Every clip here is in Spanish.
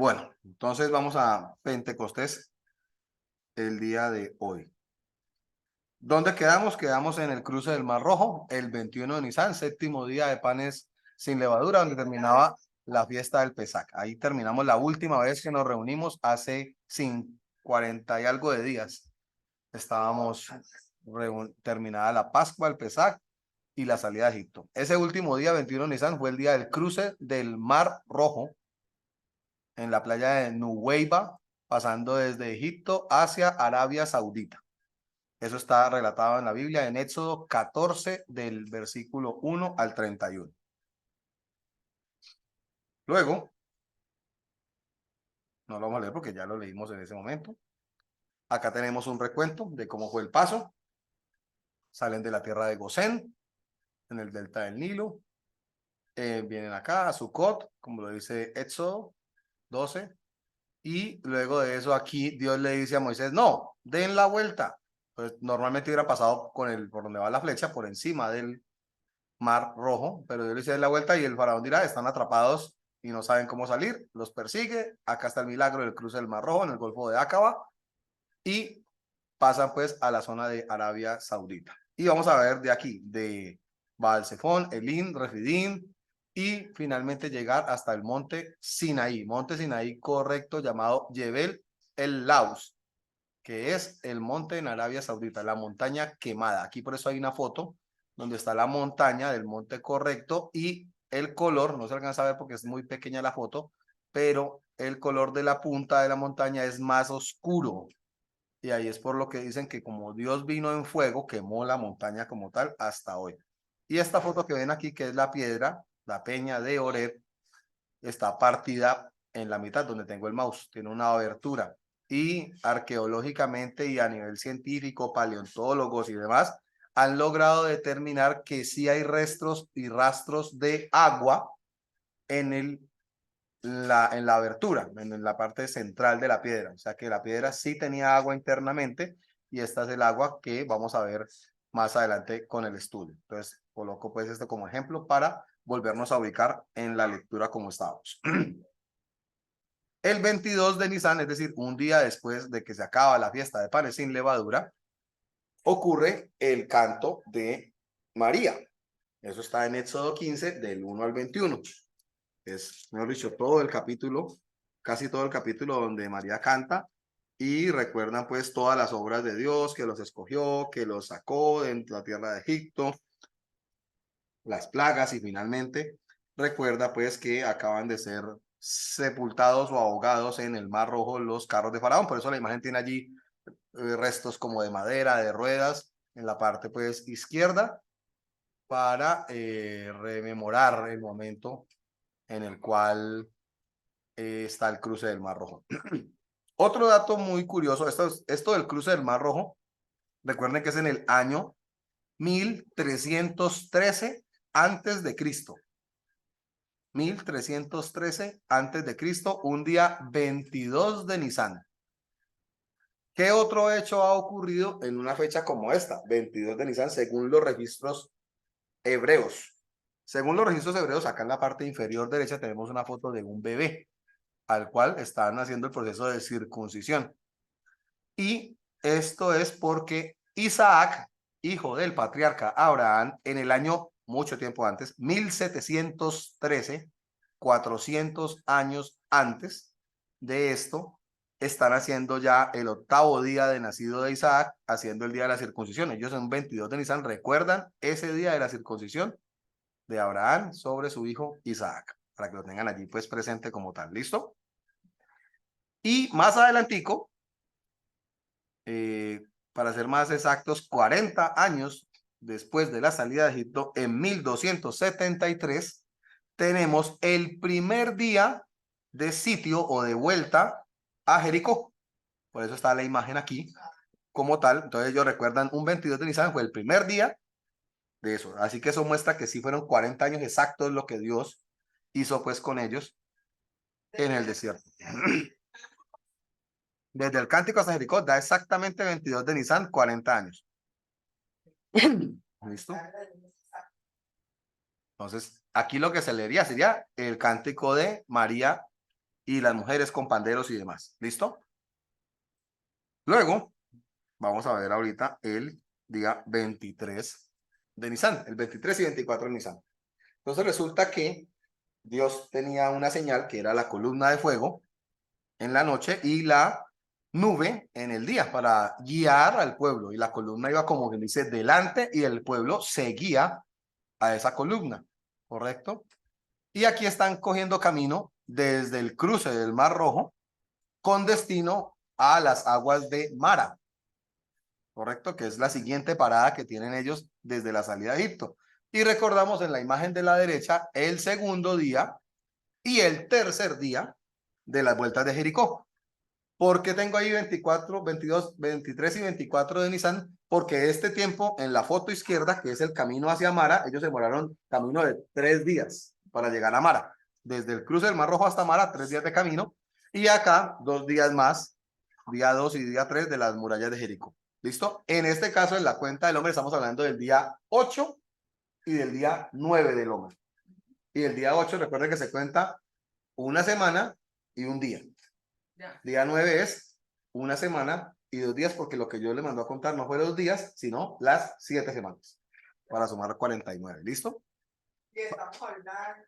Bueno, entonces vamos a Pentecostés el día de hoy. ¿Dónde quedamos? Quedamos en el cruce del Mar Rojo, el 21 de Nisan, séptimo día de panes sin levadura, donde terminaba la fiesta del Pesach. Ahí terminamos la última vez que nos reunimos hace 40 y algo de días. Estábamos terminada la Pascua, el Pesach y la salida de Egipto. Ese último día, 21 de Nisan, fue el día del cruce del Mar Rojo en la playa de Nuweiba, pasando desde Egipto hacia Arabia Saudita. Eso está relatado en la Biblia en Éxodo 14 del versículo 1 al 31. Luego, no lo vamos a leer porque ya lo leímos en ese momento. Acá tenemos un recuento de cómo fue el paso. Salen de la tierra de Gosén, en el delta del Nilo. Vienen acá a Sucot, como lo dice Éxodo 12. Y luego de eso aquí Dios le dice a Moisés, no, den la vuelta. Pues normalmente hubiera pasado por donde va la flecha, por encima del Mar Rojo, pero Dios le dice la vuelta y el faraón dirá, están atrapados y no saben cómo salir, los persigue, acá está el milagro del cruce del Mar Rojo en el Golfo de Aqaba y pasan pues a la zona de Arabia Saudita. Y vamos a ver de aquí, de Baal-Zephón, Elim, Refidim y finalmente llegar hasta el monte Sinaí correcto llamado Jebel el Laus, que es el monte en Arabia Saudita, la montaña quemada. Aquí por eso hay una foto donde está la montaña del monte correcto y el color, no se alcanza a ver porque es muy pequeña la foto, pero el color de la punta de la montaña es más oscuro. Y ahí es por lo que dicen que como Dios vino en fuego, quemó la montaña como tal hasta hoy. Y esta foto que ven aquí, que es la piedra, la peña de Oreb, está partida en la mitad donde tengo el mouse, tiene una abertura. Y arqueológicamente y a nivel científico, paleontólogos y demás, han logrado determinar que sí hay restos y rastros de agua en en la abertura, en la parte central de la piedra. O sea que la piedra sí tenía agua internamente y esta es el agua que vamos a ver más adelante con el estudio. Entonces, coloco pues esto como ejemplo para volvernos a ubicar en la lectura como estábamos. El 22 de Nisan, es decir, un día después de que se acaba la fiesta de panes sin levadura, ocurre el canto de María. Eso está en Éxodo 15, del 1 al 21. Es, mejor dicho, todo el capítulo, casi todo el capítulo donde María canta y recuerdan pues todas las obras de Dios, que los escogió, que los sacó de la tierra de Egipto, las plagas y finalmente recuerda pues que acaban de ser sepultados o ahogados en el Mar Rojo los carros de Faraón. Por eso la imagen tiene allí restos como de madera, de ruedas en la parte pues izquierda para rememorar el momento en el cual está el cruce del Mar Rojo. Otro dato muy curioso, esto del cruce del Mar Rojo, recuerden que es en el año 1313 antes de Cristo. 1313 antes de Cristo, un día 22 de Nisan. ¿Qué otro hecho ha ocurrido en una fecha como esta, 22 de Nisan, según los registros hebreos? Según los registros hebreos, acá en la parte inferior derecha tenemos una foto de un bebé al cual están haciendo el proceso de circuncisión. Y esto es porque Isaac, hijo del patriarca Abraham, en el año mucho tiempo antes, 1713, 400 años antes de esto, están haciendo ya el octavo día de nacido de Isaac, haciendo el día de la circuncisión. Ellos en 22 de Nisan recuerdan ese día de la circuncisión de Abraham sobre su hijo Isaac, para que lo tengan allí pues presente como tal. ¿Listo? Y más adelantico, para ser más exactos, 40 años después de la salida de Egipto, en 1273, tenemos el primer día de sitio o de vuelta a Jericó. Por eso está la imagen aquí como tal. Entonces ellos recuerdan un 22 de Nisan fue el primer día de eso. Así que eso muestra que sí fueron 40 años exactos lo que Dios hizo pues con ellos en el desierto. Desde el Cántico hasta Jericó da exactamente 22 de Nisan, 40 años. ¿Listo? Entonces, aquí lo que se leería sería el Cántico de María y las mujeres con panderos y demás. ¿Listo? Luego, vamos a ver ahorita el día 23 de Nisan, el 23 y 24 de Nisan. Entonces resulta que Dios tenía una señal que era la columna de fuego en la noche y la nube en el día para guiar al pueblo. Y la columna iba como que dice delante y el pueblo seguía a esa columna, ¿correcto? Y aquí están cogiendo camino desde el cruce del Mar Rojo con destino a las aguas de Mara, ¿correcto? Que es la siguiente parada que tienen ellos desde la salida de Egipto. Y recordamos en la imagen de la derecha el segundo día y el tercer día de las vueltas de Jericó. ¿Por qué tengo ahí 24, 22, 23 y 24 de Nisan? Porque este tiempo en la foto izquierda, que es el camino hacia Mara, ellos se demoraron camino de 3 días para llegar a Mara. Desde el cruce del Mar Rojo hasta Mara, 3 días de camino. Y acá, 2 días más, día 2 y día 3 de las murallas de Jericó. ¿Listo? En este caso, en la cuenta del hombre, estamos hablando del día 8 y del día 9 del hombre. Y el día 8, recuerden que se cuenta una semana y un día. Día 9 es una semana y 2 días, porque lo que yo le mandó a contar no fue 2 días, sino las 7 semanas, para sumar 49. ¿Listo? Y estamos hablando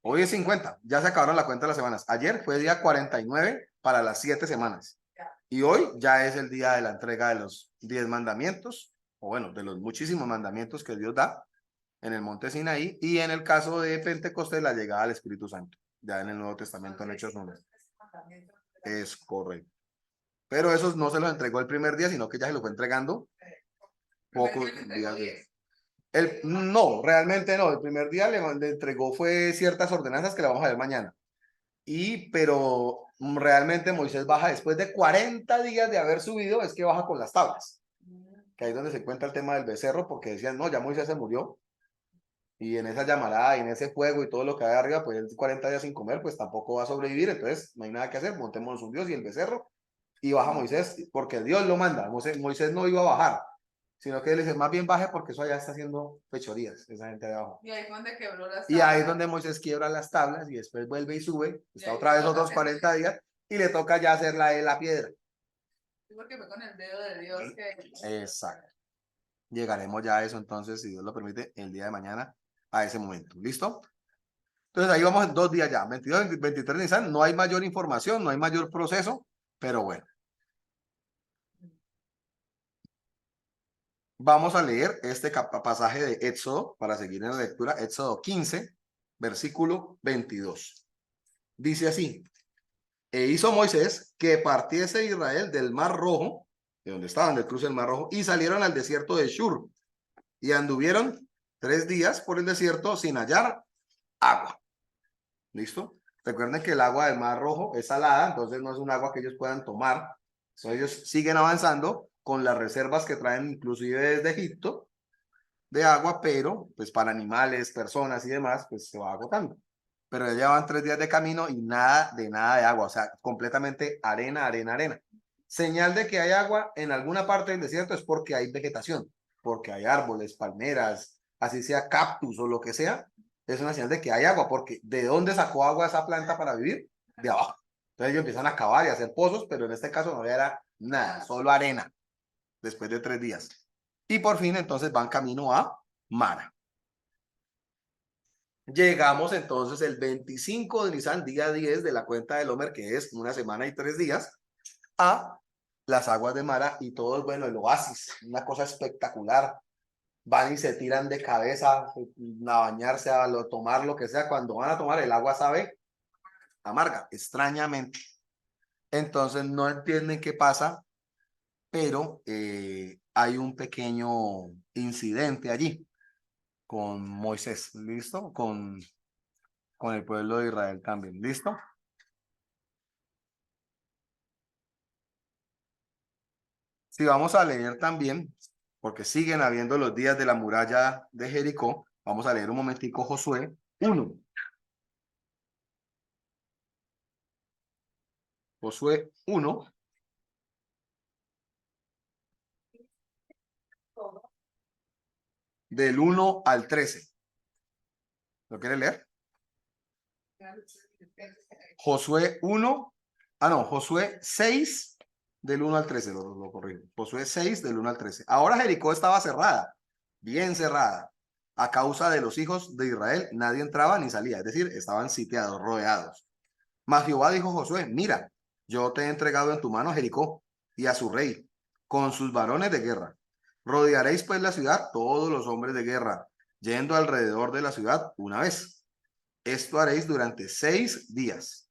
hoy es 50, ya se acabaron la cuenta de las semanas. Ayer fue día 49 para las 7 semanas. Y hoy ya es el día de la entrega de los 10 mandamientos, o bueno, de los muchísimos mandamientos que Dios da en el monte Sinaí, y en el caso de Pentecostés, la llegada al Espíritu Santo, ya en el Nuevo Testamento en Hechos 9. Es correcto. Pero esos no se los entregó el primer día, sino que ya se los fue entregando pocos días. No, realmente no. El primer día le entregó fue ciertas ordenanzas que le vamos a ver mañana. Pero realmente Moisés baja después de 40 días de haber subido, es que baja con las tablas. Que ahí es donde se cuenta el tema del becerro, porque decían, no, ya Moisés se murió. Y en esa llamarada y en ese fuego y todo lo que hay arriba, pues 40 días sin comer, pues tampoco va a sobrevivir. Entonces no hay nada que hacer, montémonos un Dios y el becerro. Y baja Moisés, porque Dios lo manda. Moisés no iba a bajar, sino que él dice, más bien baje porque eso allá está haciendo fechorías, esa gente de abajo. Y ahí es donde quebró las tablas. Y ahí es donde Moisés quiebra las tablas y después vuelve y sube, está otra vez otros 40 días y le toca ya hacer la piedra. Porque fue con el dedo de Dios que... Exacto. Llegaremos ya a eso entonces, si Dios lo permite, el día de mañana a ese momento. ¿Listo? Entonces ahí vamos 2 días ya, 22, 23 de Nisan, no hay mayor información, no hay mayor proceso, pero bueno. Vamos a leer este pasaje de Éxodo para seguir en la lectura, Éxodo 15, versículo 22. Dice así, e hizo Moisés que partiese Israel del Mar Rojo, de donde estaban, del cruce del Mar Rojo, y salieron al desierto de Shur, y anduvieron 3 días por el desierto sin hallar agua. ¿Listo? Recuerden que el agua del Mar Rojo es salada, entonces no es un agua que ellos puedan tomar. Entonces ellos siguen avanzando con las reservas que traen inclusive desde Egipto de agua, pero pues para animales, personas y demás, pues se va agotando. Pero ya llevan 3 días de camino y nada de agua, o sea, completamente arena, arena, arena. Señal de que hay agua en alguna parte del desierto es porque hay vegetación, porque hay árboles, palmeras, así sea cactus o lo que sea, es una señal de que hay agua, porque ¿de dónde sacó agua esa planta para vivir? De abajo. Entonces ellos empiezan a cavar y a hacer pozos, pero en este caso no era nada, solo arena, después de 3 días. Y por fin entonces van camino a Mara. Llegamos entonces el 25 de Nisan, día 10 de la cuenta del Homer, que es una semana y 3 días, a las aguas de Mara y todo, bueno, el oasis, una cosa espectacular. Van y se tiran de cabeza a bañarse, tomar lo que sea. Cuando van a tomar el agua sabe amarga, extrañamente. Entonces no entienden qué pasa, pero hay un pequeño incidente allí con Moisés, ¿listo? Con el pueblo de Israel también, ¿listo? Si vamos a leer también, porque siguen habiendo los días de la muralla de Jericó, vamos a leer un momentico Josué 1. Josué 1, del 1 al 13. ¿Lo quiere leer? Josué 1, Josué 6 del 1 al 13, lo corrijo. Josué 6 del 1 al 13. Ahora Jericó estaba cerrada, bien cerrada. A causa de los hijos de Israel, nadie entraba ni salía, es decir, estaban sitiados, rodeados. Mas Jehová dijo a Josué, mira, yo te he entregado en tu mano a Jericó y a su rey, con sus varones de guerra. Rodearéis pues la ciudad todos los hombres de guerra, yendo alrededor de la ciudad una vez. Esto haréis durante 6 días.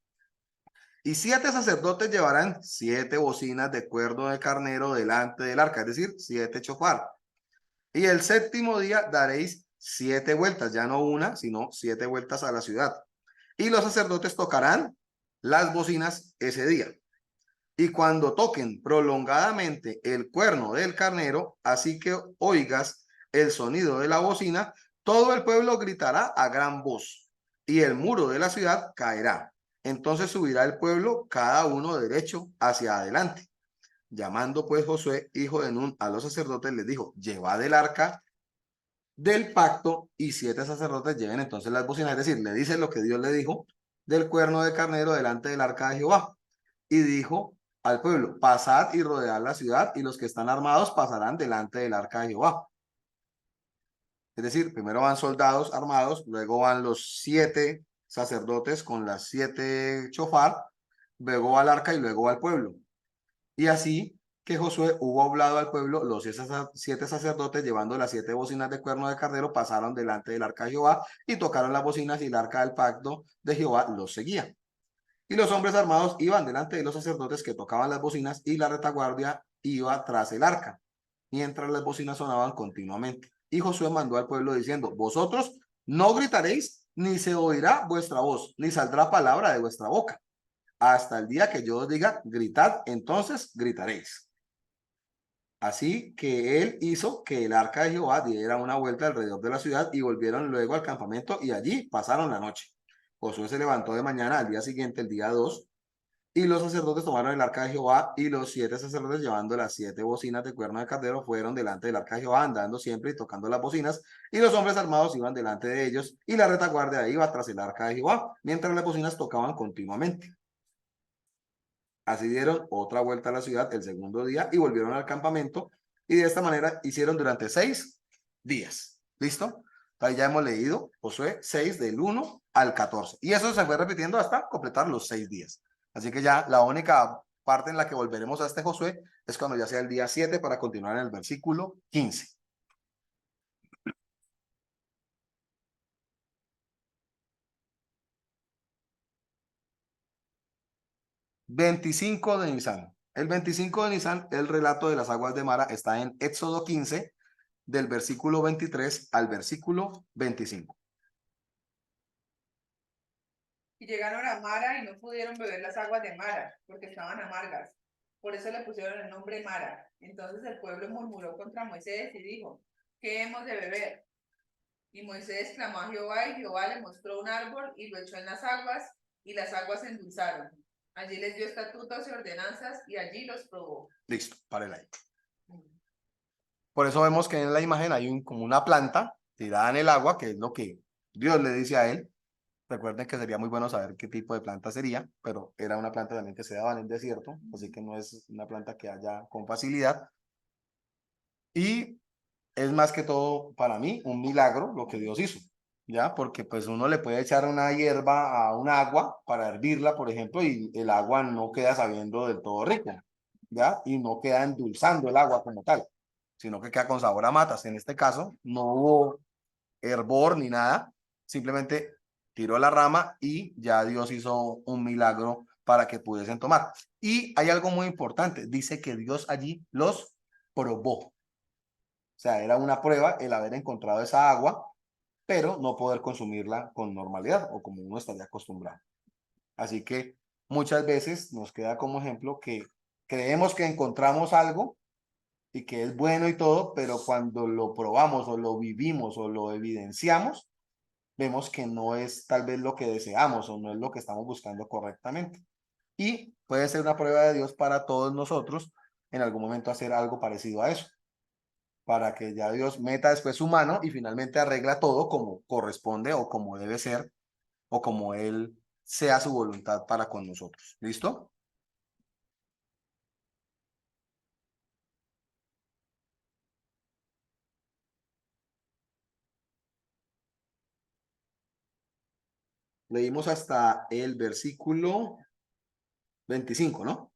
Y 7 sacerdotes llevarán 7 bocinas de cuerno de carnero delante del arca, es decir, 7 chofar. Y el séptimo día daréis 7 vueltas, ya no una, sino 7 vueltas a la ciudad. Y los sacerdotes tocarán las bocinas ese día. Y cuando toquen prolongadamente el cuerno del carnero, así que oigas el sonido de la bocina, todo el pueblo gritará a gran voz, y el muro de la ciudad caerá. Entonces subirá el pueblo, cada uno derecho hacia adelante. Llamando pues Josué, hijo de Nun, a los sacerdotes, les dijo, llevad el arca del pacto, y 7 sacerdotes lleven entonces las bocinas, es decir, le dice lo que Dios le dijo del cuerno de carnero delante del arca de Jehová. Y dijo al pueblo, pasad y rodead la ciudad, y los que están armados pasarán delante del arca de Jehová. Es decir, primero van soldados armados, luego van los 7 sacerdotes con las 7 chofar, luego va al arca y luego va al pueblo. Y así que Josué hubo hablado al pueblo, los 7 sacerdotes llevando las 7 bocinas de cuerno de carnero pasaron delante del arca de Jehová y tocaron las bocinas, y el arca del pacto de Jehová los seguía. Y los hombres armados iban delante de los sacerdotes que tocaban las bocinas, y la retaguardia iba tras el arca, mientras las bocinas sonaban continuamente. Y Josué mandó al pueblo diciendo, vosotros no gritaréis, ni se oirá vuestra voz, ni saldrá palabra de vuestra boca, hasta el día que yo os diga, gritad, entonces gritaréis. Así que él hizo que el arca de Jehová diera una vuelta alrededor de la ciudad, y volvieron luego al campamento, y allí pasaron la noche. Josué se levantó de mañana al día siguiente, el día 2, y los sacerdotes tomaron el arca de Jehová, y los 7 sacerdotes llevando las 7 bocinas de cuerno de carnero fueron delante del arca de Jehová, andando siempre y tocando las bocinas, y los hombres armados iban delante de ellos, y la retaguardia iba tras el arca de Jehová, mientras las bocinas tocaban continuamente. Así dieron otra vuelta a la ciudad el segundo día y volvieron al campamento, y de esta manera hicieron durante 6 días. ¿Listo? Ahí ya hemos leído Josué 6 del 1 al 14. Y eso se fue repitiendo hasta completar los 6 días. Así que ya la única parte en la que volveremos a este Josué es cuando ya sea el día 7 para continuar en el versículo 15. ...25 de Nisan. El 25 de Nisan, el relato de las aguas de Mara está en Éxodo 15, del versículo 23 al versículo 25. Y llegaron a Mara y no pudieron beber las aguas de Mara, porque estaban amargas. Por eso le pusieron el nombre Mara. Entonces el pueblo murmuró contra Moisés y dijo, ¿qué hemos de beber? Y Moisés clamó a Jehová, y Jehová le mostró un árbol y lo echó en las aguas, y las aguas se endulzaron. Allí les dio estatutos y ordenanzas, y allí los probó. Listo, párela ahí. Por eso vemos que en la imagen hay como una planta tirada en el agua, que es lo que Dios le dice a él. Recuerden que sería muy bueno saber qué tipo de planta sería, pero era una planta también que se daba en el desierto, así que no es una planta que haya con facilidad. Y es más que todo para mí un milagro lo que Dios hizo, ¿ya? Porque pues uno le puede echar una hierba a un agua para hervirla, por ejemplo, y el agua no queda sabiendo del todo rico, ¿ya? Y no queda endulzando el agua como tal, sino que queda con sabor a matas. En este caso no hubo hervor ni nada, simplemente tiró la rama y ya Dios hizo un milagro para que pudiesen tomar. Y hay algo muy importante, dice que Dios allí los probó. O sea, era una prueba el haber encontrado esa agua, pero no poder consumirla con normalidad o como uno estaría acostumbrado. Así que muchas veces nos queda como ejemplo que creemos que encontramos algo y que es bueno y todo, pero cuando lo probamos o lo vivimos o lo evidenciamos, vemos que no es tal vez lo que deseamos o no es lo que estamos buscando correctamente. Y puede ser una prueba de Dios para todos nosotros en algún momento hacer algo parecido a eso, para que ya Dios meta después su mano y finalmente arregla todo como corresponde o como debe ser, o como Él sea su voluntad para con nosotros. ¿Listo? Leímos hasta el versículo 25, ¿no?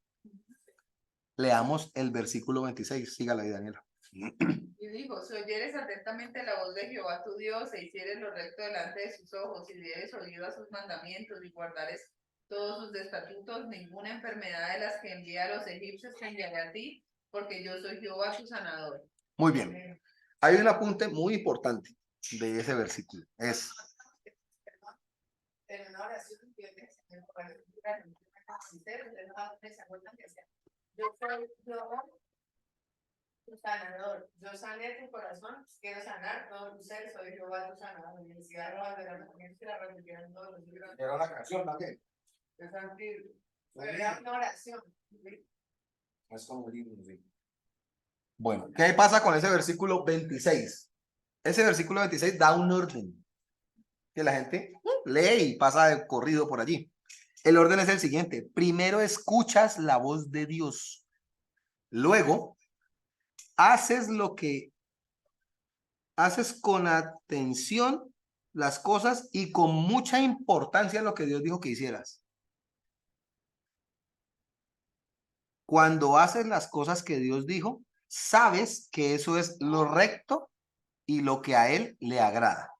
Leamos el versículo 26. Sígala ahí, Daniela. Y dijo, si oyeres atentamente la voz de Jehová tu Dios, e hicieres lo recto delante de sus ojos, y dieres oído a sus mandamientos, y guardares todos sus estatutos, ninguna enfermedad de las que envía a los egipcios te enviaré a ti, porque yo soy Jehová tu sanador. Muy bien. Hay un apunte muy importante de ese versículo. Es... En una oración que yo te enseñé, yo soy Jehová tu sanador. Yo sané tu corazón, quiero sanar todo tu ser, soy Jehová tu sanador. Y el cigarro de la también se la repitieron todos los días. Era una canción también. Es antiguo. Era una oración. Es como un libro, sí. Bueno, ¿qué pasa con ese versículo 26? Ese versículo 26 da un orden que la gente lee y pasa de corrido por allí. El orden es el siguiente. Primero escuchas la voz de Dios. Luego haces lo que haces con atención las cosas y con mucha importancia lo que Dios dijo que hicieras. Cuando haces las cosas que Dios dijo, sabes que eso es lo recto y lo que a Él le agrada.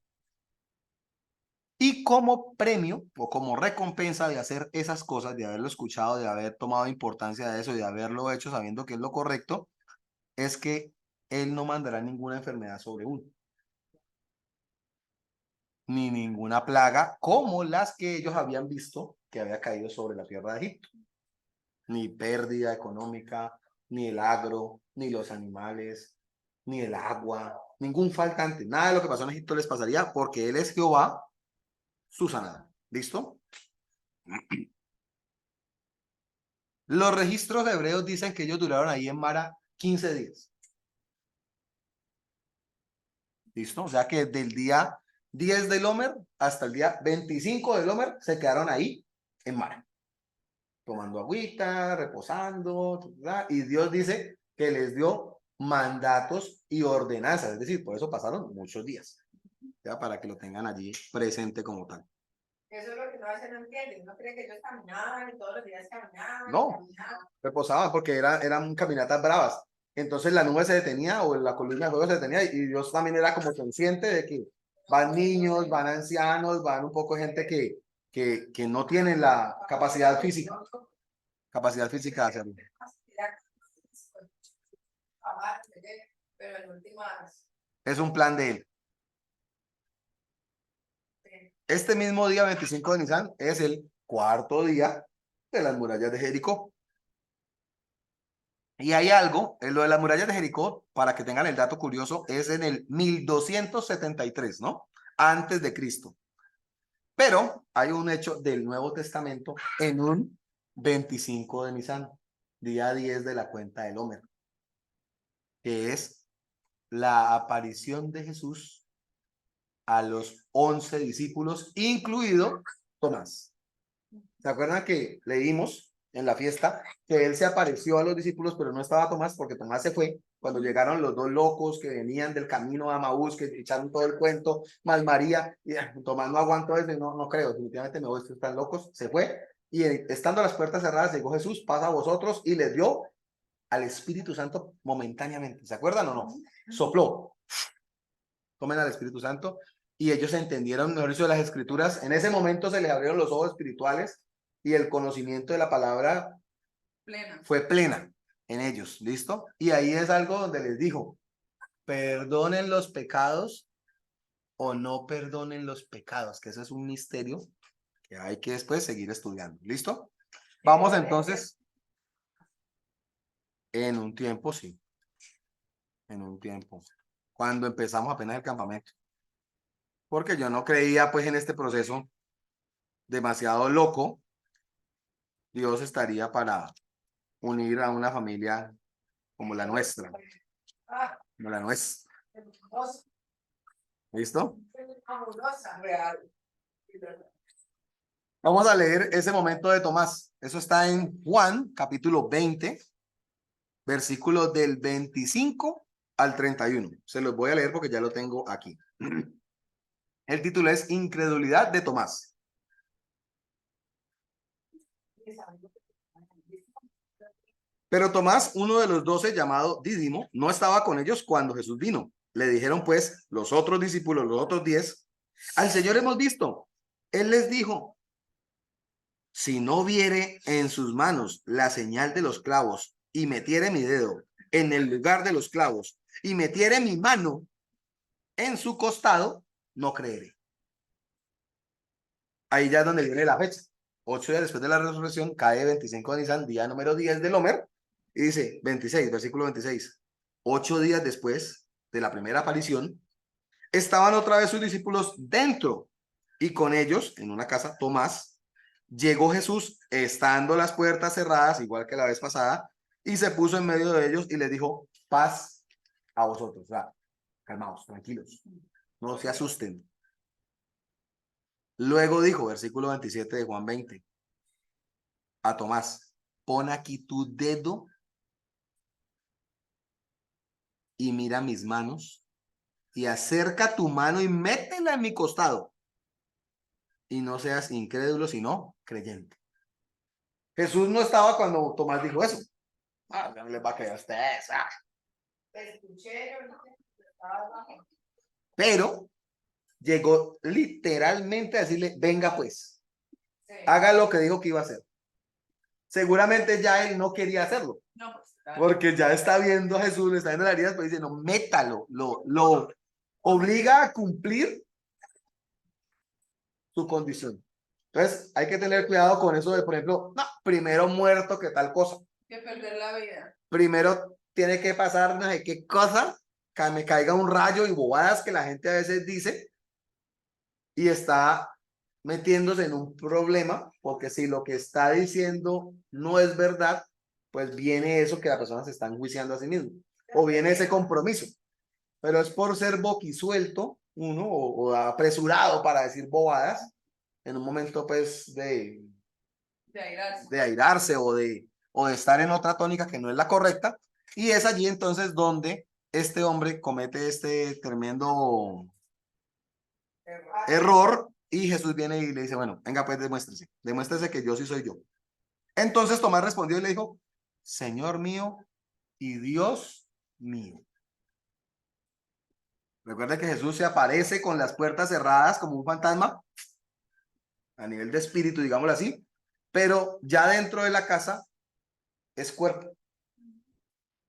Y como premio o como recompensa de hacer esas cosas, de haberlo escuchado, de haber tomado importancia de eso, de haberlo hecho sabiendo que es lo correcto, es que Él no mandará ninguna enfermedad sobre uno, ni ninguna plaga como las que ellos habían visto que había caído sobre la tierra de Egipto. Ni pérdida económica, ni el agro, ni los animales, ni el agua, ningún faltante. Nada de lo que pasó en Egipto les pasaría porque Él es Jehová, su sanador. ¿Listo? Los registros hebreos dicen que ellos duraron ahí en Mara 15 días. ¿Listo? O sea que del día 10 del Homer hasta el día 25 del Homer se quedaron ahí en Mara, tomando agüita, reposando, ¿verdad? Y Dios dice que les dio mandatos y ordenanzas, es decir, por eso pasaron muchos días, ¿ya? Para que lo tengan allí presente como tal. Eso es lo que no hace, no entiende. No cree que ellos caminaban y todos los días caminaban. No, Caminaban. reposaban porque eran caminatas bravas. Entonces la nube se detenía o la columna de fuego se detenía y Dios también era como consciente de que van niños, van ancianos, van un poco gente que no tienen la capacidad física de hacerlo. Pero en últimas. Es un plan de Él. Este mismo día 25 de Nisan es el cuarto día de las murallas de Jericó. Y hay algo, en lo de las murallas de Jericó, para que tengan el dato curioso, es en el 1273, ¿no? Antes de Cristo. Pero hay un hecho del Nuevo Testamento en un 25 de Nisan, día 10 de la cuenta del Homer, que es la aparición de Jesús a los 11 discípulos, incluido Tomás. ¿Se acuerdan que leímos en la fiesta que él se apareció a los discípulos, pero no estaba Tomás porque Tomás se fue cuando llegaron los dos locos que venían del camino a Maús, que echaron todo el cuento, mal María, y Tomás no aguantó desde, no creo, definitivamente me voy, están locos, se fue, y estando las puertas cerradas llegó Jesús, pasa a vosotros, y les dio al Espíritu Santo momentáneamente, ¿se acuerdan o no? Sopló, tomen al Espíritu Santo, y ellos entendieron, mejor dicho, de las Escrituras, en ese momento se les abrieron los ojos espirituales, y el conocimiento de la palabra fue plena en ellos, ¿listo? Y ahí es algo donde les dijo, perdonen los pecados o no perdonen los pecados, que ese es un misterio que hay que después seguir estudiando, ¿listo? Vamos entonces, en un tiempo, sí, en un tiempo, cuando empezamos apenas el campamento, porque yo no creía pues en este proceso demasiado loco, Dios estaría para unir a una familia como la nuestra, como la nuestra. ¿Listo? Amorosa, real. Vamos a leer ese momento de Tomás. Eso está en Juan, capítulo 20, versículos del 25 al 31. Se los voy a leer porque ya lo tengo aquí. El título es Incredulidad de Tomás. Pero Tomás, uno de los 12, llamado Dídimo, no estaba con ellos cuando Jesús vino. Le dijeron pues los otros discípulos, los otros 10, al Señor hemos visto. Él les dijo, si no viere en sus manos la señal de los clavos y metiere mi dedo en el lugar de los clavos y metiere mi mano en su costado, no creeré. Ahí ya es donde viene la fecha. 8 días después de la resurrección, cae 25 de Nisan, día número 10 del Homer, y dice 26, versículo 26. 8 días después de la primera aparición, estaban otra vez sus discípulos dentro, y con ellos, en una casa, Tomás, llegó Jesús, estando las puertas cerradas, igual que la vez pasada, y se puso en medio de ellos y les dijo, paz a vosotros. O sea, calmaos, tranquilos, no se asusten. Luego dijo, versículo 27 de Juan 20, a Tomás, pon aquí tu dedo y mira mis manos, y acerca tu mano y métela en mi costado, y no seas incrédulo, sino creyente. Jesús no estaba cuando Tomás dijo eso. No les va a creer a ustedes. Pero llegó literalmente a decirle, venga pues, haga lo que dijo que iba a hacer. Seguramente ya él no quería hacerlo. No, pues, Porque ya está viendo a Jesús, le está viendo la herida, pues dice, no, métalo, lo obliga a cumplir su condición. Entonces, hay que tener cuidado con eso de, por ejemplo, no, primero muerto que tal cosa. que perder la vida. Primero tiene que pasar no sé qué cosa, que me caiga un rayo y bobadas que la gente a veces dice y está metiéndose en un problema, porque si lo que está diciendo no es verdad, pues viene eso que la persona se está enjuiciando a sí mismo, o viene ese compromiso, pero es por ser boquisuelto uno o apresurado para decir bobadas en un momento pues de airarse o de estar en otra tónica que no es la correcta, y es allí entonces donde este hombre comete este tremendo error y Jesús viene y le dice, bueno, venga pues demuéstrese que yo sí soy yo. Entonces Tomás respondió y le dijo, Señor mío y Dios mío. Recuerda que Jesús se aparece con las puertas cerradas como un fantasma a nivel de espíritu, digámoslo así, pero ya dentro de la casa es cuerpo.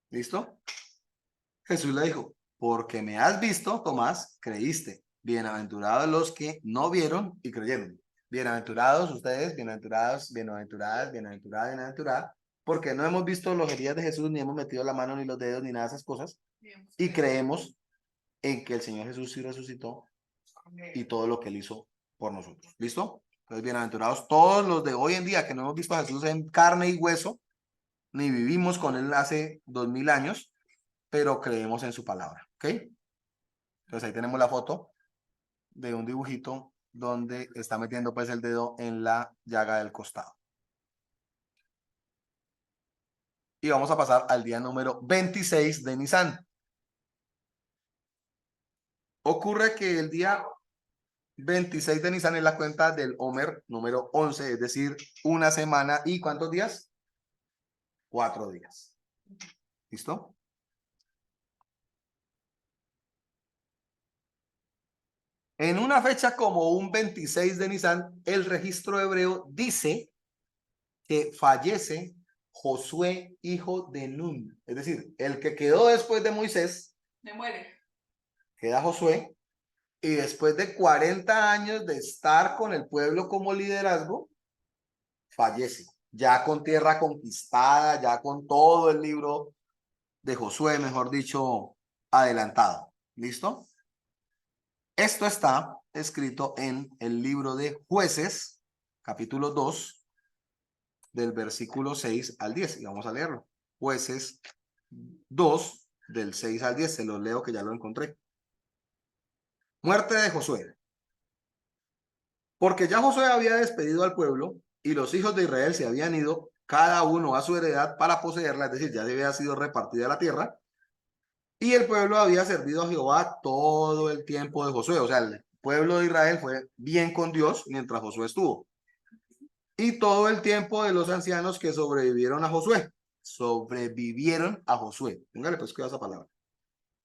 ¿Listo? Jesús le dijo, porque me has visto, Tomás, creíste. Bienaventurados los que no vieron y creyeron. Bienaventurados ustedes, bienaventurados, bienaventuradas, bienaventuradas, bienaventuradas, porque no hemos visto los heridas de Jesús, ni hemos metido la mano, ni los dedos, ni nada de esas cosas, y creemos en que el Señor Jesús sí resucitó y todo lo que él hizo por nosotros. ¿Listo? Entonces, bienaventurados todos los de hoy en día que no hemos visto a Jesús en carne y hueso, ni vivimos con él hace 2000 años, pero creemos en su palabra, ¿ok? Entonces ahí tenemos la foto de un dibujito donde está metiendo pues el dedo en la llaga del costado. Y vamos a pasar al día número 26 de Nisan. Ocurre que el día 26 de Nisan es la cuenta del Homer número 11, es decir, una semana y ¿cuántos días? 4 días. ¿Listo? En una fecha como un 26 de Nisan, el registro hebreo dice que fallece Josué, hijo de Nun. Es decir, el que quedó después de Moisés, Me muere. queda Josué, y después de 40 años de estar con el pueblo como liderazgo, fallece. Ya con tierra conquistada, ya con todo el libro de Josué, mejor dicho, adelantado. ¿Listo? Esto está escrito en el libro de Jueces, capítulo 2, del versículo 6 al 10. Y vamos a leerlo. Jueces 2, del 6 al 10. Se los leo que ya lo encontré. Muerte de Josué. Porque ya Josué había despedido al pueblo y los hijos de Israel se habían ido cada uno a su heredad para poseerla, es decir, ya había sido repartida la tierra, y el pueblo había servido a Jehová todo el tiempo de Josué. O sea, el pueblo de Israel fue bien con Dios mientras Josué estuvo. Y todo el tiempo de los ancianos que sobrevivieron a Josué. Sobrevivieron a Josué. Póngale pues cuidado a esa palabra.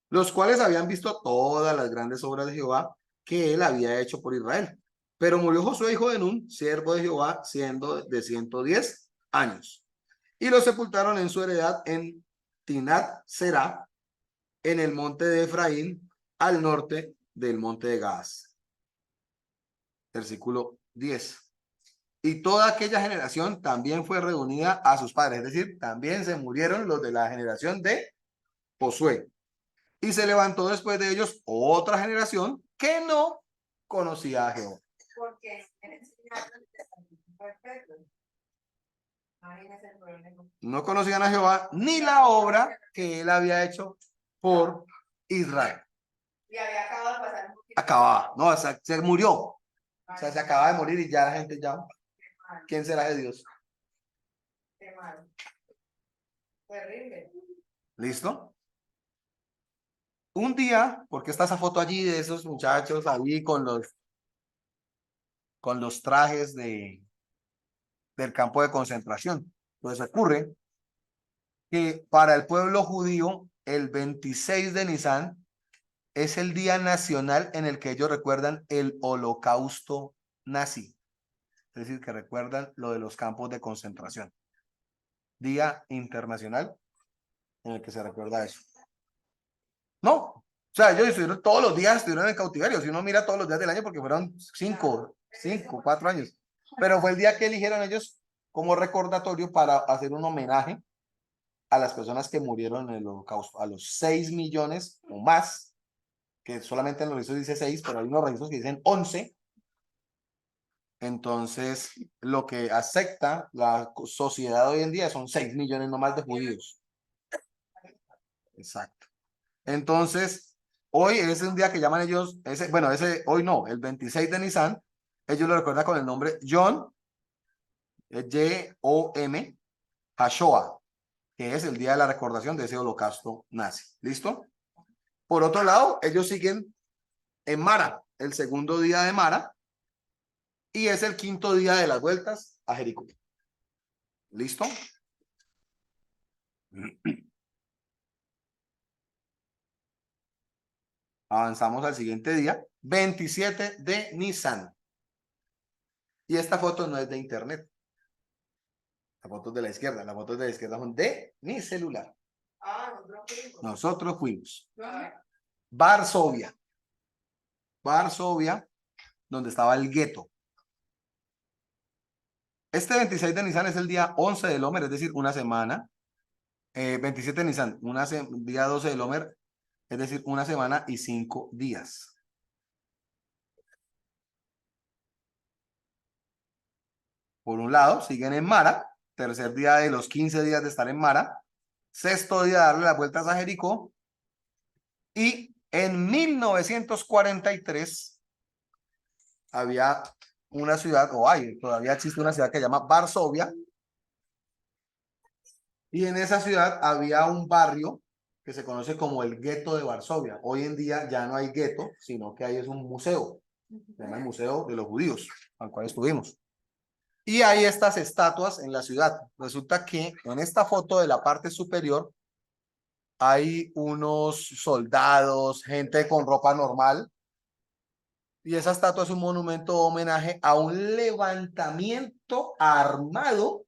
Los cuales habían visto todas las grandes obras de Jehová que él había hecho por Israel. Pero murió Josué, hijo de Nun, siervo de Jehová, siendo de 110 años. Y lo sepultaron en su heredad en Tinat Será, en el monte de Efraín, al norte del monte de Gaas. Versículo 10. Y toda aquella generación también fue reunida a sus padres, es decir, también se murieron los de la generación de Josué. Y se levantó después de ellos otra generación que no conocía a Jehová. Porque No conocían a Jehová ni la obra que él había hecho por Israel. y había acabado de pasar un poquito. Acababa, no, o sea, se murió. O sea, se acaba de morir y ya la gente ya. ¿Quién será de Dios? Qué mal. Terrible. ¿Listo? Un día, porque está esa foto allí de esos muchachos ahí con los trajes del campo de concentración. Pues ocurre que para el pueblo judío, el 26 de Nisan es el día nacional en el que ellos recuerdan el holocausto nazi. Es decir, que recuerdan lo de los campos de concentración. Día internacional en el que se recuerda eso. No, o sea, ellos estuvieron todos los días, estuvieron en cautiverio. Si uno mira todos los días del año, porque fueron 4 años. Pero fue el día que eligieron ellos como recordatorio para hacer un homenaje a las personas que murieron en el holocausto, a los 6 millones o más, que solamente en los registros dice 6, pero hay unos registros que dicen 11. Entonces, lo que acepta la sociedad hoy en día son 6 millones no más de judíos. Exacto. Entonces, hoy es un día que llaman ellos, hoy no, el 26 de Nisan, ellos lo recuerdan con el nombre Yom, Y-O-M, Hashoah, que es el día de la recordación de ese holocausto nazi. ¿Listo? Por otro lado, ellos siguen en Mara, el segundo día de Mara, y es el quinto día de las vueltas a Jericó. ¿Listo? Avanzamos al siguiente día, 27 de Nisan. Y esta foto no es de internet. Las fotos de la izquierda, las fotos de la izquierda son de mi celular. Nosotros fuimos. Varsovia. Varsovia, donde estaba el gueto. Este 26 de Nisan es el día 11 del Omer, es decir, una semana. 27 de Nisan, día 12 del Omer, es decir, una semana y 5 días. Por un lado, siguen en Mara, tercer día de los 15 días de estar en Mara, sexto día de darle las vueltas a Jericó, y en 1943 había una ciudad, todavía existe una ciudad que se llama Varsovia, y en esa ciudad había un barrio que se conoce como el gueto de Varsovia. Hoy en día ya no hay gueto, sino que ahí es un museo, se llama el Museo de los Judíos, al cual estuvimos. Y hay estas estatuas en la ciudad. Resulta que en esta foto de la parte superior hay unos soldados, gente con ropa normal, y esa estatua es un monumento homenaje a un levantamiento armado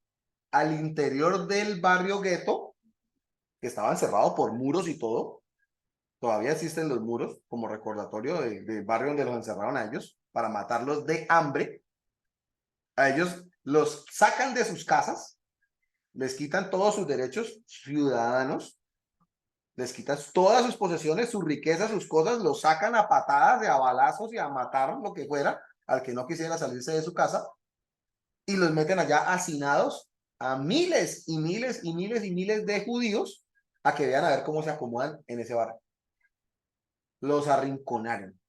al interior del barrio gueto, que estaba encerrado por muros y todo. Todavía existen los muros como recordatorio del barrio donde los encerraron a ellos para matarlos de hambre. A ellos los sacan de sus casas, les quitan todos sus derechos ciudadanos, les quitan todas sus posesiones, sus riquezas, sus cosas, los sacan a patadas, a balazos y a matar lo que fuera al que no quisiera salirse de su casa, y los meten allá hacinados a miles y miles y miles y miles de judíos a que vean a ver cómo se acomodan en ese barrio. Los arrinconaron.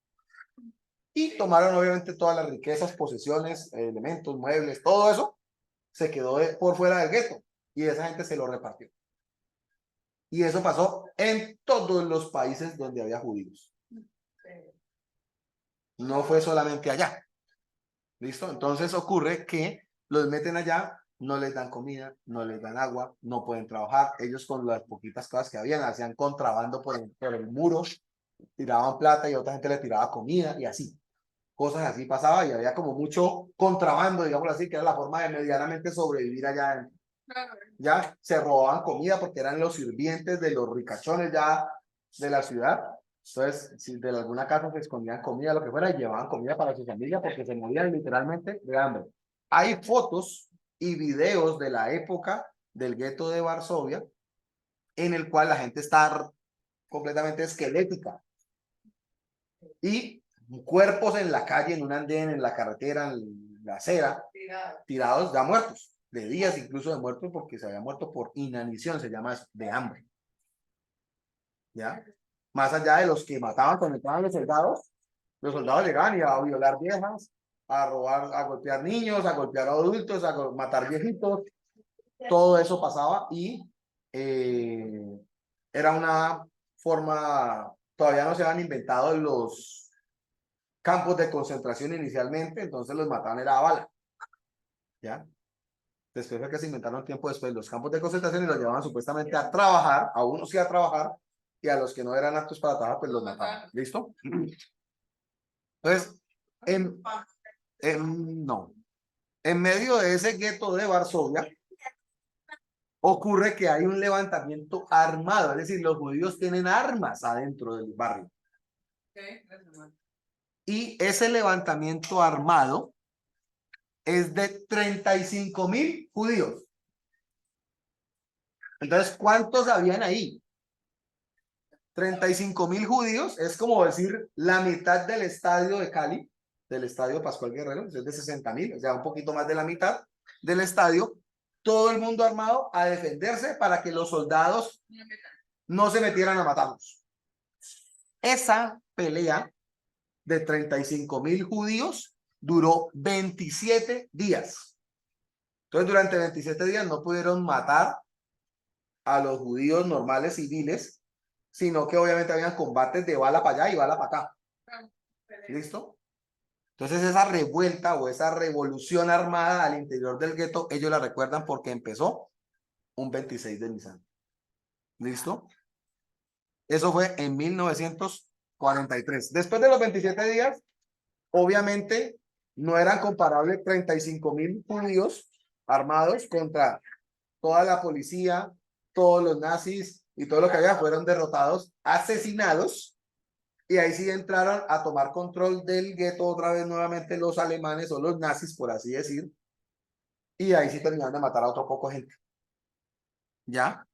y tomaron obviamente todas las riquezas, posesiones, elementos, muebles, todo eso se quedó por fuera del gueto y esa gente se lo repartió. Y eso pasó en todos los países donde había judíos. No fue solamente allá. ¿Listo? Entonces ocurre que los meten allá, no les dan comida, no les dan agua, no pueden trabajar. Ellos con las poquitas cosas que habían, hacían contrabando por el muro, tiraban plata y otra gente le tiraba comida y así. Cosas así pasaba y había como mucho contrabando, digamos así, que era la forma de medianamente sobrevivir allá adentro. Ya se robaban comida porque eran los sirvientes de los ricachones ya de la ciudad. Entonces, si de alguna casa se escondían comida, lo que fuera, y llevaban comida para su familia porque se morían literalmente de hambre. Hay fotos y videos de la época del gueto de Varsovia en el cual la gente está completamente esquelética y cuerpos en la calle, en un andén, en la carretera, en la acera, tirados ya muertos, de días incluso de muertos porque se había muerto por inanición, se llama eso, de hambre. ¿Ya? Más allá de los que mataban cuando estaban los soldados llegaban y a violar viejas, a robar, a golpear niños, a golpear adultos, a matar viejitos, todo eso pasaba y era una forma, todavía no se habían inventado los campos de concentración inicialmente, entonces los mataban era a bala, ¿ya? Después fue que se inventaron tiempo después los campos de concentración y los llevaban supuestamente a trabajar, a unos sí a trabajar, y a los que no eran aptos para trabajar, pues los mataban. ¿Listo? Entonces, no. En medio de ese gueto de Varsovia, ocurre que hay un levantamiento armado, es decir, los judíos tienen armas adentro del barrio. Y ese levantamiento armado es de 35.000 judíos. Entonces, ¿cuántos habían ahí? 35.000 judíos, es como decir la mitad del estadio de Cali, del estadio Pascual Guerrero, es de 60.000, o sea, un poquito más de la mitad del estadio, todo el mundo armado a defenderse para que los soldados no se metieran a matarlos. Esa pelea de 35.000 judíos duró 27 días. Entonces, durante 27 días no pudieron matar a los judíos normales civiles, sino que obviamente habían combates de bala para allá y bala para acá. ¿Listo? Entonces esa revuelta o esa revolución armada al interior del gueto, ellos la recuerdan porque empezó un 26 de Nisan. ¿Listo? Eso fue en 1943. Después de los 27 días, obviamente no eran comparables 35.000 judíos armados contra toda la policía, todos los nazis y todo lo que había, fueron derrotados, asesinados, y ahí sí entraron a tomar control del gueto otra vez nuevamente los alemanes o los nazis, por así decir, y ahí sí terminaron de matar a otro poco gente. ¿Ya?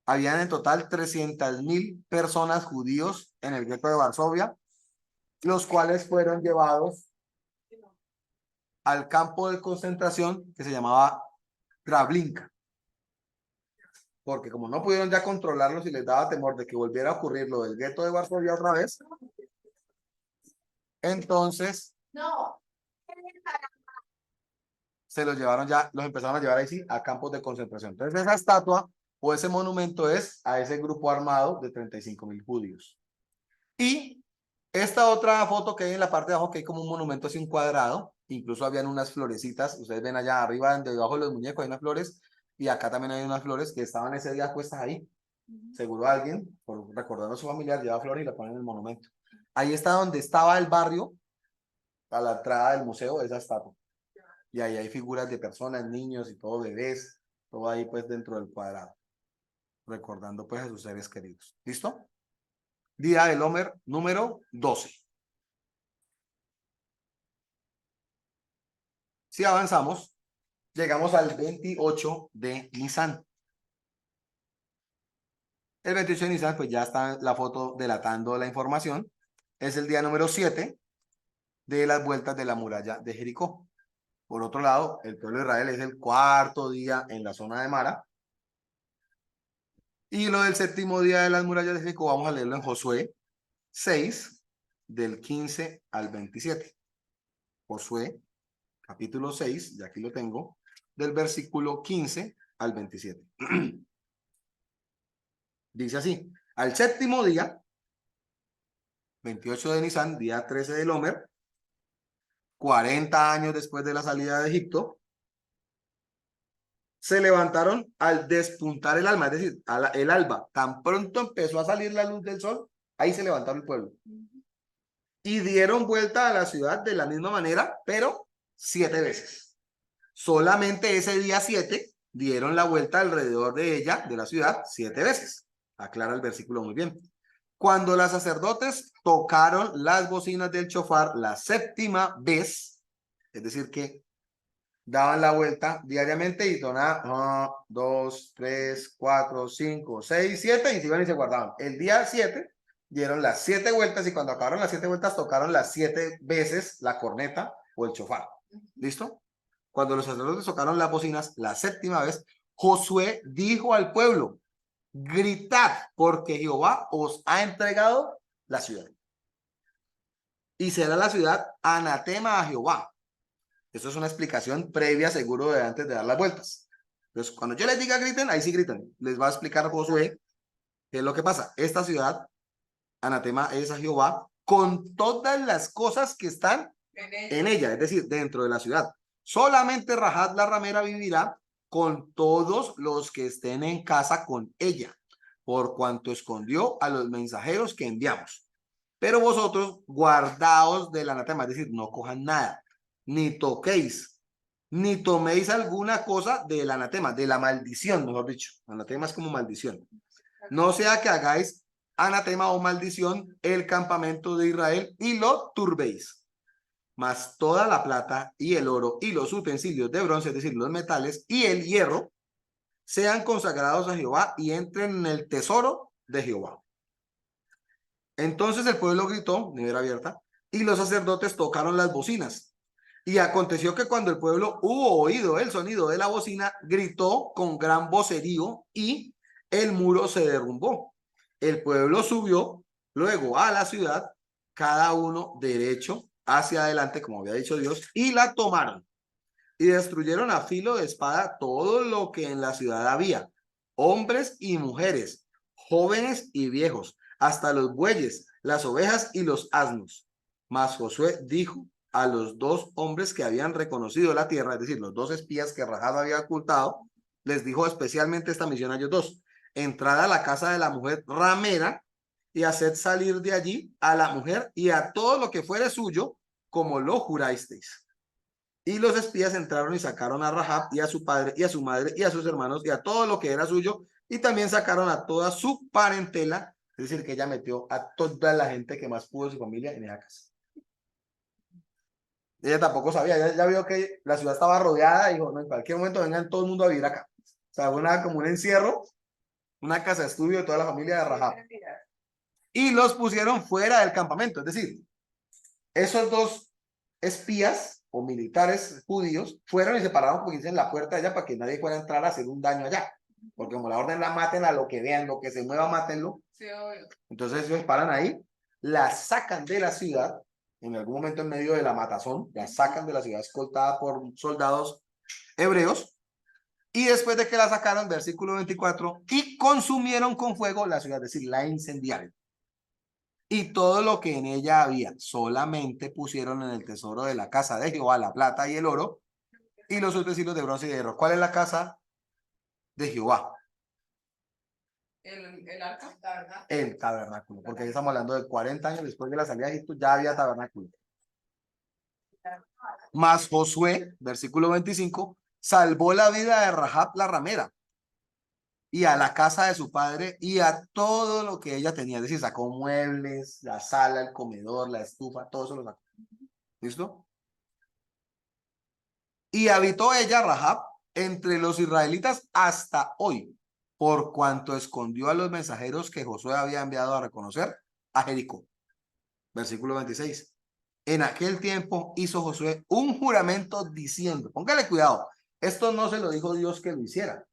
Habían en total 300.000 personas judíos en el gueto de Varsovia, los cuales fueron llevados al campo de concentración que se llamaba Treblinka. Porque como no pudieron ya controlarlos y les daba temor de que volviera a ocurrir lo del gueto de Varsovia otra vez, entonces se los llevaron ya, los empezaron a llevar ahí sí a campos de concentración. Entonces esa estatua o ese monumento es a ese grupo armado de 35.000 judíos. Y esta otra foto que hay en la parte de abajo, que hay como un monumento así, un cuadrado, incluso habían unas florecitas, ustedes ven allá arriba, debajo de los muñecos hay unas flores, y acá también hay unas flores que estaban ese día puestas ahí. Seguro alguien, por recordando a su familiar, lleva flores y la ponen en el monumento. Ahí está donde estaba el barrio, a la entrada del museo, esa estatua. Y ahí hay figuras de personas, niños y todo, bebés, todo ahí pues dentro del cuadrado, recordando pues a sus seres queridos. ¿Listo? Día del Homer número 12. Si avanzamos, llegamos al 28 de Nisan. El 28 de Nisan, pues ya está la foto delatando la información. Es el día número 7 de las vueltas de la muralla de Jericó. Por otro lado, el pueblo de Israel es el cuarto día en la zona de Mara. Y lo del séptimo día de las murallas de Jericó, vamos a leerlo en Josué 6, del 15 al 27. Josué, capítulo 6, y aquí lo tengo, del versículo 15 al 27. Dice así: al séptimo día, 28 de Nisan, día 13 del Omer, 40 años después de la salida de Egipto, se levantaron al despuntar el alma, es decir, el alba. Tan pronto empezó a salir la luz del sol, ahí se levantaron el pueblo. Y dieron vuelta a la ciudad de la misma manera, pero 7 veces. Solamente ese día 7 dieron la vuelta alrededor de ella, de la ciudad, 7 veces. Aclara el versículo muy bien. Cuando los sacerdotes tocaron las bocinas del shofar la séptima vez, es decir, que daban la vuelta diariamente y sonaban 1, 2, 3, 4, 5, 6, 7 y se iban y se guardaban. El día 7 dieron las 7 vueltas y cuando acabaron las 7 vueltas tocaron las 7 veces la corneta o el shofar. ¿Listo? Cuando los sacerdotes tocaron las bocinas la séptima vez, Josué dijo al pueblo: gritad, porque Jehová os ha entregado la ciudad. Y será la ciudad anatema a Jehová. Eso es una explicación previa, seguro, de antes de dar las vueltas. Entonces, cuando yo les diga griten, ahí sí griten. Les va a explicar Josué qué es lo que pasa. Esta ciudad, anatema es a Jehová, con todas las cosas que están en ella, es decir, dentro de la ciudad. Solamente Rahab la ramera vivirá con todos los que estén en casa con ella, por cuanto escondió a los mensajeros que enviamos. Pero vosotros guardaos del anatema, es decir, no cojan nada, ni toquéis, ni toméis alguna cosa del anatema, de la maldición, mejor dicho. Anatema es como maldición. No sea que hagáis anatema o maldición el campamento de Israel y lo turbéis. Mas toda la plata y el oro y los utensilios de bronce, es decir, los metales y el hierro, sean consagrados a Jehová y entren en el tesoro de Jehová. Entonces el pueblo gritó, nevera abierta, y los sacerdotes tocaron las bocinas. Y aconteció que cuando el pueblo hubo oído el sonido de la bocina, gritó con gran vocerío y el muro se derrumbó. El pueblo subió luego a la ciudad, cada uno derecho hacia adelante, como había dicho Dios, y la tomaron. Y destruyeron a filo de espada todo lo que en la ciudad había, hombres y mujeres, jóvenes y viejos, hasta los bueyes, las ovejas y los asnos. Mas Josué dijo a los 2 hombres que habían reconocido la tierra, es decir, los 2 espías que Rahab había ocultado, les dijo especialmente esta misión a ellos 2: entrad a la casa de la mujer ramera y haced salir de allí a la mujer y a todo lo que fuere suyo, como lo jurasteis. Y los espías entraron y sacaron a Rahab y a su padre y a su madre y a sus hermanos y a todo lo que era suyo, y también sacaron a toda su parentela, es decir, que ella metió a toda la gente que más pudo de su familia en esa casa. Ella tampoco sabía, ella vio que la ciudad estaba rodeada y dijo: no, en cualquier momento vengan todo el mundo a vivir acá. O sea, fue como un encierro, una casa de estudio de toda la familia de Rahab. Y los pusieron fuera del campamento, es decir, esos 2 espías o militares judíos fueron y se pararon en la puerta de allá para que nadie fuera a entrar a hacer un daño allá, porque como la orden la maten a lo que vean, lo que se mueva, mátenlo. Sí, obvio. Entonces ellos paran ahí, la sacan de la ciudad, en algún momento en medio de la matazón, la sacan de la ciudad escoltada por soldados hebreos, y después de que la sacaron, versículo 24, y consumieron con fuego la ciudad, es decir, la incendiaron. Y todo lo que en ella había, solamente pusieron en el tesoro de la casa de Jehová la plata y el oro y los utensilios de bronce y de hierro. ¿Cuál es la casa de Jehová? El arca. El tabernáculo, porque ahí estamos hablando de 40 años después de la salida de Egipto, ya había tabernáculo. Mas Josué, versículo 25, salvó la vida de Rahab la ramera y a la casa de su padre y a todo lo que ella tenía. Es decir, sacó muebles, la sala, el comedor, la estufa, todo eso lo sacó. ¿Listo? Y habitó ella, Rahab, entre los israelitas hasta hoy, por cuanto escondió a los mensajeros que Josué había enviado a reconocer a Jericó. Versículo 26. En aquel tiempo hizo Josué un juramento diciendo, póngale cuidado, esto no se lo dijo Dios que lo hiciera.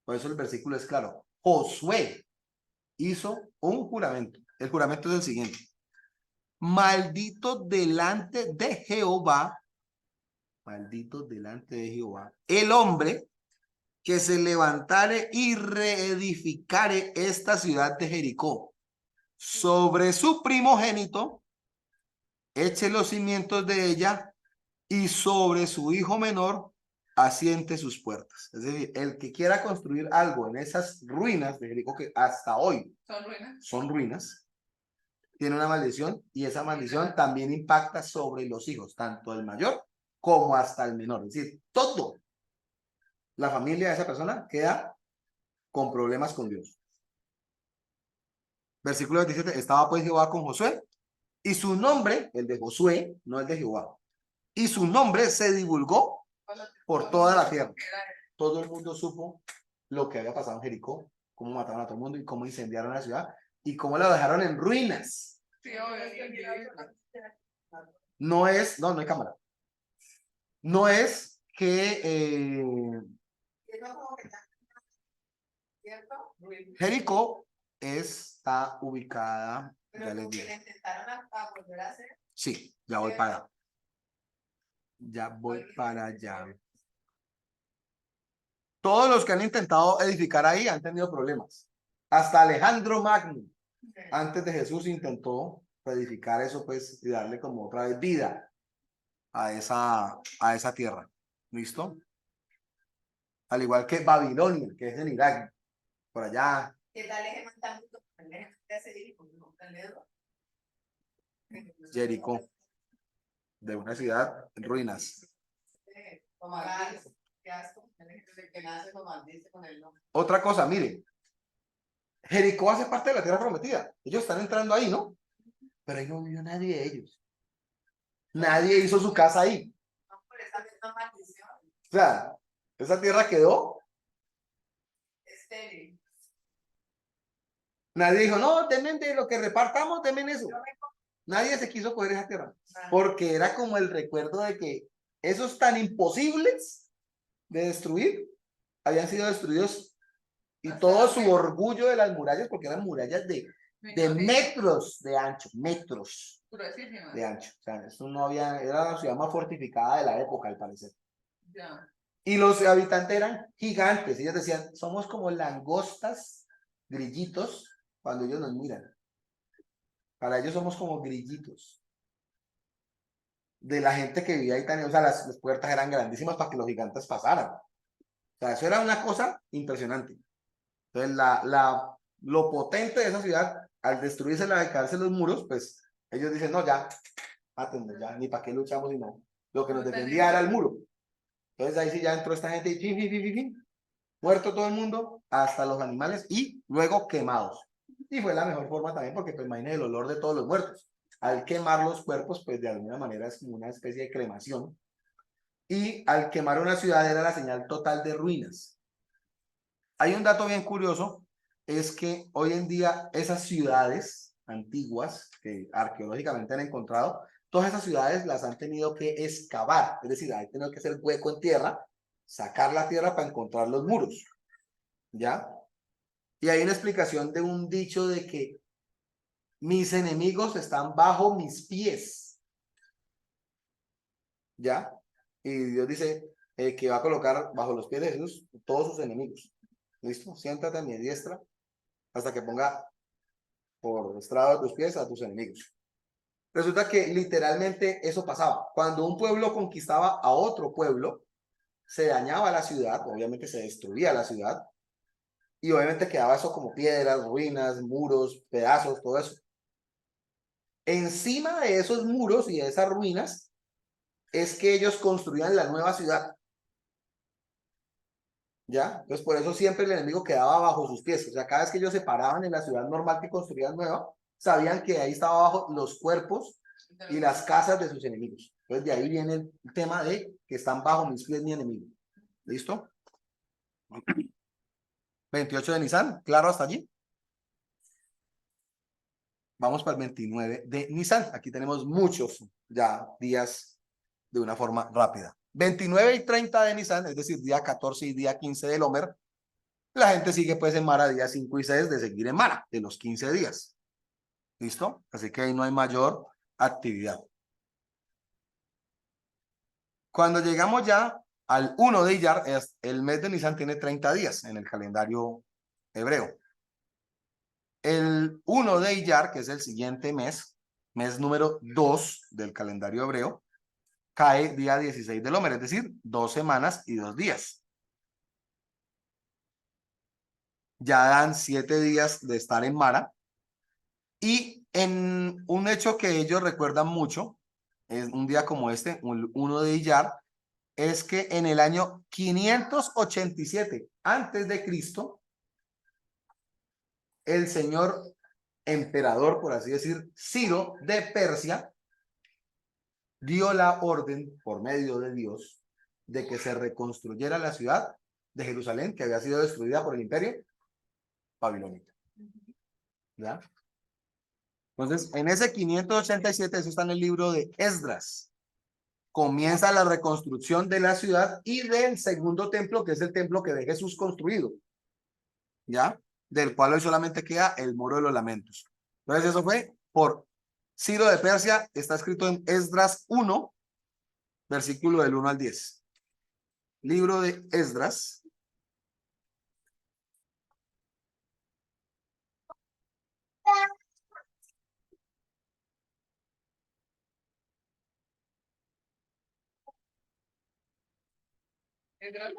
Por eso el versículo es claro. Josué hizo un juramento. El juramento es el siguiente: maldito delante de Jehová, maldito delante de Jehová, el hombre que se levantare y reedificare esta ciudad de Jericó sobre su primogénito, eche los cimientos de ella y sobre su hijo menor asiente sus puertas. Es decir, el que quiera construir algo en esas ruinas de Jericó, que hasta hoy son ruinas, tiene una maldición, y esa maldición también impacta sobre los hijos, tanto el mayor como hasta el menor. Es decir, todo la familia de esa persona queda con problemas con Dios. Versículo 27, estaba pues Jehová con Josué, y su nombre, el de Josué, no el de Jehová, y su nombre se divulgó por toda la tierra. Todo el mundo supo lo que había pasado en Jericó, cómo mataron a todo el mundo y cómo incendiaron la ciudad y cómo la dejaron en ruinas. No es, no hay cámara. No es que Jericó está ubicada, ya les digo. Sí, ya voy para allá. Ya voy para allá. Todos los que han intentado edificar ahí han tenido problemas. Hasta Alejandro Magno, antes de Jesús, intentó edificar eso, pues, y darle como otra vez vida a esa tierra. ¿Listo? Al igual que Babilonia, que es en Irak, por allá. ¿Qué tal Jericó, de una ciudad en ruinas. Otra cosa, mire, Jericó hace parte de la tierra prometida. Ellos están entrando ahí, ¿no? Pero ahí no vivió nadie de ellos. Nadie hizo su casa ahí. O sea, esa tierra quedó estéril. Nadie dijo, no, temen de lo que repartamos, temen eso. Nadie se quiso coger esa tierra. Porque era como el recuerdo de que esos tan imposibles de destruir habían sido destruidos, y todo su orgullo de las murallas, porque eran murallas de metros de ancho, metros de ancho. O sea, eso no había, era la ciudad más fortificada de la época, al parecer. Y los habitantes eran gigantes. Ellos decían, somos como langostas, grillitos, cuando ellos nos miran. Para ellos somos como grillitos. De la gente que vivía ahí también, o sea, las puertas eran grandísimas para que los gigantes pasaran. O sea, eso era una cosa impresionante. Entonces, lo potente de esa ciudad, al destruirse al caerse los muros, pues ellos dicen, no, ya, mátenme, ya, ni para qué luchamos, sino lo que nos defendía era el muro. Entonces ahí sí ya entró esta gente y fin, muerto todo el mundo, hasta los animales, y luego quemados. Y fue la mejor forma también, porque pues imagínense el olor de todos los muertos. Al quemar los cuerpos, pues de alguna manera es como una especie de cremación. Y al quemar una ciudad era la señal total de ruinas. Hay un dato bien curioso, es que hoy en día esas ciudades antiguas que arqueológicamente han encontrado, todas esas ciudades las han tenido que excavar, es decir, han tenido que hacer hueco en tierra, sacar la tierra para encontrar los muros, ¿ya? Y hay una explicación de un dicho de que mis enemigos están bajo mis pies, ¿ya? Y Dios dice que va a colocar bajo los pies de Jesús todos sus enemigos. ¿Listo? Siéntate a mi diestra hasta que ponga por estrado de tus pies a tus enemigos. Resulta que literalmente eso pasaba. Cuando un pueblo conquistaba a otro pueblo, se dañaba la ciudad, obviamente se destruía la ciudad, y obviamente quedaba eso como piedras, ruinas, muros, pedazos, todo eso. Encima de esos muros y de esas ruinas es que ellos construían la nueva ciudad. ¿Ya? Entonces por eso siempre el enemigo quedaba bajo sus pies. O sea, cada vez que ellos se paraban en la ciudad normal que construían nueva, sabían que ahí estaba bajo los cuerpos y las casas de sus enemigos. Entonces de ahí viene el tema de que están bajo mis pies mi enemigo. ¿Listo? 28 de Nisan, ¿claro hasta allí? Vamos para el 29 de Nisan. Aquí tenemos muchos ya días de una forma rápida. 29 y 30 de Nisan, es decir, día 14 y día 15 del Omer. La gente sigue pues en Mara días 5 y 6 de seguir en Mara, de los 15 días. ¿Listo? Así que ahí no hay mayor actividad. Cuando llegamos ya al 1 de Iyar, el mes de Nisan tiene 30 días en el calendario hebreo. El 1 de Iyar, que es el siguiente mes, mes número 2 del calendario hebreo, cae día 16 del Omer, es decir, 2 semanas y 2 días. Ya dan 7 días de estar en Mara. Y en un hecho que ellos recuerdan mucho, es un día como este, un 1 de Iyar, es que en el año 587 antes de Cristo, el señor emperador, por así decir, Ciro de Persia, dio la orden por medio de Dios de que se reconstruyera la ciudad de Jerusalén, que había sido destruida por el imperio babilónico. ¿Ya? Entonces, en ese 587, eso está en el libro de Esdras, comienza la reconstrucción de la ciudad y del segundo templo, que es el templo que ve Jesús construido, ¿ya? Del cual hoy solamente queda el Muro de los Lamentos. Entonces, eso fue por Ciro de Persia, está escrito en Esdras 1, versículo del 1 al 10. Libro de Esdras. ¿Esdras?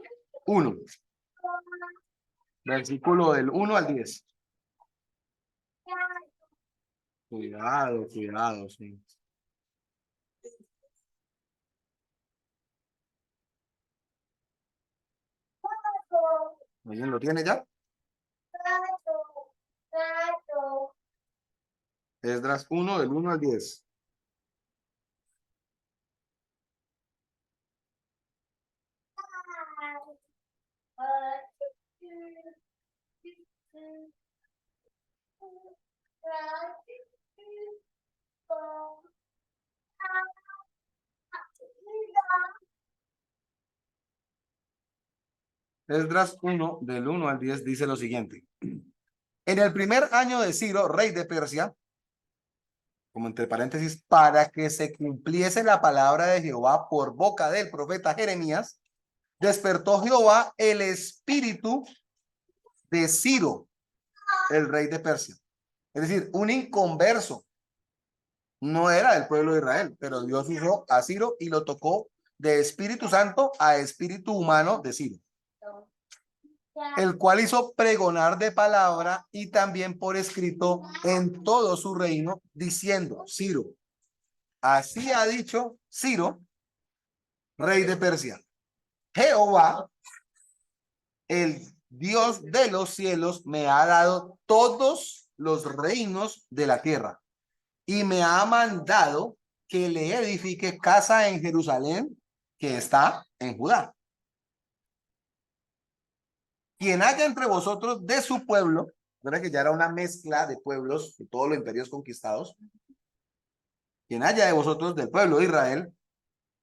1, versículo del 1 al 10. Cuidado, cuidado, sí. ¿Alguien lo tiene ya? Esdras 1, del 1 al 10. Esdras 1, del 1 al 10, dice lo siguiente. En el primer año de Ciro, rey de Persia, como entre paréntesis, para que se cumpliese la palabra de Jehová por boca del profeta Jeremías, despertó Jehová el espíritu de Ciro, el rey de Persia. Es decir, un inconverso. No era del pueblo de Israel, pero Dios usó a Ciro y lo tocó de Espíritu Santo a espíritu humano de Ciro, el cual hizo pregonar de palabra y también por escrito en todo su reino, diciendo: Ciro, así ha dicho Ciro, rey de Persia, Jehová, el Dios de los cielos, me ha dado todos los reinos de la tierra y me ha mandado que le edifique casa en Jerusalén, que está en Judá. Quien haya entre vosotros de su pueblo, ¿verdad? Que ya era una mezcla de pueblos de todos los imperios conquistados, quien haya de vosotros del pueblo de Israel,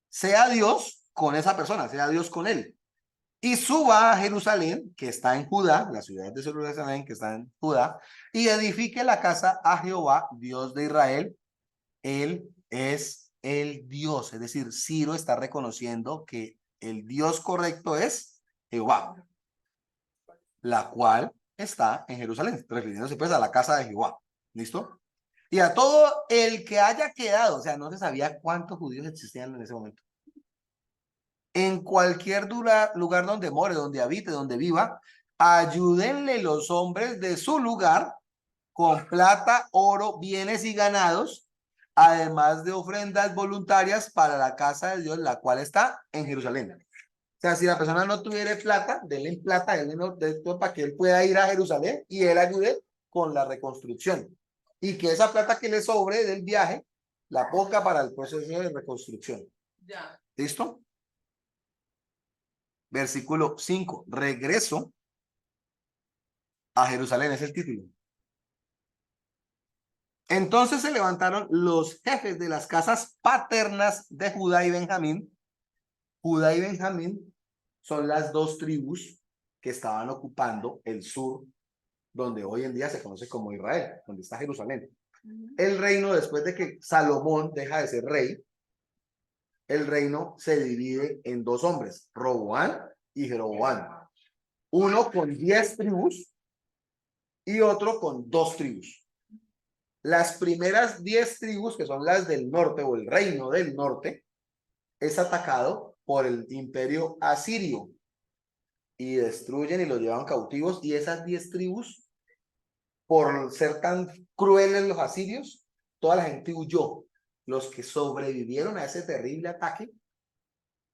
sea Dios con esa persona, sea Dios con él, y suba a Jerusalén, que está en Judá, la ciudad de Jerusalén, que está en Judá, y edifique la casa a Jehová, Dios de Israel. Él es el Dios, es decir, Ciro está reconociendo que el Dios correcto es Jehová, la cual está en Jerusalén, refiriéndose pues a la casa de Jehová. ¿Listo? Y a todo el que haya quedado, o sea, no se sabía cuántos judíos existían en ese momento. En cualquier lugar donde more, donde habite, donde viva, ayúdenle los hombres de su lugar con plata, oro, bienes y ganados, además de ofrendas voluntarias para la casa de Dios, la cual está en Jerusalén. O sea, si la persona no tuviera plata, denle plata, denle esto para que él pueda ir a Jerusalén y él ayude con la reconstrucción. Y que esa plata que le sobre del viaje, la ponga para el proceso de reconstrucción. Ya. ¿Listo? Versículo 5. Regreso a Jerusalén, es el título. Entonces se levantaron los jefes de las casas paternas de Judá y Benjamín. Judá y Benjamín son las dos tribus que estaban ocupando el sur, donde hoy en día se conoce como Israel, donde está Jerusalén. El reino, después de que Salomón deja de ser rey, el reino se divide en dos hombres, Roboán y Jeroboán. Uno con 10 tribus y otro con 2 tribus. Las primeras 10 tribus, que son las del norte o el reino del norte, es atacado por el imperio asirio y destruyen y los llevan cautivos. Y esas 10 tribus, por ser tan crueles los asirios, toda la gente huyó. Los que sobrevivieron a ese terrible ataque,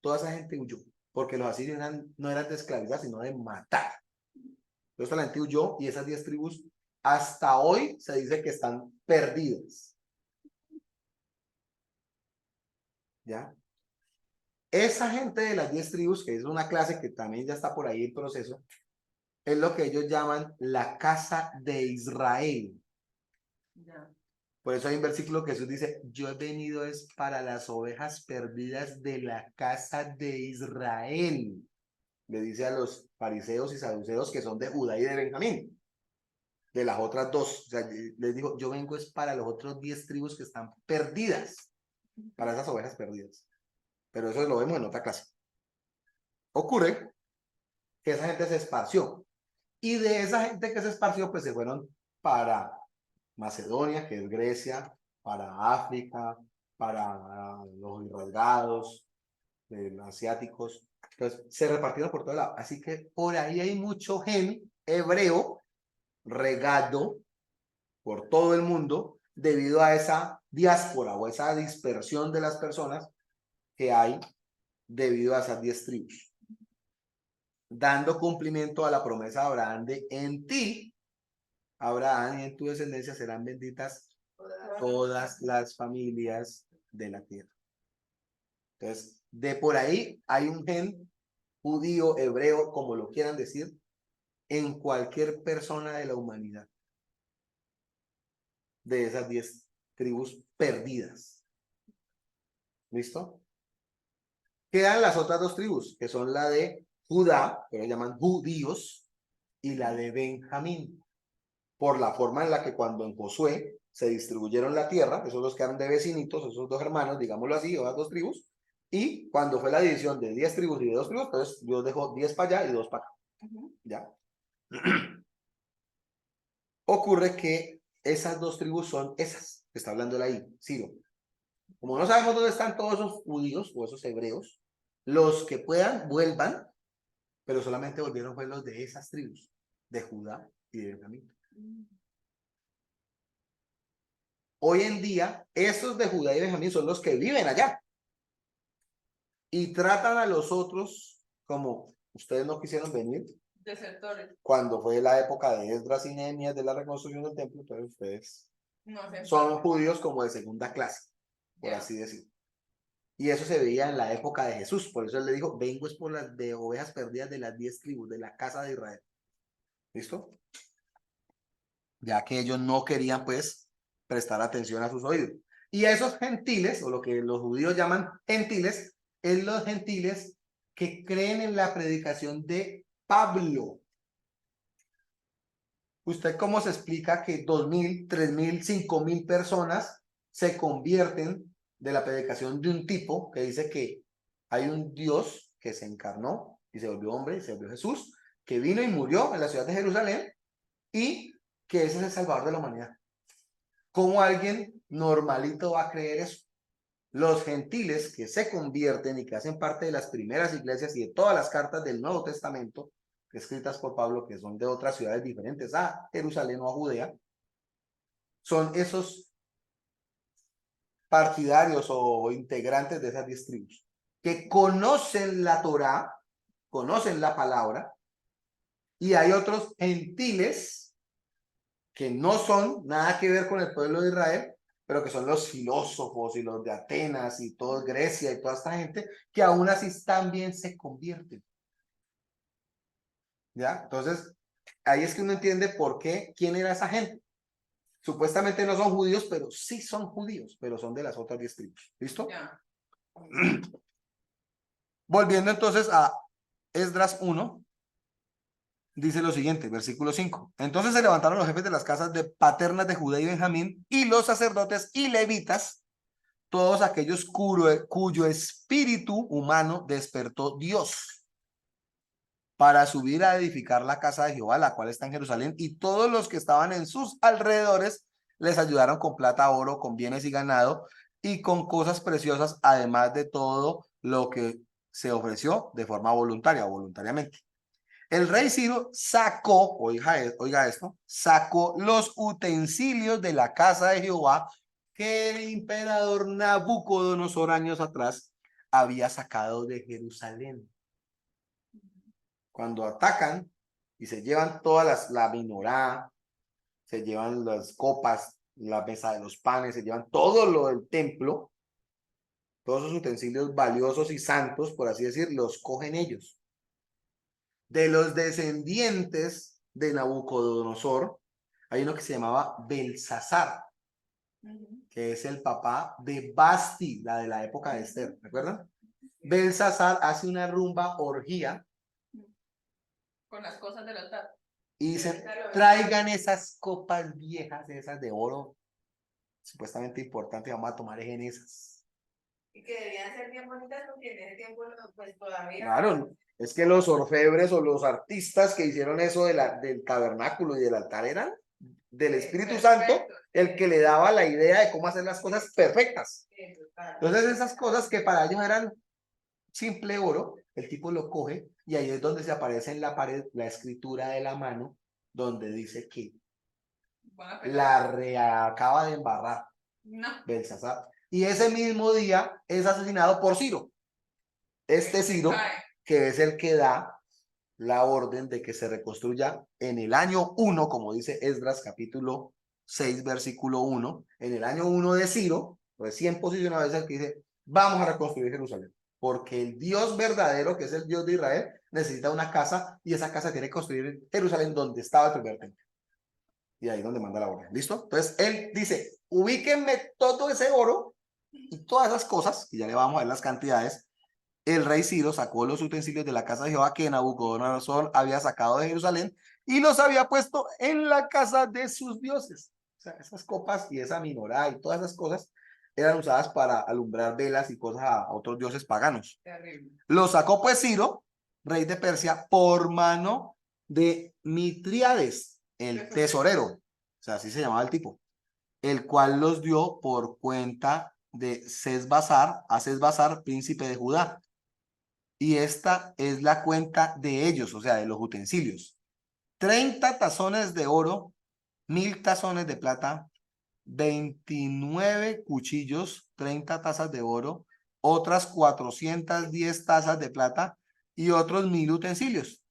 toda esa gente huyó, porque los asirios no eran de esclavizar, sino de matar. Entonces la gente huyó y esas 10 tribus hasta hoy se dice que están perdidas. ¿Ya? Esa gente de las 10 tribus, que es una clase que también ya está por ahí en proceso, es lo que ellos llaman la casa de Israel. Ya. Por eso hay un versículo que Jesús dice, yo he venido es para las ovejas perdidas de la casa de Israel. Le dice a los fariseos y saduceos que son de Judá y de Benjamín, de las otras dos. O sea, les digo, yo vengo es para los otros 10 tribus que están perdidas, para esas ovejas perdidas. Pero eso lo vemos en otra clase. Ocurre que esa gente se esparció. Y de esa gente que se esparció, pues se fueron para Macedonia, que es Grecia, para África, para los rasgados, asiáticos. Entonces, se repartieron por todo lado. Así que por ahí hay mucho gen hebreo regado por todo el mundo debido a esa diáspora o esa dispersión de las personas que hay debido a esas 10 tribus. Dando cumplimiento a la promesa de Abraham de en ti, Abraham, y en tu descendencia serán benditas todas las familias de la tierra. Entonces, de por ahí hay un gen judío, hebreo, como lo quieran decir, en cualquier persona de la humanidad, de esas 10 tribus perdidas. ¿Listo? Quedan las otras 2 tribus, que son la de Judá, que lo llaman judíos, y la de Benjamín, por la forma en la que cuando en Josué se distribuyeron la tierra, esos dos quedaron de vecinitos, esos 2 hermanos, digámoslo así, o las 2 tribus, y cuando fue la división de 10 tribus y de 2 tribus, entonces Dios dejó 10 para allá y 2 para acá. ¿Ya? Ocurre que esas 2 tribus son esas que está hablando ahí, Ciro. Como no sabemos dónde están todos esos judíos o esos hebreos, los que puedan vuelvan, pero solamente volvieron fue los de esas tribus, de Judá y de Benjamín. Hoy en día, esos de Judá y Benjamín son los que viven allá y tratan a los otros como ustedes no quisieron venir. Desertores. Cuando fue la época de Esdras y Nehemías de la reconstrucción del templo, entonces ustedes No son judíos como de segunda clase, por así decirlo. Y eso se veía en la época de Jesús. Por eso él le dijo, vengo es por las de ovejas perdidas de las 10 tribus, de la casa de Israel. ¿Listo? Ya que ellos no querían, pues, prestar atención a sus oídos. Y a esos gentiles, o lo que los judíos llaman gentiles, es los gentiles que creen en la predicación de Pablo. ¿Usted cómo se explica que 2.000, 3.000, 5.000 personas se convierten de la predicación de un tipo que dice que hay un Dios que se encarnó y se volvió hombre, y se volvió Jesús, que vino y murió en la ciudad de Jerusalén y que ese es el Salvador de la humanidad? ¿Cómo alguien normalito va a creer eso? Los gentiles que se convierten y que hacen parte de las primeras iglesias y de todas las cartas del Nuevo Testamento escritas por Pablo, que son de otras ciudades diferentes a Jerusalén o a Judea, son esos partidarios o integrantes de esas 10 tribus, que conocen la Torá, conocen la palabra, y hay otros gentiles que no son nada que ver con el pueblo de Israel, pero que son los filósofos y los de Atenas y toda Grecia y toda esta gente, que aún así también se convierten. ¿Ya? Entonces, ahí es que uno entiende por qué, quién era esa gente. Supuestamente no son judíos, pero sí son judíos, pero son de las otras 10 tribus. ¿Listo? Ya. Volviendo entonces a Esdras 1, dice lo siguiente, versículo 5. Entonces se levantaron los jefes de las casas de paternas de Judá y Benjamín y los sacerdotes y levitas, todos aquellos cuyo espíritu humano despertó Dios para subir a edificar la casa de Jehová, la cual está en Jerusalén, y todos los que estaban en sus alrededores les ayudaron con plata, oro, con bienes y ganado, y con cosas preciosas, además de todo lo que se ofreció de forma voluntaria o voluntariamente. El rey Ciro sacó, oiga esto, sacó los utensilios de la casa de Jehová que el emperador Nabucodonosor años atrás había sacado de Jerusalén. Cuando atacan y se llevan la menorá, se llevan las copas, la mesa de los panes, se llevan todo lo del templo, todos esos utensilios valiosos y santos, por así decir, los cogen ellos. De los descendientes de Nabucodonosor, hay uno que se llamaba Belsasar, que es el papá de Basti, la de la época de Esther, ¿recuerdan? Belsasar hace una rumba orgía con las cosas del altar. Y se traigan esas copas viejas, esas de oro, supuestamente importantes, vamos a tomar en esas. Y que debían ser bien bonitas porque en ese tiempo pues todavía... Claro, es que los orfebres o los artistas que hicieron eso del tabernáculo y del altar eran del Espíritu Santo, el que le daba la idea de cómo hacer las cosas perfectas. Entonces esas cosas que para ellos eran simple oro, el tipo lo coge y ahí es donde se aparece en la pared la escritura de la mano donde dice que la reacaba de embarrar Belsasar. Y ese mismo día es asesinado por Ciro. Este Ciro, que es el que da la orden de que se reconstruya en el año 1, como dice Esdras capítulo 6, versículo 1, en el año 1 de Ciro, recién posicionado, es el que dice, vamos a reconstruir Jerusalén. Porque el Dios verdadero, que es el Dios de Israel, necesita una casa y esa casa tiene que construir en Jerusalén donde estaba el primer templo. Y ahí es donde manda la orden. ¿Listo? Entonces él dice, ubíquenme todo ese oro y todas esas cosas, y ya le vamos a ver las cantidades. El rey Ciro sacó los utensilios de la casa de Jehová que Nabucodonosor había sacado de Jerusalén y los había puesto en la casa de sus dioses. O sea, esas copas y esa menorá y todas esas cosas eran usadas para alumbrar velas y cosas a otros dioses paganos. Terrible. Lo sacó pues Ciro, rey de Persia, por mano de Mitríades, el tesorero. O sea, así se llamaba el tipo, el cual los dio por cuenta de Sesbazar, príncipe de Judá. Y esta es la cuenta de ellos, o sea, de los utensilios. 30 tazones de oro, 1000 tazones de plata, 29 cuchillos, 30 tazas de oro, otras 410 tazas de plata y otros 1000 utensilios.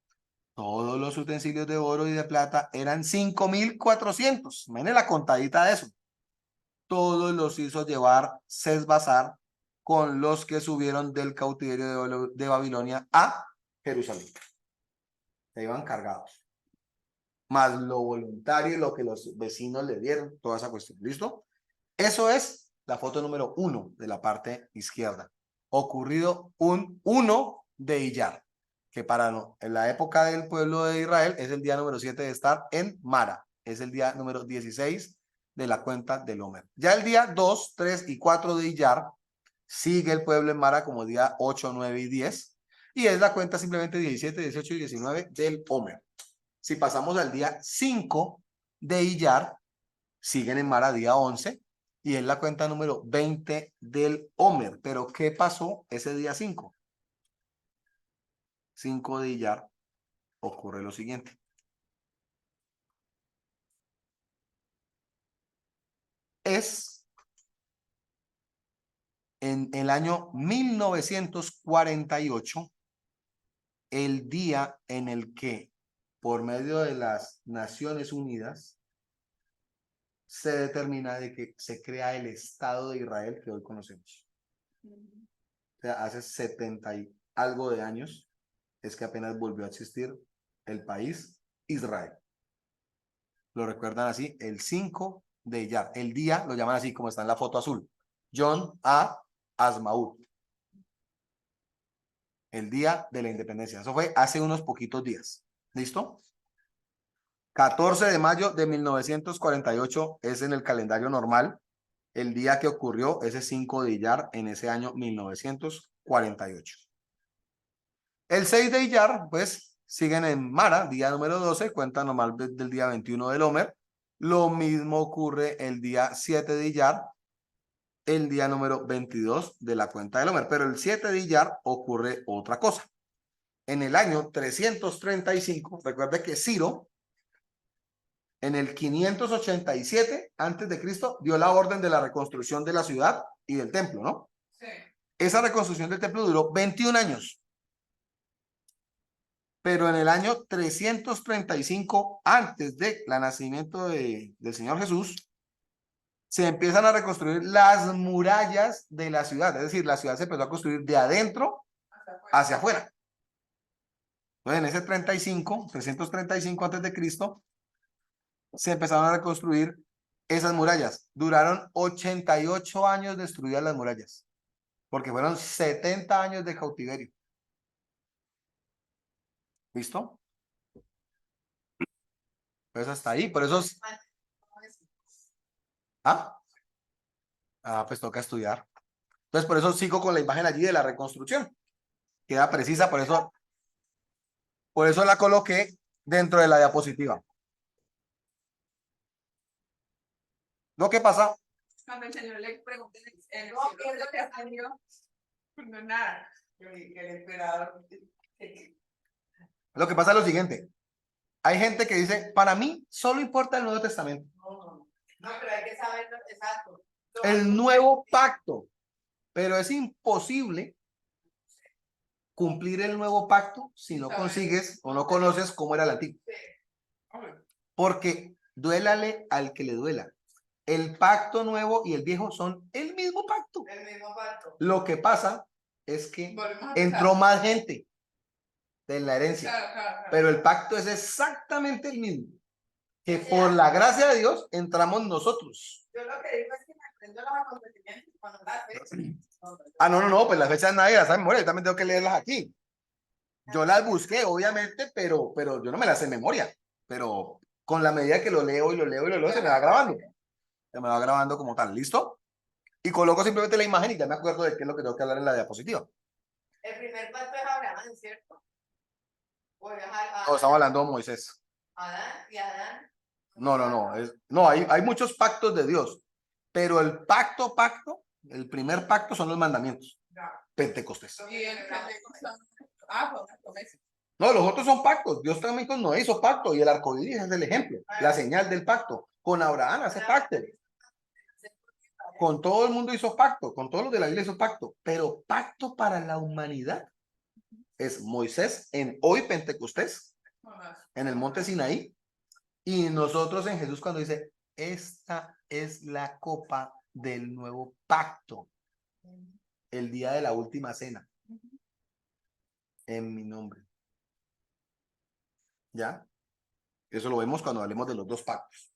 Todos los utensilios de oro y de plata eran 5400. Miren la contadita de eso. Todos los hizo llevar Sesbazar con los que subieron del cautiverio de Babilonia a Jerusalén. Se iban cargados. Más lo voluntario y lo que los vecinos le dieron, toda esa cuestión. ¿Listo? Eso es la foto número 1 de la parte izquierda. Ocurrido un 1 de Iyar, que en la época del pueblo de Israel es el día número 7 de estar en Mara. Es el día número 16 de la cuenta del Homer. Ya el día 2, 3 y 4 de Iyar sigue el pueblo en Mara como día 8, 9 y 10. Y es la cuenta simplemente 17, 18 y 19 del Homer. Si pasamos al día 5 de Iyar, siguen en Mara día 11 y es la cuenta número 20 del Homer. Pero ¿qué pasó ese día 5? 5 de Iyar ocurre lo siguiente. Es en el año 1948 el día en el que, por medio de las Naciones Unidas, se determina de que se crea el Estado de Israel que hoy conocemos. O sea, hace 70 y algo de años es que apenas volvió a existir el país Israel. Lo recuerdan así, el 5 de Iyar. El día lo llaman así como está en la foto azul. John A. Asmaut. El día de la independencia. Eso fue hace unos poquitos días. ¿Listo? 14 de mayo de 1948 es en el calendario normal. El día que ocurrió ese 5 de Iyar en ese año 1948. El 6 de Iyar, pues, siguen en Mara, día número 12, cuenta normal del día 21 del Omer. Lo mismo ocurre el día 7 de Iyar, el día número 22 de la cuenta del Omer. Pero el 7 de Iyar ocurre otra cosa. En el año 335, recuerde que Ciro, en el 587 antes de Cristo, dio la orden de la reconstrucción de la ciudad y del templo, ¿no? Sí. Esa reconstrucción del templo duró 21 años. Pero en el año 335 antes del nacimiento del Señor Jesús, se empiezan a reconstruir las murallas de la ciudad. Es decir, la ciudad se empezó a construir de adentro hacia afuera. Entonces, en ese 335 antes de Cristo, se empezaron a reconstruir esas murallas. Duraron 88 años destruidas las murallas, porque fueron 70 años de cautiverio. ¿Listo? Pues hasta ahí, por eso... Pues toca estudiar. Entonces, por eso sigo con la imagen allí de la reconstrucción. Queda precisa, por eso la coloqué dentro de la diapositiva. Lo que pasa... Cuando el Señor le pregunte en no, ¿qué es lo que aprendió? No, nada. El emperador. Lo que pasa es lo siguiente. Hay gente que dice, para mí solo importa el Nuevo Testamento. No, pero hay que saberlo exacto. El nuevo pacto. Pero es imposible cumplir el nuevo pacto si no consigues o no conoces cómo era el antiguo. Porque duélale al que le duela. El pacto nuevo y el viejo son el mismo pacto. El mismo pacto. Lo que pasa es que entró más gente de la herencia. Claro. Pero el pacto es exactamente el mismo. Que por la gracia de Dios entramos nosotros. Yo lo que digo es que me aprendo los acontecimientos cuando las fechas. No, pues las fechas nadie las sabe de memoria, yo también tengo que leerlas aquí. Yo las busqué, obviamente, pero yo no me las sé de memoria. Pero con la medida que lo leo y lo leo y lo leo, se me va grabando. Se me va grabando como tal, ¿listo? Y coloco simplemente la imagen y ya me acuerdo de qué es lo que tengo que hablar en la diapositiva. El primer pacto es Abraham, ¿cierto? No, estamos hablando de Moisés. Adán y Adán. No, hay muchos pactos de Dios, pero el pacto, el primer pacto son los mandamientos. No. Pentecostés. Y el Pentecostés. No, los otros son pactos. Dios también con Noé hizo pacto y el arco iris es el ejemplo, la señal del pacto. Con Abraham hace pacto. Con todo el mundo hizo pacto, con todos los de la Biblia hizo pacto, pero pacto para la humanidad es Moisés en hoy Pentecostés, en el monte Sinaí, y nosotros en Jesús cuando dice, esta es la copa del nuevo pacto, el día de la última cena, en mi nombre. ¿Ya? Eso lo vemos cuando hablemos de los dos pactos.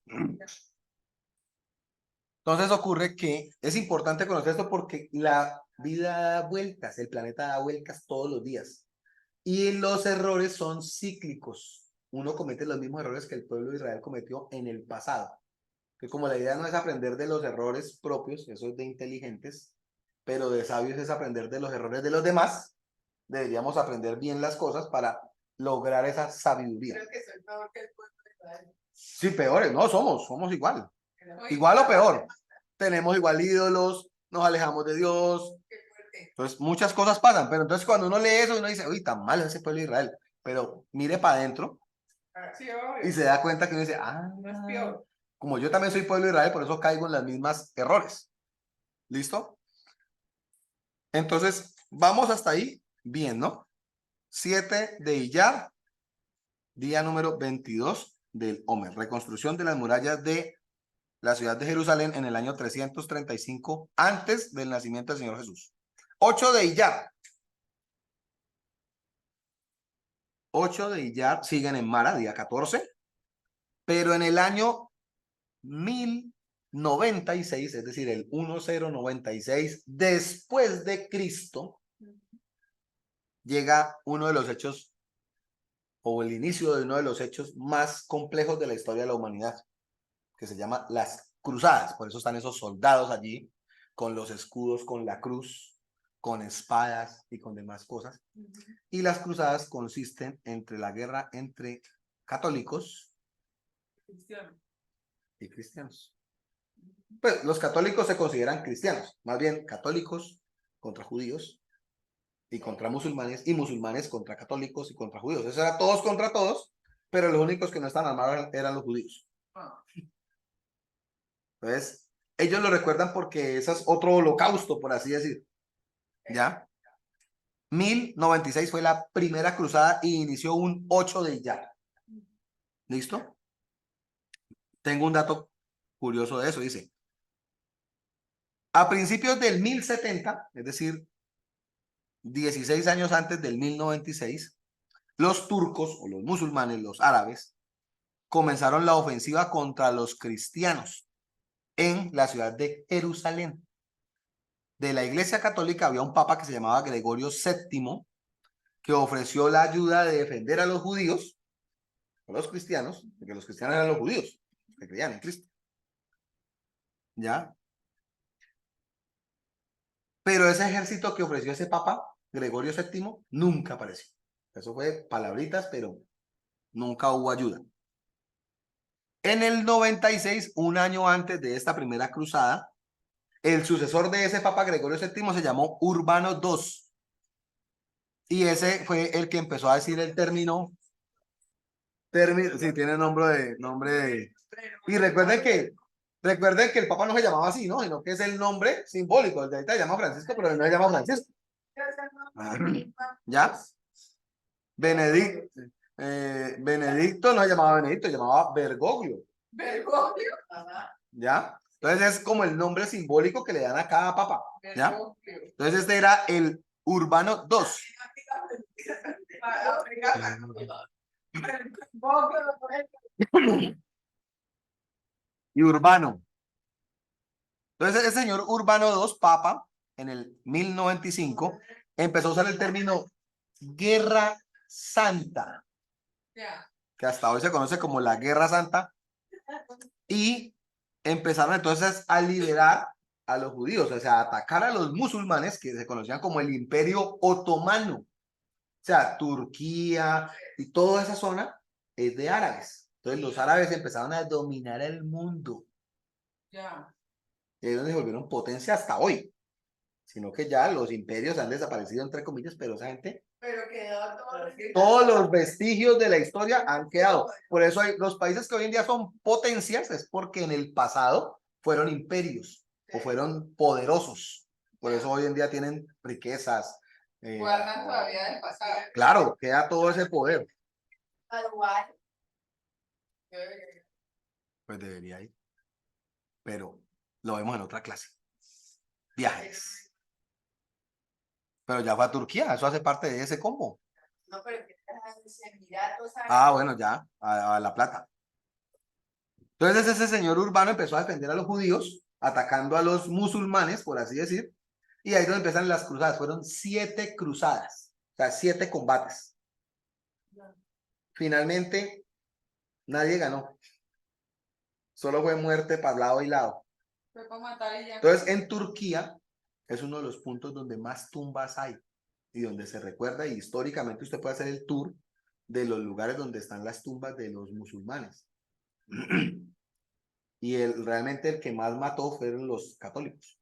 Entonces ocurre que es importante conocer esto porque la vida da vueltas, el planeta da vueltas todos los días. Y los errores son cíclicos. Uno comete los mismos errores que el pueblo de Israel cometió en el pasado. Que como la idea no es aprender de los errores propios, eso es de inteligentes, pero de sabios es aprender de los errores de los demás, deberíamos aprender bien las cosas para lograr esa sabiduría. Creo que soy peor que el pueblo de Israel. Sí, peores, no, somos igual. Igual o peor. Tenemos igual ídolos, nos alejamos de Dios. Entonces, muchas cosas pasan, pero entonces cuando uno lee eso, uno dice, uy, tan mal ese pueblo de Israel. Pero mire para adentro y se da cuenta que uno dice, como yo también soy pueblo de Israel, por eso caigo en las mismas errores. ¿Listo? Entonces, vamos hasta ahí bien, ¿no? 7 de Iyar, día número 22 del Omer. Reconstrucción de las murallas de la ciudad de Jerusalén en el año 335 antes del nacimiento del Señor Jesús. 8 de Iyar. 8 de Iyar siguen en Mara, día 14, pero en el año 1096, es decir, el 1096 después de Cristo, llega uno de los hechos o el inicio de uno de los hechos más complejos de la historia de la humanidad, que se llama las cruzadas. Por eso están esos soldados allí, con los escudos, con la cruz, con espadas y con demás cosas. Y las cruzadas consisten entre la guerra entre católicos y cristianos. Pues los católicos se consideran cristianos, más bien católicos contra judíos y contra musulmanes, y musulmanes contra católicos y contra judíos. Eso era todos contra todos, pero los únicos que no estaban armados eran los judíos. Entonces, ellos lo recuerdan porque ese es otro holocausto, por así decir. ¿Ya? 1096 fue la primera cruzada y inició un 8 de ya. ¿Listo? Tengo un dato curioso de eso, dice. A principios del 1070, es decir, 16 años antes del 1096, los turcos o los musulmanes, los árabes, comenzaron la ofensiva contra los cristianos en la ciudad de Jerusalén. De la Iglesia Católica había un papa que se llamaba Gregorio VII, que ofreció la ayuda de defender a los judíos, a los cristianos, porque los cristianos eran los judíos, que creían en Cristo. ¿Ya? Pero ese ejército que ofreció ese papa, Gregorio VII, nunca apareció. Eso fue palabritas, pero nunca hubo ayuda. En el 96, un año antes de esta primera cruzada, el sucesor de ese papa Gregorio VII se llamó Urbano II. Y ese fue el que empezó a decir el término, sí, tiene nombre de. Y recuerden que el papa no se llamaba así, ¿no? Sino que es el nombre simbólico. El de ahorita se llama Francisco, pero él no se llama Francisco. ¿Ya? Benedicto no se llamaba Benedicto, se llamaba Bergoglio. Bergoglio. ¿Ya? Entonces es como el nombre simbólico que le dan a cada papa. ¿Ya? Entonces este era el Urbano II. Y Urbano. Entonces el señor Urbano II, papa, en el 1095, empezó a usar el término Guerra Santa, que hasta hoy se conoce como la Guerra Santa, y empezaron entonces a liberar a los judíos, o sea, a atacar a los musulmanes, que se conocían como el Imperio Otomano. O sea, Turquía y toda esa zona es de árabes. Entonces los árabes empezaron a dominar el mundo. Ya. Y ellos se volvieron potencia hasta hoy. Sino que ya los imperios han desaparecido, entre comillas, pero esa gente. Pero quedó todos los vestigios de la historia han quedado. Por eso los países que hoy en día son potencias es porque en el pasado fueron imperios o fueron poderosos. Por eso hoy en día tienen riquezas. Guardan todavía del pasado. Claro, queda todo ese poder. Pues debería ir. Pero lo vemos en otra clase. Viajes. Pero ya fue a Turquía, eso hace parte de ese combo. No, pero Emiratos. Ah, bueno, ya, a La Plata. Entonces ese señor Urbano empezó a defender a los judíos, atacando a los musulmanes, por así decir, y ahí es donde empiezan las cruzadas. Fueron 7 cruzadas, o sea, 7 combates. Finalmente, nadie ganó. Solo fue muerte para lado y lado. Fue para matar y ya. Entonces, en Turquía es uno de los puntos donde más tumbas hay y donde se recuerda, y históricamente usted puede hacer el tour de los lugares donde están las tumbas de los musulmanes. Y realmente el que más mató fueron los católicos.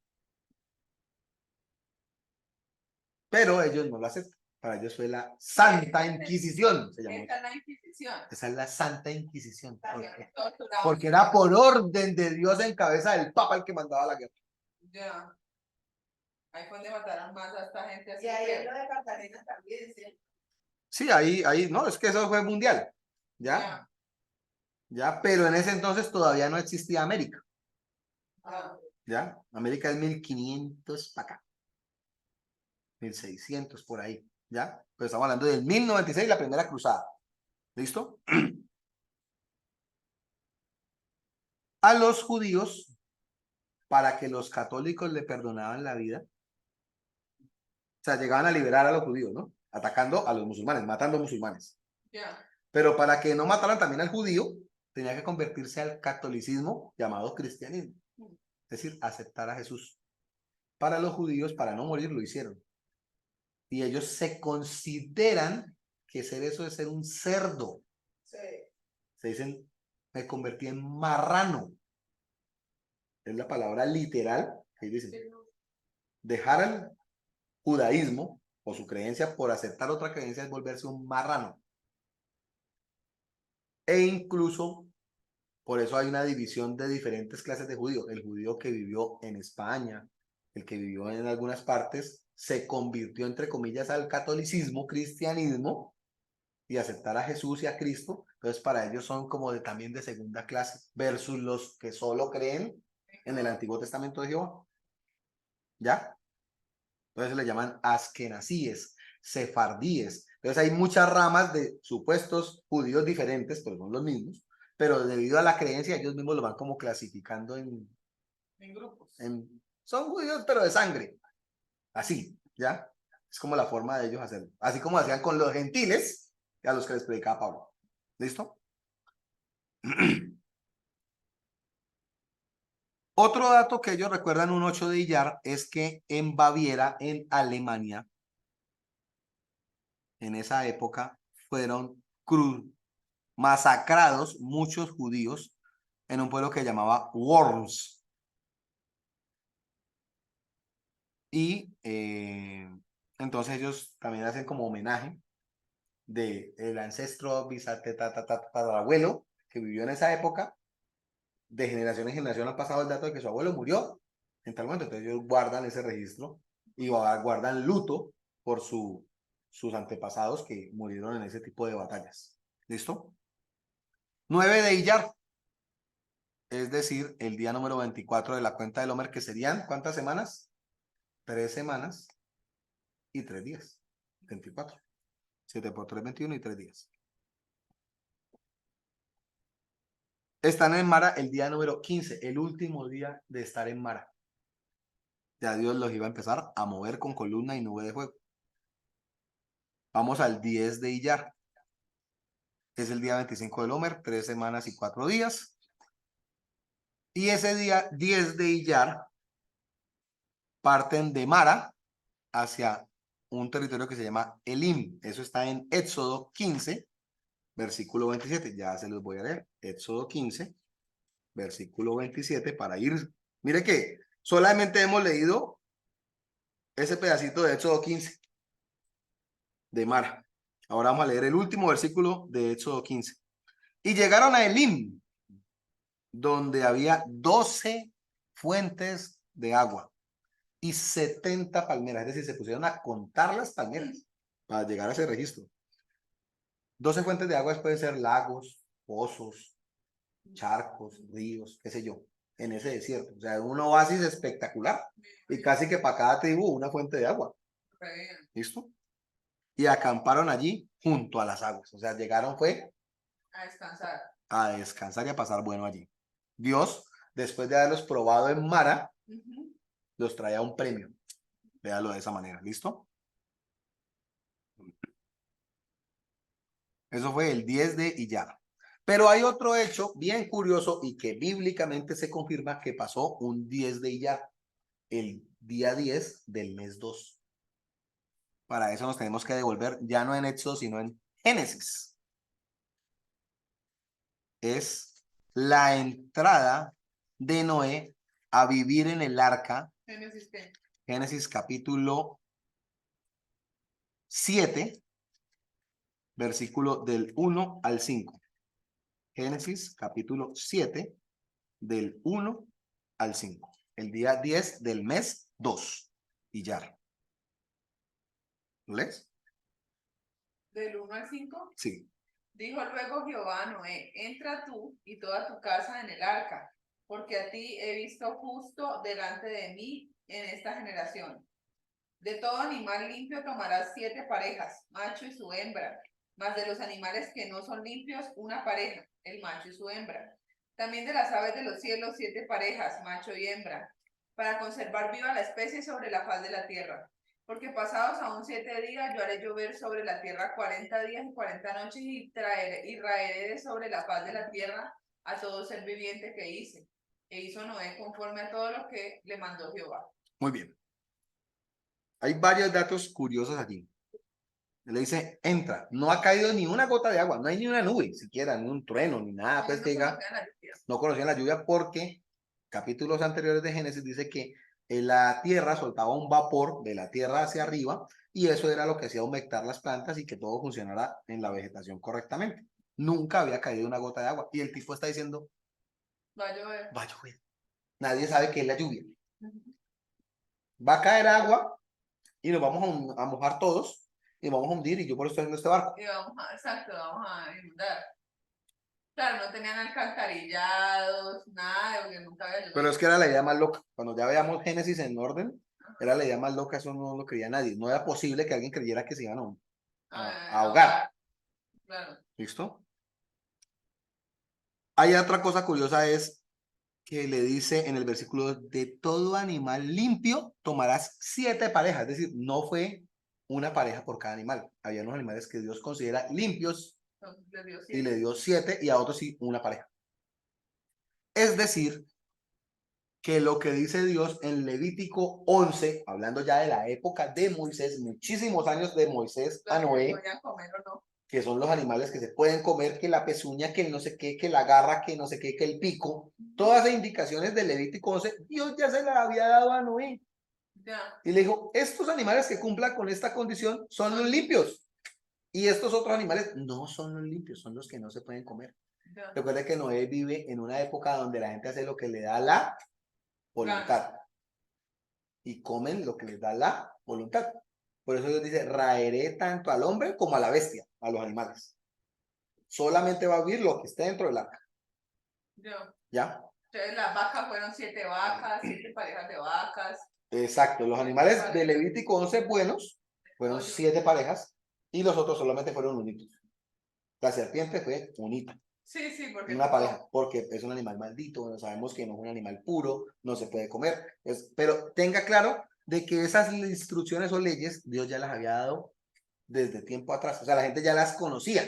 Pero ellos no lo aceptan. Para ellos fue la Santa Inquisición. Se llamó. Esa es la Inquisición. Esa es la Santa Inquisición. Porque era por orden de Dios en cabeza del Papa el que mandaba la guerra. Ya. Ahí fue donde mataron más a esta gente. Así y ahí es lo de Cartagena también, ¿sí? Sí, ahí, no, es que eso fue mundial. ¿Ya? Ya, pero en ese entonces todavía no existía América. ¿Ya? América es 1500 para acá. 1600 por ahí. ¿Ya? Pero estamos hablando del 1096, la primera cruzada. ¿Listo? A los judíos, para que los católicos le perdonaban la vida. O sea, llegaban a liberar a los judíos, ¿no? Atacando a los musulmanes, matando musulmanes. Pero para que no mataran también al judío, tenía que convertirse al catolicismo llamado cristianismo. Es decir, aceptar a Jesús. Para los judíos, para no morir, lo hicieron. Y ellos se consideran que ser eso es ser un cerdo. Sí. Se dicen, me convertí en marrano. Es la palabra literal que dicen. Dejar el judaísmo o su creencia por aceptar otra creencia es volverse un marrano. E incluso, por eso hay una división de diferentes clases de judíos. El judío que vivió en España, el que vivió en algunas partes, se convirtió, entre comillas, al catolicismo, cristianismo, y aceptar a Jesús y a Cristo. Entonces, para ellos son como también de segunda clase, versus los que solo creen en el Antiguo Testamento de Jehová. ¿Ya? Entonces le llaman askenazíes, sefardíes. Entonces hay muchas ramas de supuestos judíos diferentes, pero son los mismos. Pero debido a la creencia, ellos mismos lo van como clasificando en grupos. Son judíos, pero de sangre. Así, ¿ya? Es como la forma de ellos hacerlo. Así como hacían con los gentiles, a los que les predicaba Pablo. ¿Listo? Otro dato que ellos recuerdan un 8 de Iyar es que en Baviera, en Alemania, en esa época, fueron masacrados muchos judíos en un pueblo que se llamaba Worms. Y entonces ellos también hacen como homenaje del ancestro bisatarabuelo que vivió en esa época. De generación en generación han pasado el dato de que su abuelo murió en tal momento. Entonces ellos guardan ese registro y guardan luto por sus antepasados que murieron en ese tipo de batallas. ¿Listo? 9 de Iyar, es decir, el día número 24 de la cuenta del Homer, que serían, ¿cuántas semanas? 3 semanas y 3 días. 24. 7 por 3, 21 y 3 días. Están en Mara el día número 15, el último día de estar en Mara. Ya Dios los iba a empezar a mover con columna y nube de fuego. Vamos al 10 de Iyar. Es el día 25 del Homer, 3 semanas y 4 días. Y ese día 10 de Iyar parten de Mara hacia un territorio que se llama Elim. Eso está en Éxodo 15, versículo 27. Ya se los voy a leer. Éxodo 15, versículo 27 para ir. Mire que solamente hemos leído ese pedacito de Éxodo 15 de Mara. Ahora vamos a leer el último versículo de Éxodo 15. Y llegaron a Elim, donde había 12 fuentes de agua y 70 palmeras. Es decir, se pusieron a contar las palmeras para llegar a ese registro. 12 fuentes de agua pueden ser lagos, pozos, charcos, ríos, qué sé yo, en ese desierto. O sea, un oasis espectacular. Y casi que para cada tribu una fuente de agua. ¿Listo? Y acamparon allí junto a las aguas. O sea, llegaron fue a descansar. A descansar y a pasar bueno allí. Dios, después de haberlos probado en Mara, los traía un premio. Véalo de esa manera. ¿Listo? Eso fue el 10 de Iyar. Pero hay otro hecho bien curioso y que bíblicamente se confirma que pasó un 10 de Iyar, el día 10 del mes 2. Para eso nos tenemos que devolver ya no en Éxodo, sino en Génesis. Es la entrada de Noé a vivir en el arca. Génesis capítulo 7, versículo del 1 al 5. Génesis capítulo 7, del 1 al 5. El día 10 del mes 2. Y ya. ¿Lo lees? ¿Del 1 al 5? Sí. Dijo luego Jehová a Noé: entra tú y toda tu casa en el arca, porque a ti he visto justo delante de mí en esta generación. De todo animal limpio tomarás 7 parejas, macho y su hembra, mas de los animales que no son limpios, una pareja, el macho y su hembra. También de las aves de los cielos 7 parejas, macho y hembra, para conservar viva la especie sobre la faz de la tierra. Porque pasados aún 7 días, yo haré llover sobre la tierra 40 días y 40 noches, y raeré de sobre la faz de la tierra a todo ser viviente que hice. E hizo Noé conforme a todo lo que le mandó Jehová. Muy bien. Hay varios datos curiosos aquí. Le dice, entra. No ha caído ni una gota de agua, no hay ni una nube, siquiera, ni un trueno, ni nada, pues No que diga, conocían la lluvia. no conocían la lluvia porque capítulos anteriores de Génesis dice que la tierra soltaba un vapor de la tierra hacia arriba y eso era lo que hacía humectar las plantas y que todo funcionara en la vegetación correctamente. Nunca había caído una gota de agua y el tipo está diciendo, Va a llover. va a llover. Nadie sabe qué es la lluvia. Ujú. Va a caer agua y nos vamos a mojar todos y vamos a hundir y yo por eso estoy en este barco. Y exacto, vamos a inundar. Claro, no tenían alcantarillados, nada, porque nunca había Pero es llovido. que era la idea más loca. Cuando ya veamos Génesis en orden, era la idea más loca, eso no lo creía nadie. No era posible que alguien creyera que se iban a ahogar. Ahogar, claro. ¿Listo? Hay otra cosa curiosa es que le dice en el versículo, de todo animal limpio tomarás 7 parejas. Es decir, no fue una pareja por cada animal. Había unos animales que Dios considera limpios Entonces les dio y le 7. dio 7 y a otros sí una pareja. Es decir, que lo que dice Dios en Levítico 11, hablando ya de la época de Moisés, muchísimos años de Moisés a Las que Noé, podían comer o no. que son los animales que se pueden comer, que la pezuña, que el no sé qué, que la garra, que no sé qué, que el pico, todas esas indicaciones del Levítico 11, Dios ya se las había dado a Noé. Ya. Y le dijo, estos animales que cumplan con esta condición son los limpios. Y estos otros animales no son los limpios, son los que no se pueden comer. Ya. Recuerda que Noé vive en una época donde la gente hace lo que le da la voluntad. Y comen lo que les da la voluntad. Por eso Dios dice, raeré tanto al hombre como a la bestia, a los animales. Solamente va a vivir lo que esté dentro del arca. Ya. ¿Ya? Entonces las vacas fueron 7 vacas, 7 parejas de vacas. Exacto. Los animales de Levítico 11 buenos fueron 7 parejas y los otros solamente fueron unitos. La serpiente fue unita. Sí, sí, porque Una pareja, porque es un animal maldito, bueno, sabemos que no es un animal puro, no se puede comer, pero tenga claro de que esas instrucciones o leyes Dios ya las había dado desde tiempo atrás, o sea, la gente ya las conocía.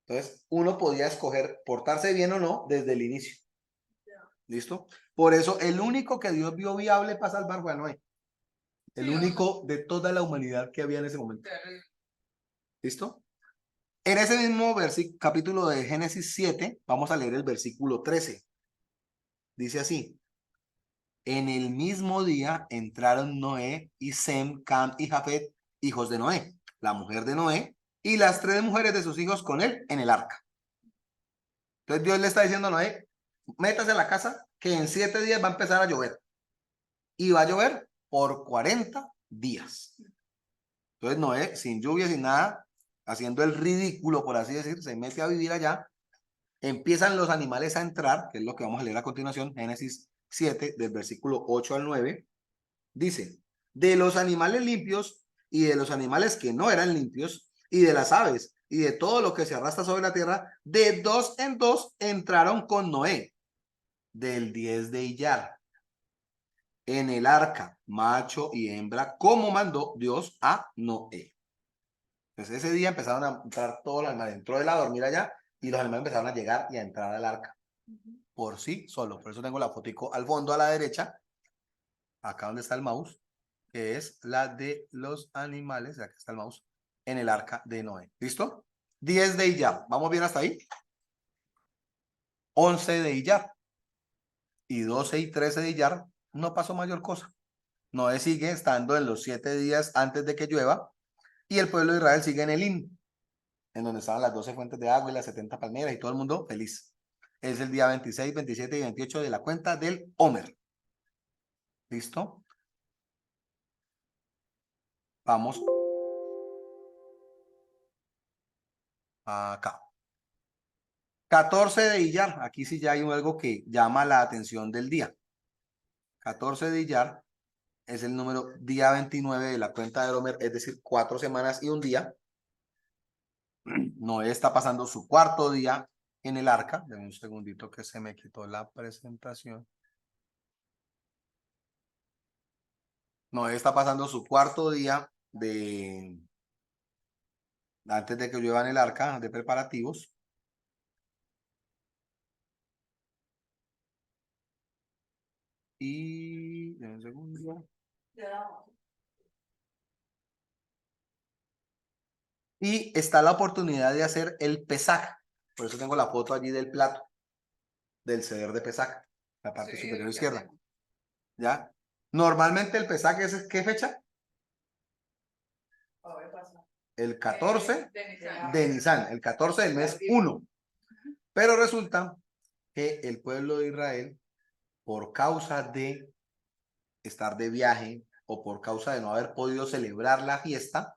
Entonces, uno podía escoger portarse bien o no desde el inicio. ¿Listo? Por eso, el único que Dios vio viable para salvar fue a Noé. El sí, único de toda la humanidad que había en ese momento. terrible. ¿Listo? En ese mismo capítulo de Génesis 7, vamos a leer el versículo 13. Dice así: en el mismo día entraron Noé y Sem, Cam y Jafet, hijos de Noé, la mujer de Noé, y las 3 mujeres de sus hijos con él en el arca. Entonces Dios le está diciendo a Noé, métase en la casa, que en 7 días va a empezar a llover. Y va a llover por 40 días. Entonces Noé, sin lluvia, sin nada, haciendo el ridículo, por así decir, se mete a vivir allá. Empiezan los animales a entrar, que es lo que vamos a leer a continuación, Génesis 7, del versículo 8 al 9. Dice, de los animales limpios y de los animales que no eran limpios, y de las aves y de todo lo que se arrastra sobre la tierra, de 2 en 2 entraron con Noé, del 10 de Iyar, en el arca, macho y hembra, como mandó Dios a Noé. Entonces ese día empezaron a entrar todos los animales, entró él a dormir allá y los animales empezaron a llegar y a entrar al arca por sí solo. Por eso tengo la fotico al fondo a la derecha, acá donde está el mouse, que es la de los animales, aquí está el mouse, en el arca de Noé. ¿Listo? 10 de Iyar. ¿Vamos bien hasta ahí? 11 de Iyar. Y 12 y 13 de Iyar no pasó mayor cosa. Noé sigue estando en los 7 días antes de que llueva y el pueblo de Israel sigue en Elim, en donde estaban las 12 fuentes de agua y las 70 palmeras y todo el mundo feliz. Es el día 26, 27 y 28 de la cuenta del Homer. ¿Listo? Vamos acá. 14 de Iyar. Aquí sí ya hay algo que llama la atención del día. 14 de Iyar es el número día 29 de la cuenta del Homer, es decir, 4 semanas y un día. Noé está pasando su cuarto día en el arca. Denme un segundito que se me quitó la presentación. Noé está pasando su cuarto día antes de que llueva en el arca de preparativos. Y un segundo. Y está la oportunidad de hacer el Pesaj. Por eso tengo la foto allí del plato, del ceder de Pesaj, la parte superior izquierda. ¿Ya? Normalmente el Pesaj es, ¿qué fecha? El 14 de Nisan, el 14 del mes 1. Pero resulta que el pueblo de Israel, por causa de estar de viaje o por causa de no haber podido celebrar la fiesta,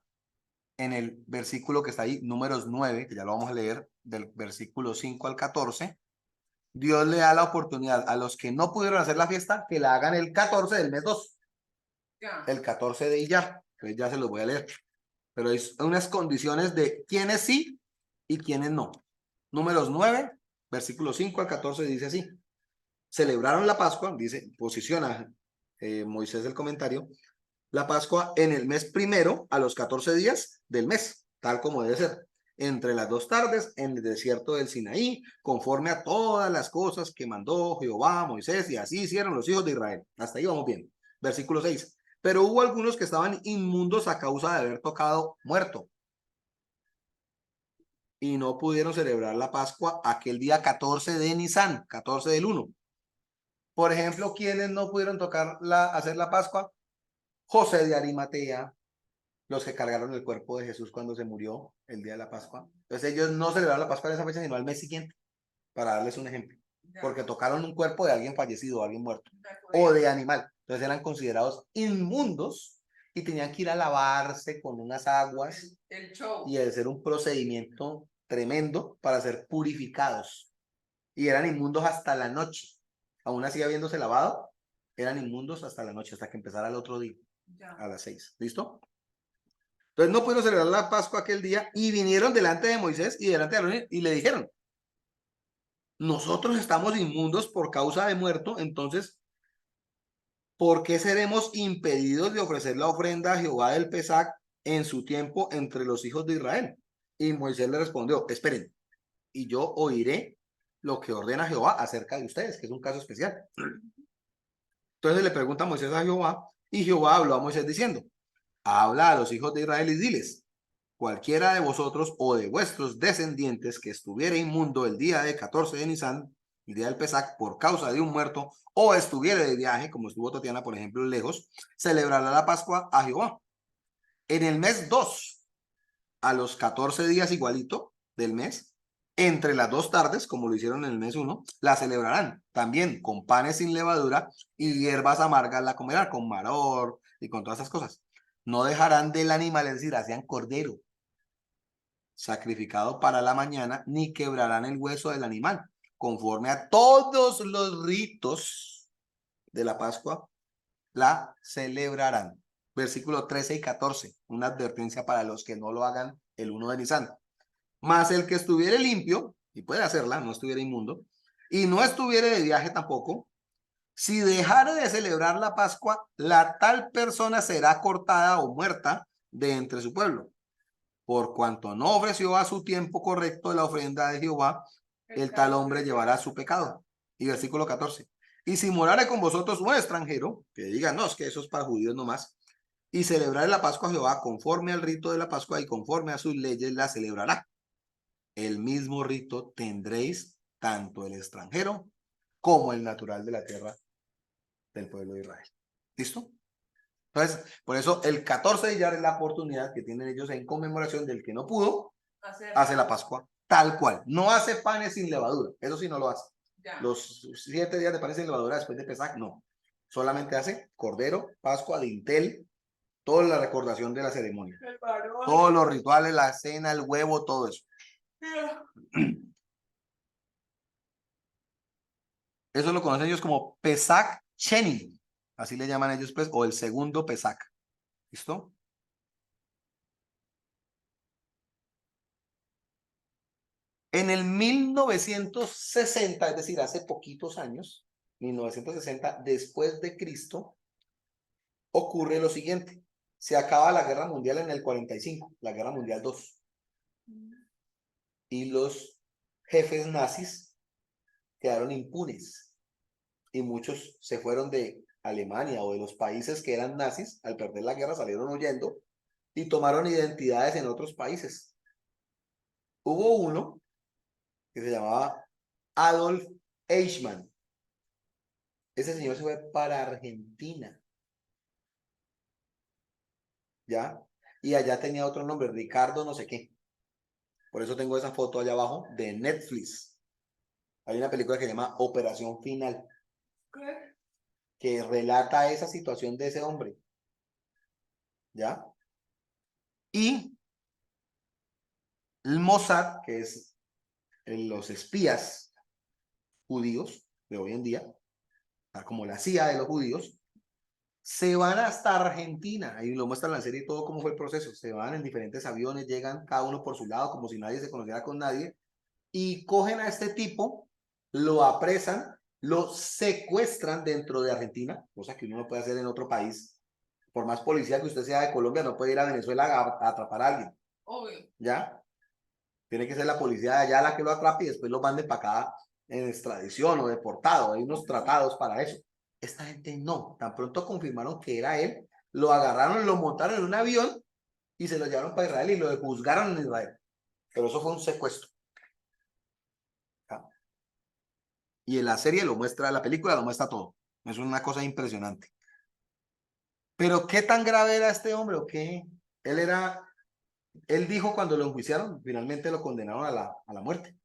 en el versículo que está ahí, números 9, que ya lo vamos a leer, del versículo 5 al 14, Dios le da la oportunidad a los que no pudieron hacer la fiesta que la hagan el 14 del mes 2, el 14 de Iyar. Entonces ya se los voy a leer. Pero hay unas condiciones de quiénes sí y quiénes no. Números 9, versículo 5 al 14 dice así. Celebraron la Pascua, dice, posiciona Moisés el comentario, la Pascua en el mes primero a los 14 días del mes, tal como debe ser, entre las 2 tardes en el desierto del Sinaí, conforme a todas las cosas que mandó Jehová a Moisés, y así hicieron los hijos de Israel. Hasta ahí vamos bien. Versículo 6. Pero hubo algunos que estaban inmundos a causa de haber tocado muerto y no pudieron celebrar la Pascua aquel día 14 de Nisan, 14 del 1. Por ejemplo, ¿quiénes no pudieron hacer la Pascua? José de Arimatea, los que cargaron el cuerpo de Jesús cuando se murió el día de la Pascua. Entonces ellos no celebraron la Pascua en esa fecha, sino al mes siguiente, para darles un ejemplo. Porque tocaron un cuerpo de alguien fallecido, alguien muerto, o de animal. Entonces eran considerados inmundos y tenían que ir a lavarse con unas aguas y hacer un procedimiento tremendo para ser purificados. Y eran inmundos hasta la noche. Aún así, habiéndose lavado, eran inmundos hasta la noche, hasta que empezara el otro día, a las 6. ¿Listo? Entonces no pudieron celebrar la Pascua aquel día y vinieron delante de Moisés y delante de Aarón y le dijeron, nosotros estamos inmundos por causa de muerto, entonces, ¿por qué seremos impedidos de ofrecer la ofrenda a Jehová del Pesaj en su tiempo entre los hijos de Israel? Y Moisés le respondió, esperen, y yo oiré lo que ordena Jehová acerca de ustedes, que es un caso especial. Entonces le pregunta Moisés a Jehová, y Jehová habló a Moisés diciendo, habla a los hijos de Israel y diles, cualquiera de vosotros o de vuestros descendientes que estuviere inmundo el día de 14 de Nisan, el día del Pesaj, por causa de un muerto, o estuviere de viaje, como estuvo Tatiana, por ejemplo, lejos, celebrará la Pascua a Jehová. En el mes 2, a los 14 días igualito del mes, entre las 2 tardes, como lo hicieron en el mes 1, la celebrarán también con panes sin levadura y hierbas amargas la comerán, con maror y con todas esas cosas. No dejarán del animal, es decir, hacían cordero sacrificado para la mañana, ni quebrarán el hueso del animal, conforme a todos los ritos de la Pascua, la celebrarán. Versículo 13 y 14, una advertencia para los que no lo hagan el 1 de Nisan. Mas el que estuviere limpio, y puede hacerla, no estuviera inmundo, y no estuviere de viaje tampoco, si dejare de celebrar la Pascua, la tal persona será cortada o muerta de entre su pueblo. Por cuanto no ofreció a su tiempo correcto la ofrenda de Jehová, el tal hombre llevará su pecado. Y versículo 14. Y si morare con vosotros un extranjero, que diga, no, es que eso es para judíos nomás, y celebrar la Pascua a Jehová conforme al rito de la Pascua y conforme a sus leyes la celebrará. El mismo rito tendréis tanto el extranjero como el natural de la tierra del pueblo de Israel. ¿Listo? Entonces, por eso el 14 de Iyar es la oportunidad que tienen ellos en conmemoración del que no pudo, hace la Pascua tal cual. No hace panes sin levadura, eso sí no lo hace. Ya. Los 7 días de panes sin levadura después de Pesaj, no. Solamente hace cordero, Pascua, dintel, toda la recordación de la ceremonia. Todos los rituales, la cena, el huevo, todo eso. Eso lo conocen ellos como Pesach Sheni. Así le llaman ellos, pues, o el segundo Pesach. ¿Listo? En el 1960, es decir, hace poquitos años, 1960, después de Cristo, ocurre lo siguiente. Se acaba la guerra mundial en el 45, la guerra mundial 2. Y los jefes nazis quedaron impunes. Y muchos se fueron de Alemania o de los países que eran nazis, al perder la guerra salieron huyendo y tomaron identidades en otros países. Hubo uno que se llamaba Adolf Eichmann. Ese señor se fue para Argentina. ¿Ya? Y allá tenía otro nombre, Ricardo no sé qué. Por eso tengo esa foto allá abajo de Netflix. Hay una película que se llama Operación Final, que relata esa situación de ese hombre. ¿Ya? Y el Mossad, que es los espías judíos de hoy en día, como la CIA de los judíos, se van hasta Argentina. Ahí lo muestran en la serie todo cómo fue el proceso. Se van en diferentes aviones, llegan cada uno por su lado, como si nadie se conociera con nadie, y cogen a este tipo, lo apresan, lo secuestran dentro de Argentina, cosa que uno no puede hacer en otro país. Por más policía que usted sea de Colombia, no puede ir a Venezuela a atrapar a alguien. Obvio. ¿Ya? Tiene que ser la policía de allá la que lo atrape y después lo mande para acá en extradición o deportado. Hay unos tratados para eso. Esta gente no. Tan pronto confirmaron que era él, lo agarraron, lo montaron en un avión y se lo llevaron para Israel y lo juzgaron en Israel. Pero eso fue un secuestro. ¿Ya? Y en la serie lo muestra, la película lo muestra todo. Es una cosa impresionante. Pero ¿qué tan grave era este hombre o qué? Él dijo cuando lo enjuiciaron, finalmente lo condenaron a la muerte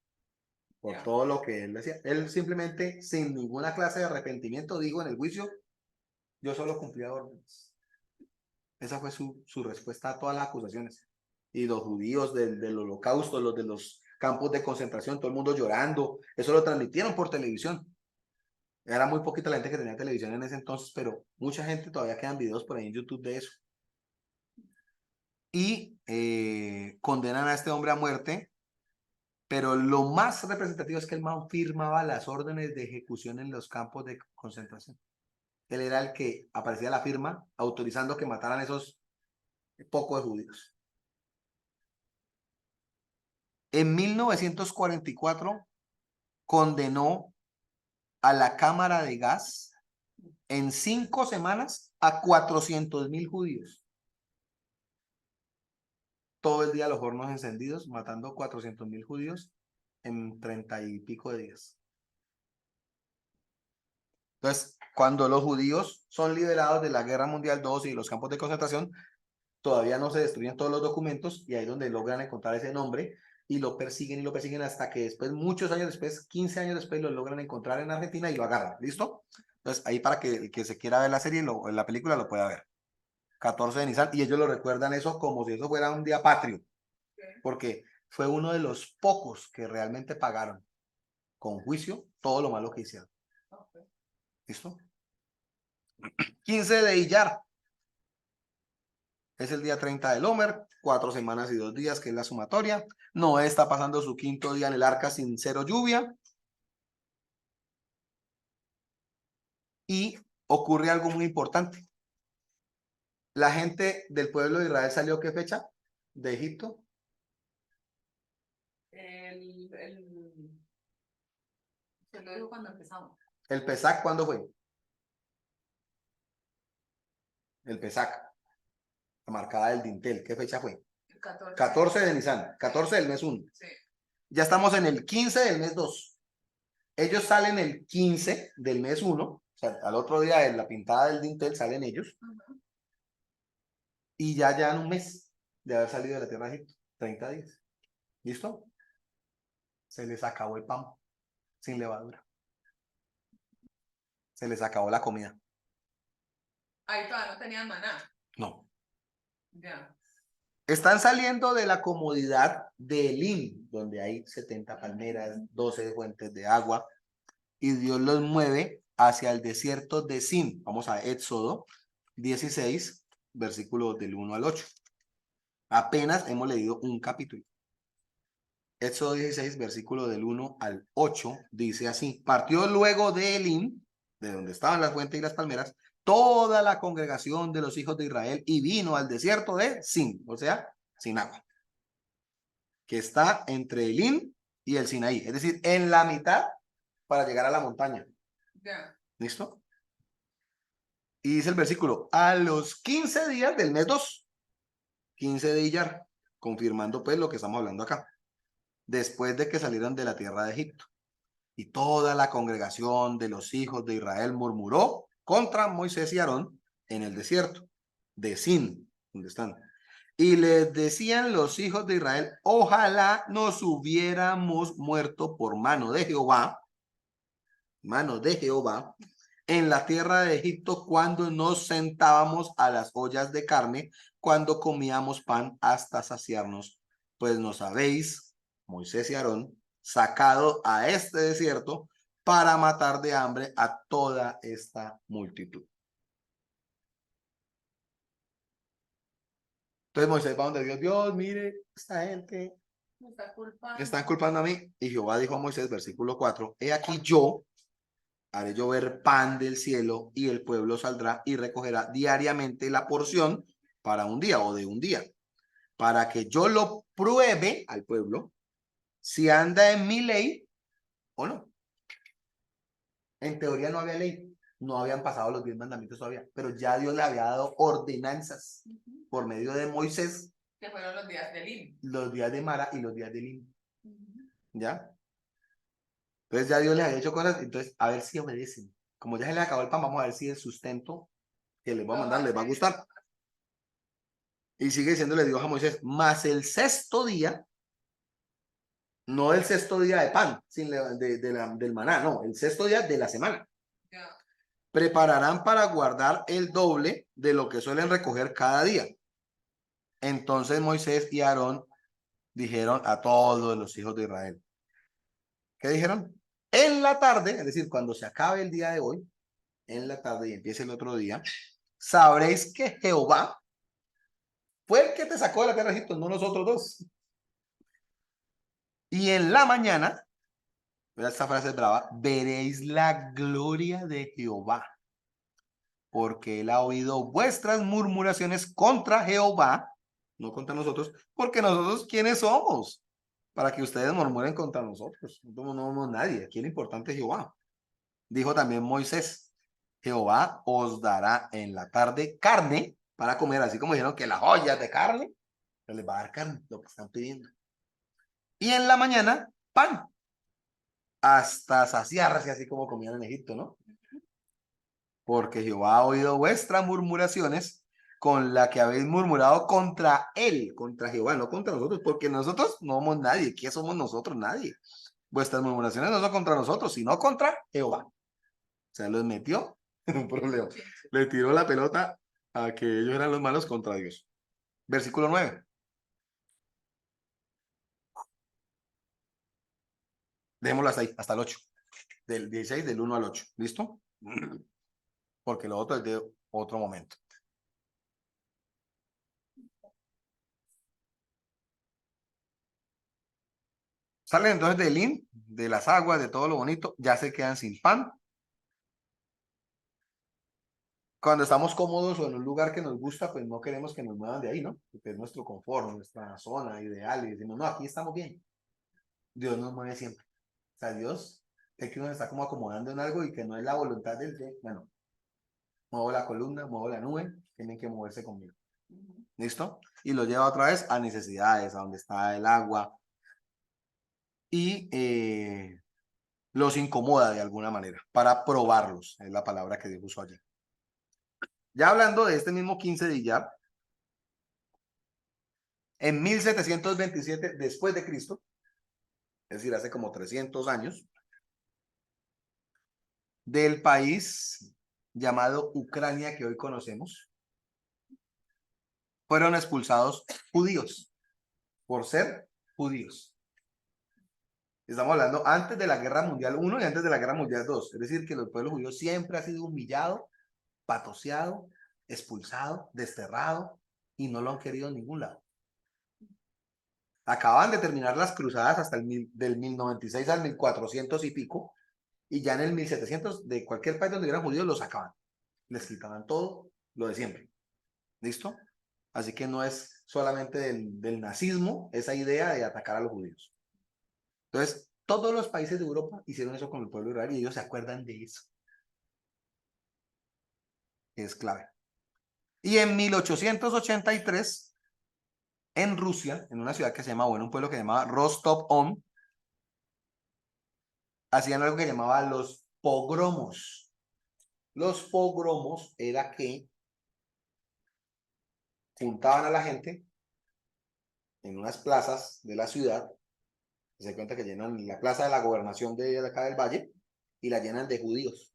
por todo lo que él decía. Él simplemente, sin ninguna clase de arrepentimiento, dijo en el juicio, yo solo cumplía órdenes. Esa fue su respuesta a todas las acusaciones. Y los judíos del holocausto, los de los campos de concentración, todo el mundo llorando, eso lo transmitieron por televisión. Era muy poquita la gente que tenía televisión en ese entonces, pero mucha gente todavía quedan videos por ahí en YouTube de eso. Y condenan a este hombre a muerte, pero lo más representativo es que el man firmaba las órdenes de ejecución en los campos de concentración. Él era el que aparecía la firma autorizando que mataran esos pocos judíos. En 1944 condenó a la cámara de gas en 5 semanas a 400.000 judíos. Todo el día los hornos encendidos, matando 400.000 judíos en 30 y pico de días. Entonces, cuando los judíos son liberados de la Guerra Mundial II y los campos de concentración, todavía no se destruyen todos los documentos y ahí es donde logran encontrar ese nombre y lo persiguen hasta que después, muchos años después, 15 años después, lo logran encontrar en Argentina y lo agarran. ¿Listo? Entonces, ahí para que el que se quiera ver la serie, la película, lo pueda ver. 14 de Nisan, y ellos lo recuerdan eso como si eso fuera un día patrio, porque fue uno de los pocos que realmente pagaron con juicio todo lo malo que hicieron. ¿Listo? 15 de Iyar. Es el día 30 del Homer, 4 semanas y 2 días, que es la sumatoria. Noé está pasando su 5.º día en el arca sin cero lluvia. Y ocurre algo muy importante. La gente del pueblo de Israel salió, ¿qué fecha? De Egipto. Se lo dijo cuando empezamos. ¿El Pesach cuándo fue? El Pesach. La marcada del dintel. ¿Qué fecha fue? El 14. 14 de Nisan. 14 del mes 1. Sí. Ya estamos en el 15 del mes 2. Ellos salen el 15 del mes 1. O sea, al otro día de la pintada del dintel salen ellos. Y ya llevan un mes de haber salido de la tierra de Egipto. 30 días. ¿Listo? Se les acabó el pan sin levadura. Se les acabó la comida. Ahí todavía no tenían maná. No. Ya. Están saliendo de la comodidad de Elim, donde hay 70 palmeras, 12 fuentes de agua, y Dios los mueve hacia el desierto de Sin. Vamos a Éxodo 16, versículos del 1 al 8. Apenas hemos leído un capítulo. Éxodo 16, versículo del 1 al 8, dice así: partió luego de Elim, de donde estaban las fuentes y las palmeras, toda la congregación de los hijos de Israel y vino al desierto de Sin, o sea, sin agua, que está entre Elín y el Sinaí, es decir, en la mitad para llegar a la montaña. Ya. ¿Listo? Y dice el versículo, a los 15 días del mes 2, 15 de Iyar, confirmando pues lo que estamos hablando acá, después de que salieron de la tierra de Egipto. Y toda la congregación de los hijos de Israel murmuró contra Moisés y Aarón en el desierto de Sin, donde están. Y les decían los hijos de Israel, ojalá nos hubiéramos muerto por mano de Jehová, en la tierra de Egipto cuando nos sentábamos a las ollas de carne, cuando comíamos pan hasta saciarnos, pues nos habéis, Moisés y Aarón, sacado a este desierto para matar de hambre a toda esta multitud. Entonces Moisés va donde Dios, Dios, mire, esta gente Me está culpando. me están culpando a mí. Y Jehová dijo a Moisés, versículo 4, he aquí yo haré llover pan del cielo y el pueblo saldrá y recogerá diariamente la porción para un día o de un día, para que yo lo pruebe al pueblo si anda en mi ley o no. En teoría no había ley, no habían pasado los 10 mandamientos todavía, pero ya Dios le había dado ordenanzas por medio de Moisés, Que fueron los días del Lim. los días de Mara y los días de Elim. ¿Ya? Entonces ya Dios les había hecho cosas, entonces a ver si obedecen. Como ya se les acabó el pan, vamos a ver si el sustento que les va a mandar les va a gustar. Y sigue diciéndole Dios a Moisés, más el sexto día, no el sexto día de pan, del maná, no, el sexto día de la semana. Ya. Prepararán para guardar el doble de lo que suelen recoger cada día. Entonces Moisés y Aarón dijeron a todos los hijos de Israel. ¿Qué dijeron? En la tarde, es decir, cuando se acabe el día de hoy, en la tarde y empiece el otro día, sabréis que Jehová fue el que te sacó de la tierra de Egipto, no nosotros dos. Y en la mañana, esta frase es brava, veréis la gloria de Jehová, porque él ha oído vuestras murmuraciones contra Jehová, no contra nosotros, porque nosotros, ¿quiénes somos? Para que ustedes murmuren contra nosotros. No somos nadie, aquí lo importante es Jehová. Dijo también Moisés, Jehová os dará en la tarde carne para comer, así como dijeron que las ollas de carne, se les va a dar carne, lo que están pidiendo. Y en la mañana, pan, hasta saciarse, así como comían en Egipto, ¿no? Porque Jehová ha oído vuestras murmuraciones con la que habéis murmurado contra él, contra Jehová, no contra nosotros, porque nosotros no somos nadie. ¿Qué somos nosotros? Nadie. Vuestras murmuraciones no son contra nosotros, sino contra Jehová. O sea, los metió en un problema. Le tiró la pelota a que ellos eran los malos contra Dios. Versículo 9. Dejémoslo hasta ahí, hasta el 8. Del 16, del 1 al 8. ¿Listo? Porque lo otro es de otro momento. Salen entonces del Elín, de las aguas, de todo lo bonito, ya se quedan sin pan. Cuando estamos cómodos o en un lugar que nos gusta, pues no queremos que nos muevan de ahí, ¿no? Porque es nuestro confort, nuestra zona ideal. Y decimos, no, aquí estamos bien. Dios nos mueve siempre. O sea, Dios es que uno está como acomodando en algo y que no es la voluntad del que, bueno, muevo la columna, muevo la nube, tienen que moverse conmigo. ¿Listo? Y lo lleva otra vez a necesidades, a donde está el agua. Y los incomoda de alguna manera, para probarlos, es la palabra que Dios usó allí. Ya hablando de este mismo 15 de Iyar, en 1727 después de Cristo, es decir, hace como 300 años, del país llamado Ucrania que hoy conocemos, fueron expulsados judíos por ser judíos. Estamos hablando antes de la Guerra Mundial I y antes de la Guerra Mundial II. Es decir, que el pueblo judío siempre ha sido humillado, patoseado, expulsado, desterrado y no lo han querido en ningún lado. Acaban de terminar las cruzadas hasta del 1096 al 1400 y pico, y ya en el 1700 de cualquier país donde hubieran judíos los sacaban. les quitaban todo lo de siempre. ¿Listo? Así que no es solamente del nazismo esa idea de atacar a los judíos. Entonces, todos los países de Europa hicieron eso con el pueblo de Israel y ellos se acuerdan de eso. Que es clave. Y en 1883, en Rusia, en una ciudad que se llama, bueno, un pueblo que se llamaba Rostov-on, hacían algo que llamaba los pogromos. Los pogromos era que juntaban a la gente en unas plazas de la ciudad, se cuenta que llenan la plaza de la gobernación de acá del Valle, y la llenan de judíos,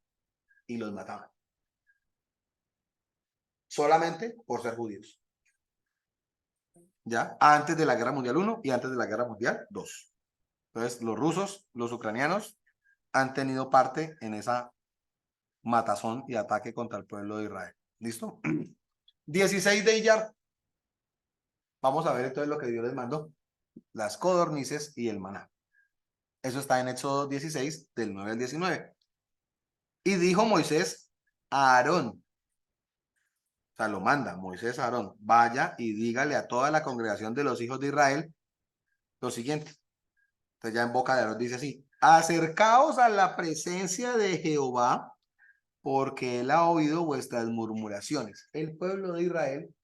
y los mataban. Solamente por ser judíos. ¿Ya? Antes de la Guerra Mundial I y antes de la Guerra Mundial II. Entonces, los rusos, los ucranianos, han tenido parte en esa matazón y ataque contra el pueblo de Israel. ¿Listo? 16 de Iyar. Vamos a ver entonces lo que Dios les mandó. Las codornices y el maná. Eso está en Éxodo 16, del 9 al 19. Y dijo Moisés a Aarón, o sea, lo manda Moisés a Aarón, vaya y dígale a toda la congregación de los hijos de Israel lo siguiente. Entonces ya en boca de Aarón dice así, acercaos a la presencia de Jehová, porque él ha oído vuestras murmuraciones. El pueblo de Israel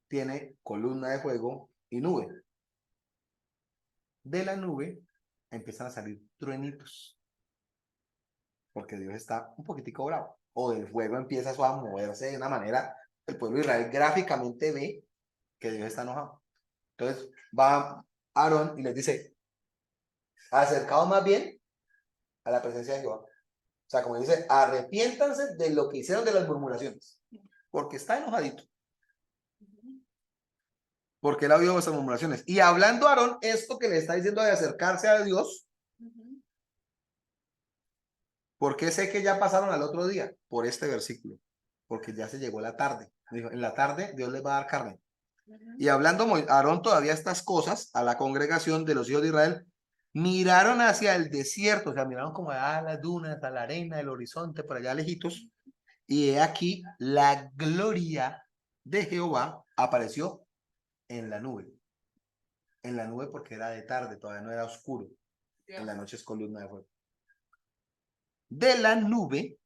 tiene columna de fuego y nube. De la nube empiezan a salir truenitos, porque Dios está un poquitico bravo. O del fuego empieza a moverse de una manera, el pueblo de Israel gráficamente ve que Dios está enojado. Entonces va Aarón y les dice, acercaos más bien a la presencia de Jehová. O sea, como dice, arrepiéntanse de lo que hicieron de las murmuraciones, porque está enojadito. Porque él ha oído vuestras murmuraciones. Y hablando a Aarón, esto que le está diciendo de acercarse a Dios, ¿por qué sé que ya pasaron al otro día? Por este versículo. Porque ya se llegó la tarde. Dijo, en la tarde Dios les va a dar carne. Y hablando Aarón todavía estas cosas a la congregación de los hijos de Israel, miraron hacia el desierto, o sea, miraron como a las dunas, a la arena, el horizonte, por allá lejitos, y he aquí la gloria de Jehová apareció en la nube. En la nube porque era de tarde, todavía no era oscuro. En la noche es columna de fuego. De la nube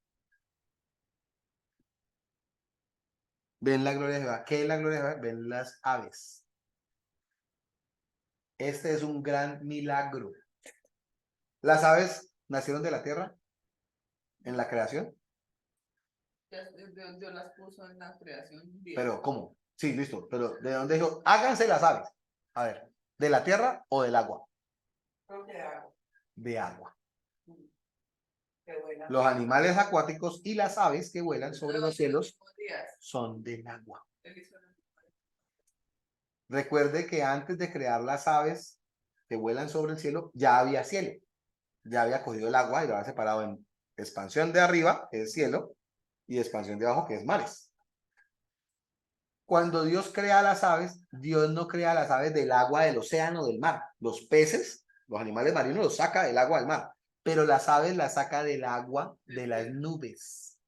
ven la gloria de Jehová. ¿Qué es la gloria de Jehová? Ven las aves. Este es un gran milagro. Las aves nacieron de la tierra en la creación. Dios las puso en la creación. Pero, ¿cómo? Sí, listo. Pero, ¿de dónde dijo? Háganse las aves. A ver, ¿de la tierra o del agua? De agua. De agua. Los animales acuáticos y las aves que vuelan sobre los cielos son del agua. Recuerde que antes de crear las aves que vuelan sobre el cielo, ya había cielo. Ya había cogido el agua y lo había separado en expansión de arriba, que es cielo, y expansión de abajo, que es mares. Cuando Dios crea las aves, Dios no crea las aves del agua del océano, del mar. Los peces, los animales marinos, los saca del agua del mar. Pero las aves las saca del agua de las nubes.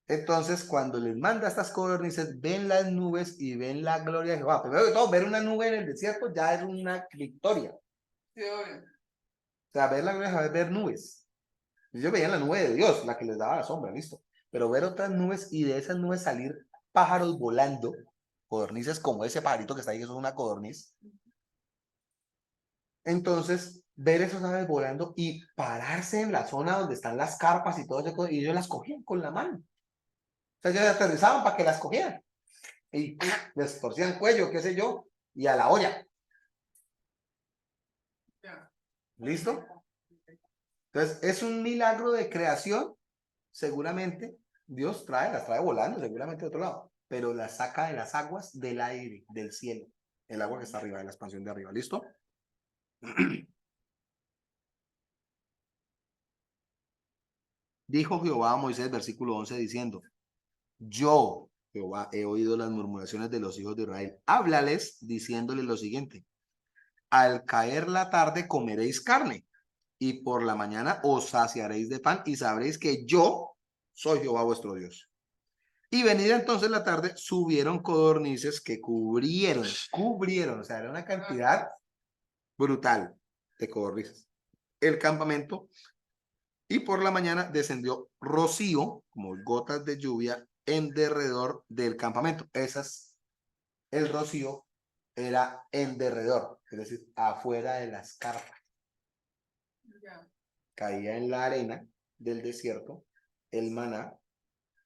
Entonces, cuando les manda estas codornices, ven las nubes y ven la gloria de Jehová. Primero de todo, ver una nube en el desierto ya es una victoria. Sí, obvio. O sea, ver la gloria de Jehová es ver nubes. Ellos veían la nube de Dios, la que les daba la sombra, listo. Pero ver otras nubes y de esas nubes salir pájaros volando, codornices como ese pajarito que está ahí, eso es una codorniz. Entonces, ver esos aves volando y pararse en la zona donde están las carpas y todo eso, y ellos las cogían con la mano. O sea, ellos aterrizaban para que las cogieran. Y les torcían cuello, qué sé yo, y a la olla. ¿Listo? Entonces, es un milagro de creación. Seguramente Dios las trae volando, seguramente de otro lado, pero las saca de las aguas del aire, del cielo, el agua que está arriba, de la expansión de arriba. ¿Listo? Dijo Jehová a Moisés, versículo 11, diciendo, yo, Jehová, he oído las murmuraciones de los hijos de Israel. Háblales diciéndoles lo siguiente, al caer la tarde comeréis carne y por la mañana os saciaréis de pan y sabréis que yo, soy Jehová vuestro Dios. Y venida entonces la tarde, subieron codornices que cubrieron, o sea, era una cantidad brutal de codornices el campamento, y por la mañana descendió rocío, como gotas de lluvia, en derredor del campamento. El rocío era en derredor, es decir, afuera de las carpas. Ya. Caía en la arena del desierto el maná,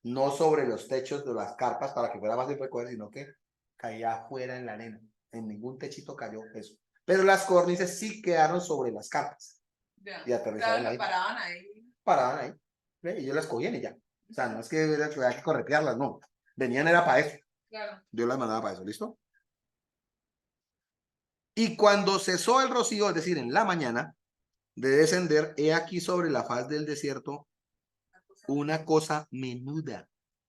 no sobre los techos de las carpas para que fuera más de recoger, sino que caía afuera en la arena. En ningún techito cayó eso. Pero las codornices sí quedaron sobre las carpas Ya. y aterrizaron Claro, ahí. paraban ahí. Paraban ahí. ¿Ve? Y ellos las cogían y ya. O sea, no es que había que corretearlas, no. Venían era para eso. Claro. Dios las mandaba para eso, ¿listo? Y cuando cesó el rocío, es decir, en la mañana, de descender, he aquí sobre la faz del desierto una cosa menuda,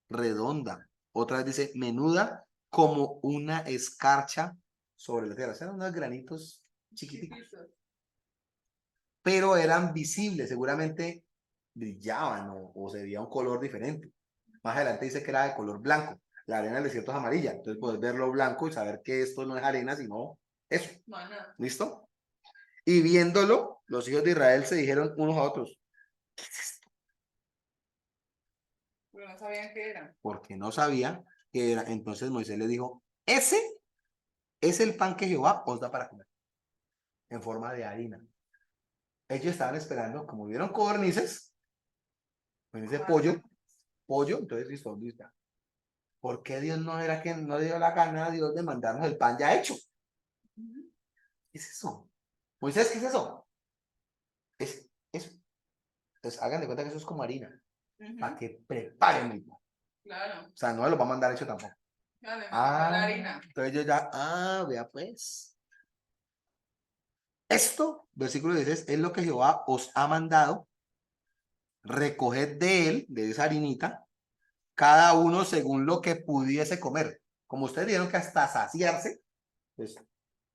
redonda. Otra vez dice menuda como una escarcha sobre la tierra. O sea, eran unos granitos chiquiticos. Pero eran visibles, seguramente brillaban o se veía un color diferente. Más adelante dice que era de color blanco. La arena del desierto es amarilla, entonces puedes verlo blanco y saber que esto no es arena, sino eso. Maná. ¿Listo? Y viéndolo, los hijos de Israel se dijeron unos a otros, ¿qué es esto? Pero no sabían qué era. Porque no sabía qué era. Entonces Moisés le dijo, ese es el pan que Jehová os da para comer, en forma de harina. Ellos estaban esperando, como vieron codornices, con ese pollo, entonces listo, listo. ¿Por qué Dios no era que no dio la gana a Dios de mandarnos el pan ya hecho? ¿Qué es eso? Moisés, ¿qué es eso? Es eso. Entonces hagan de cuenta que eso es como harina, para que preparen el pan. Claro. O sea, no lo va a mandar hecho tampoco. Claro, la Ah, harina. entonces yo ya, vea pues. Esto, versículo 16, es lo que Jehová os ha mandado. Recoged de él, de esa harinita, cada uno según lo que pudiese comer. Como ustedes dijeron que hasta saciarse, pues,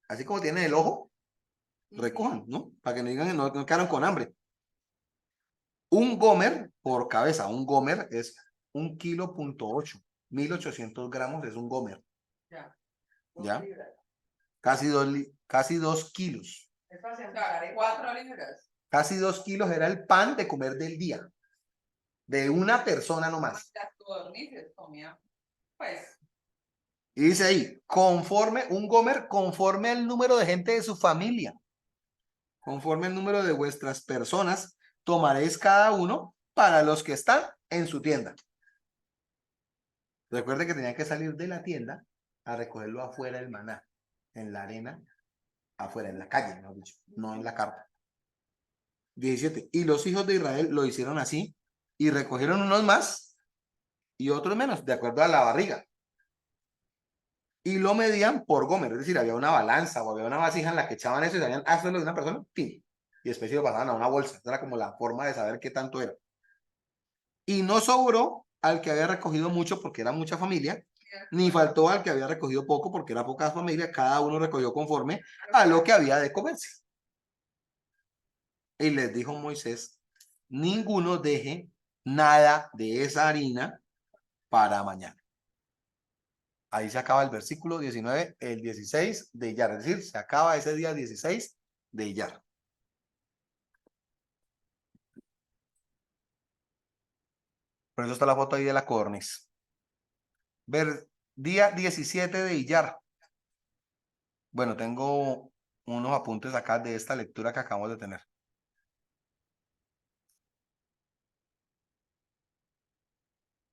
así como tienen el ojo, recojan, ¿no? Para que no digan que no quedaron con hambre. Un gomer por cabeza, un gomer es 1,8 kg, 1,800 gramos es un gomer. Ya. ¿Ya? Casi 2 kilos. Es para sentar, 4 libras. Casi 2 kilos era el pan de comer del día. De una persona nomás. Las codornices comían, pues. Y dice ahí, un gomer conforme al número de gente de su familia. Conforme al número de vuestras personas, tomaréis cada uno para los que están en su tienda. Recuerde que tenían que salir de la tienda a recogerlo afuera del maná, en la arena, afuera, en la calle, mejor dicho, no en la carpa. 17. Y los hijos de Israel lo hicieron así, y recogieron unos más y otros menos, de acuerdo a la barriga. Y lo medían por gomer, es decir, había una balanza o había una vasija en la que echaban eso y sabían, esto es lo de una persona, ¡pim! Y después lo pasaban a una bolsa. Esa era como la forma de saber qué tanto era. Y no sobró al que había recogido mucho porque era mucha familia, ni faltó al que había recogido poco porque era poca familia, cada uno recogió conforme a lo que había de comerse. Y les dijo Moisés, ninguno deje nada de esa harina para mañana. Ahí se acaba el versículo 19, el 16 de Iyar, es decir, se acaba ese día 16 de Iyar. Por eso está la foto ahí de la codorniz. Día 17 de Iyar. Bueno, tengo unos apuntes acá de esta lectura que acabamos de tener.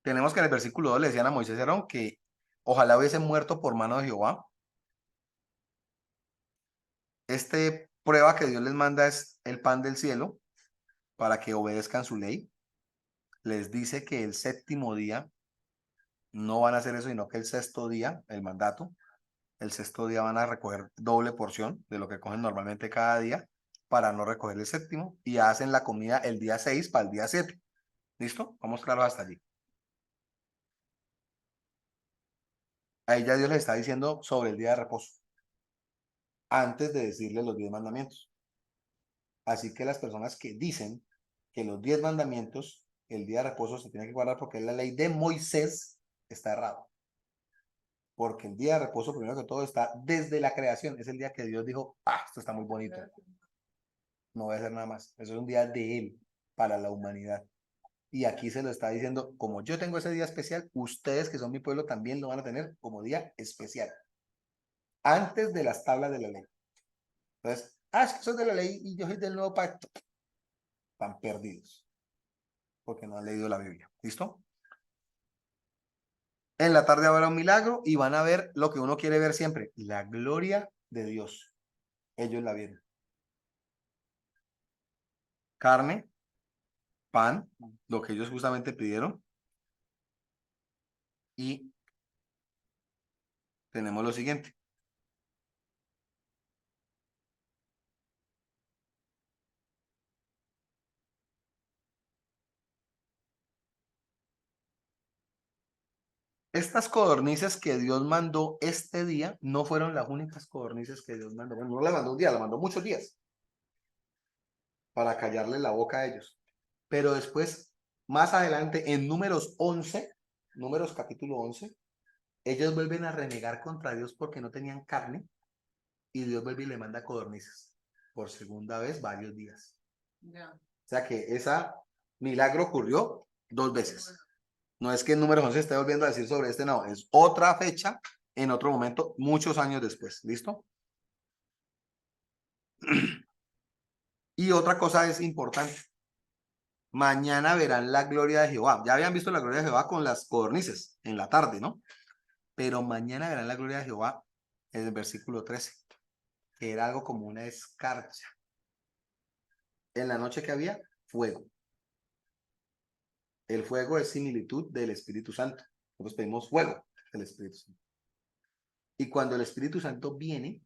Tenemos que en el versículo 2 le decían a Moisés y Aarón que ojalá hubiesen muerto por mano de Jehová. Este prueba que Dios les manda es el pan del cielo para que obedezcan su ley. Les dice que el séptimo día no van a hacer eso, sino que el sexto día, el mandato, el sexto día van a recoger doble porción de lo que cogen normalmente cada día para no recoger el séptimo y hacen la comida el día 6 para el día 7. ¿Listo? Vamos claro hasta allí. Ahí ya Dios les está diciendo sobre el día de reposo, antes de decirles los 10 mandamientos. Así que las personas que dicen que los 10 mandamientos el día de reposo se tiene que guardar porque la ley de Moisés está errado. Porque el día de reposo, primero que todo, está desde la creación. Es el día que Dios dijo, esto está muy bonito. No voy a hacer nada más. Eso es un día de Él para la humanidad. Y aquí se lo está diciendo, como yo tengo ese día especial, ustedes que son mi pueblo también lo van a tener como día especial. Antes de las tablas de la ley. Entonces, es que soy de la ley y yo soy del nuevo pacto. Están perdidos. Porque no han leído la Biblia. ¿Listo? En la tarde habrá un milagro y van a ver lo que uno quiere ver siempre, la gloria de Dios. Ellos la vieron. Carne, pan, lo que ellos justamente pidieron. Y tenemos lo siguiente. Estas codornices que Dios mandó este día no fueron las únicas codornices que Dios mandó. Bueno, no la mandó un día, la mandó muchos días para callarle la boca a ellos. Pero después, más adelante, en Números 11, Números capítulo 11, ellos vuelven a renegar contra Dios porque no tenían carne y Dios vuelve y le manda codornices por segunda vez varios días. O sea que ese milagro ocurrió 2 veces. No es que en Números 11 esté volviendo a decir sobre este, no, es otra fecha en otro momento, muchos años después. ¿Listo? Y otra cosa es importante. Mañana verán la gloria de Jehová. Ya habían visto la gloria de Jehová con las codornices en la tarde, ¿no? Pero mañana verán la gloria de Jehová en el versículo 13, que era algo como una escarcha. En la noche que había, fuego. El fuego es similitud del Espíritu Santo. Nosotros pedimos fuego del Espíritu Santo. Y cuando el Espíritu Santo viene,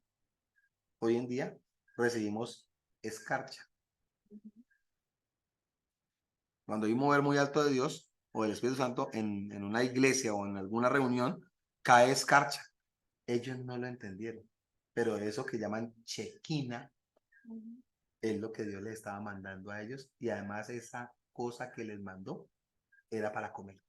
hoy en día, recibimos escarcha. Cuando hay un mover muy alto de Dios o del Espíritu Santo en una iglesia o en alguna reunión, cae escarcha. Ellos no lo entendieron, pero eso que llaman chequina es lo que Dios les estaba mandando a ellos y además esa cosa que les mandó era para comer.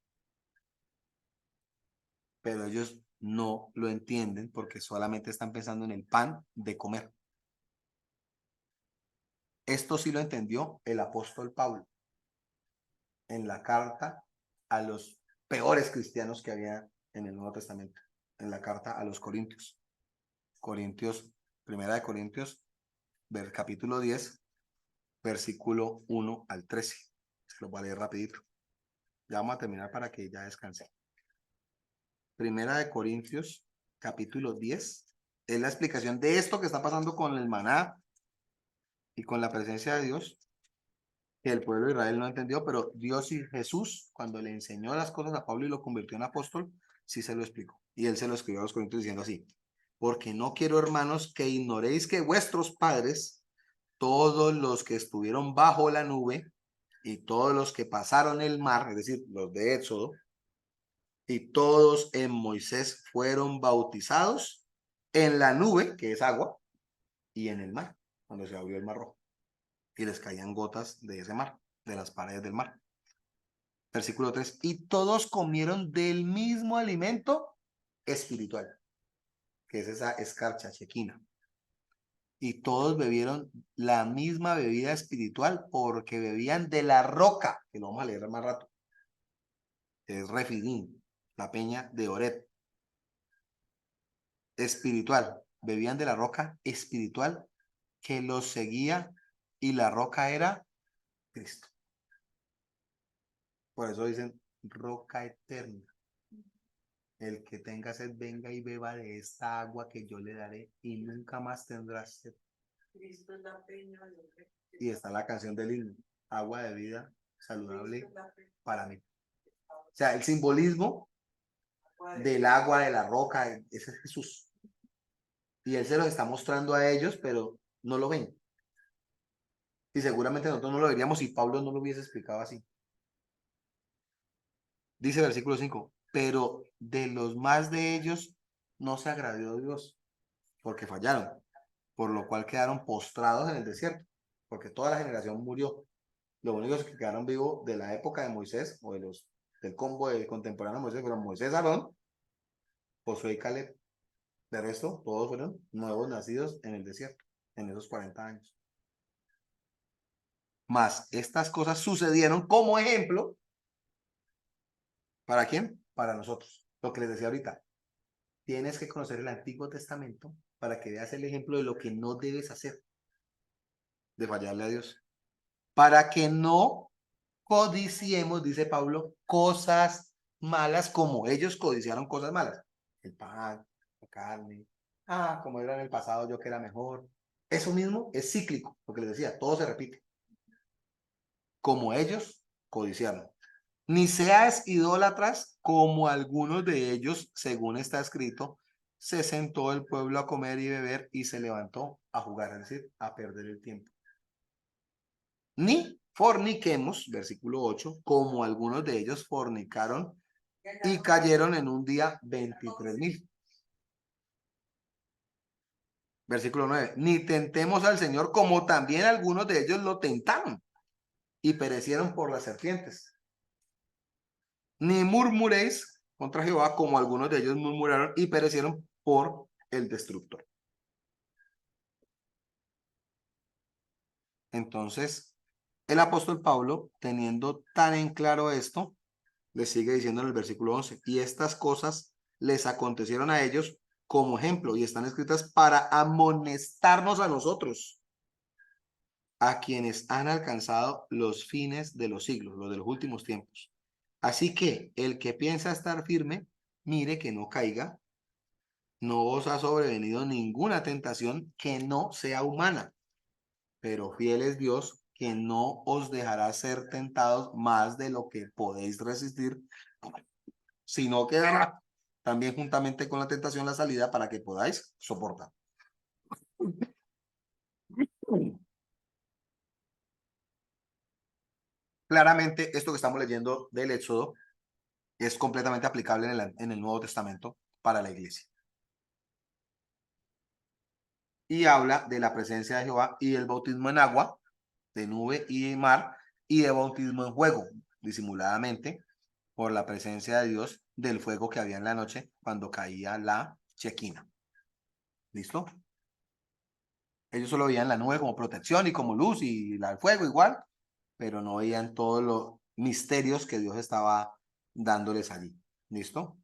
Pero ellos no lo entienden porque solamente están pensando en el pan de comer. Esto sí lo entendió el apóstol Pablo en la carta a los peores cristianos que había en el Nuevo Testamento, en la carta a los Corintios. Primera de Corintios, capítulo 10, versículo 1 al 13. Se lo voy a leer rapidito. Ya vamos a terminar para que ya descanse. Primera de Corintios, capítulo 10, es la explicación de esto que está pasando con el maná y con la presencia de Dios, que el pueblo de Israel no entendió, pero Dios y Jesús, cuando le enseñó las cosas a Pablo y lo convirtió en apóstol, sí se lo explicó. Y él se lo escribió a los Corintios diciendo así: porque no quiero, hermanos, que ignoréis que vuestros padres, todos los que estuvieron bajo la nube y todos los que pasaron el mar, es decir, los de Éxodo, y todos en Moisés fueron bautizados en la nube, que es agua, y en el mar, cuando se abrió el mar rojo, y les caían gotas de ese mar, de las paredes del mar. Versículo 3, y todos comieron del mismo alimento espiritual, que es esa escarcha chequina. Y todos bebieron la misma bebida espiritual porque bebían de la roca, que lo vamos a leer más rato, que es Refidín, la peña de Oreb. Espiritual, bebían de la roca espiritual que los seguía y la roca era Cristo. Por eso dicen roca eterna. El que tenga sed, venga y beba de esta agua que yo le daré y nunca más tendrá sed. Cristo es la peña. Y está la canción del himno, agua de vida saludable para mí. O sea, el simbolismo del agua, de la roca, ese es Jesús. Y él se los está mostrando a ellos, pero no lo ven. Y seguramente nosotros no lo veríamos si Pablo no lo hubiese explicado así. Dice versículo 5, pero de los más de ellos no se agradó Dios, porque fallaron, por lo cual quedaron postrados en el desierto, porque toda la generación murió. Los únicos que quedaron vivos de la época de Moisés, o del combo de contemporáneo de Moisés, fueron Moisés, Aarón, Josué y Caleb. De resto, todos fueron nuevos nacidos en el desierto, en esos 40 años. Más estas cosas sucedieron como ejemplo. ¿Para quién? Para nosotros. Lo que les decía ahorita. Tienes que conocer el Antiguo Testamento para que veas el ejemplo de lo que no debes hacer, de fallarle a Dios. Para que no codiciemos, dice Pablo, cosas malas como ellos codiciaron cosas malas. El pan, la carne. Ah, como era en el pasado, yo que era mejor. Eso mismo es cíclico, lo que les decía, todo se repite. Como ellos codiciaron. Ni seas idólatras como algunos de ellos, según está escrito, se sentó el pueblo a comer y beber y se levantó a jugar, es decir, a perder el tiempo. Ni forniquemos, versículo 8, como algunos de ellos fornicaron y cayeron en un día 23,000. Versículo 9, ni tentemos al Señor como también algunos de ellos lo tentaron y perecieron por las serpientes. Ni murmuréis contra Jehová como algunos de ellos murmuraron y perecieron por el destructor. Entonces, el apóstol Pablo, teniendo tan en claro esto, le sigue diciendo en el versículo 11, y estas cosas les acontecieron a ellos como ejemplo y están escritas para amonestarnos a nosotros, a quienes han alcanzado los fines de los siglos, los de los últimos tiempos. Así que el que piensa estar firme, mire que no caiga. No os ha sobrevenido ninguna tentación que no sea humana, pero fiel es Dios que no os dejará ser tentados más de lo que podéis resistir, sino que dará también juntamente con la tentación la salida para que podáis soportar. Claramente, esto que estamos leyendo del Éxodo es completamente aplicable en el Nuevo Testamento para la iglesia. Y habla de la presencia de Jehová y del bautismo en agua, de nube y mar, y de bautismo en fuego, disimuladamente, por la presencia de Dios del fuego que había en la noche cuando caía la chequina. ¿Listo? Ellos solo veían la nube como protección y como luz y el fuego igual, pero no veían todos los misterios que Dios estaba dándoles allí. ¿Listo?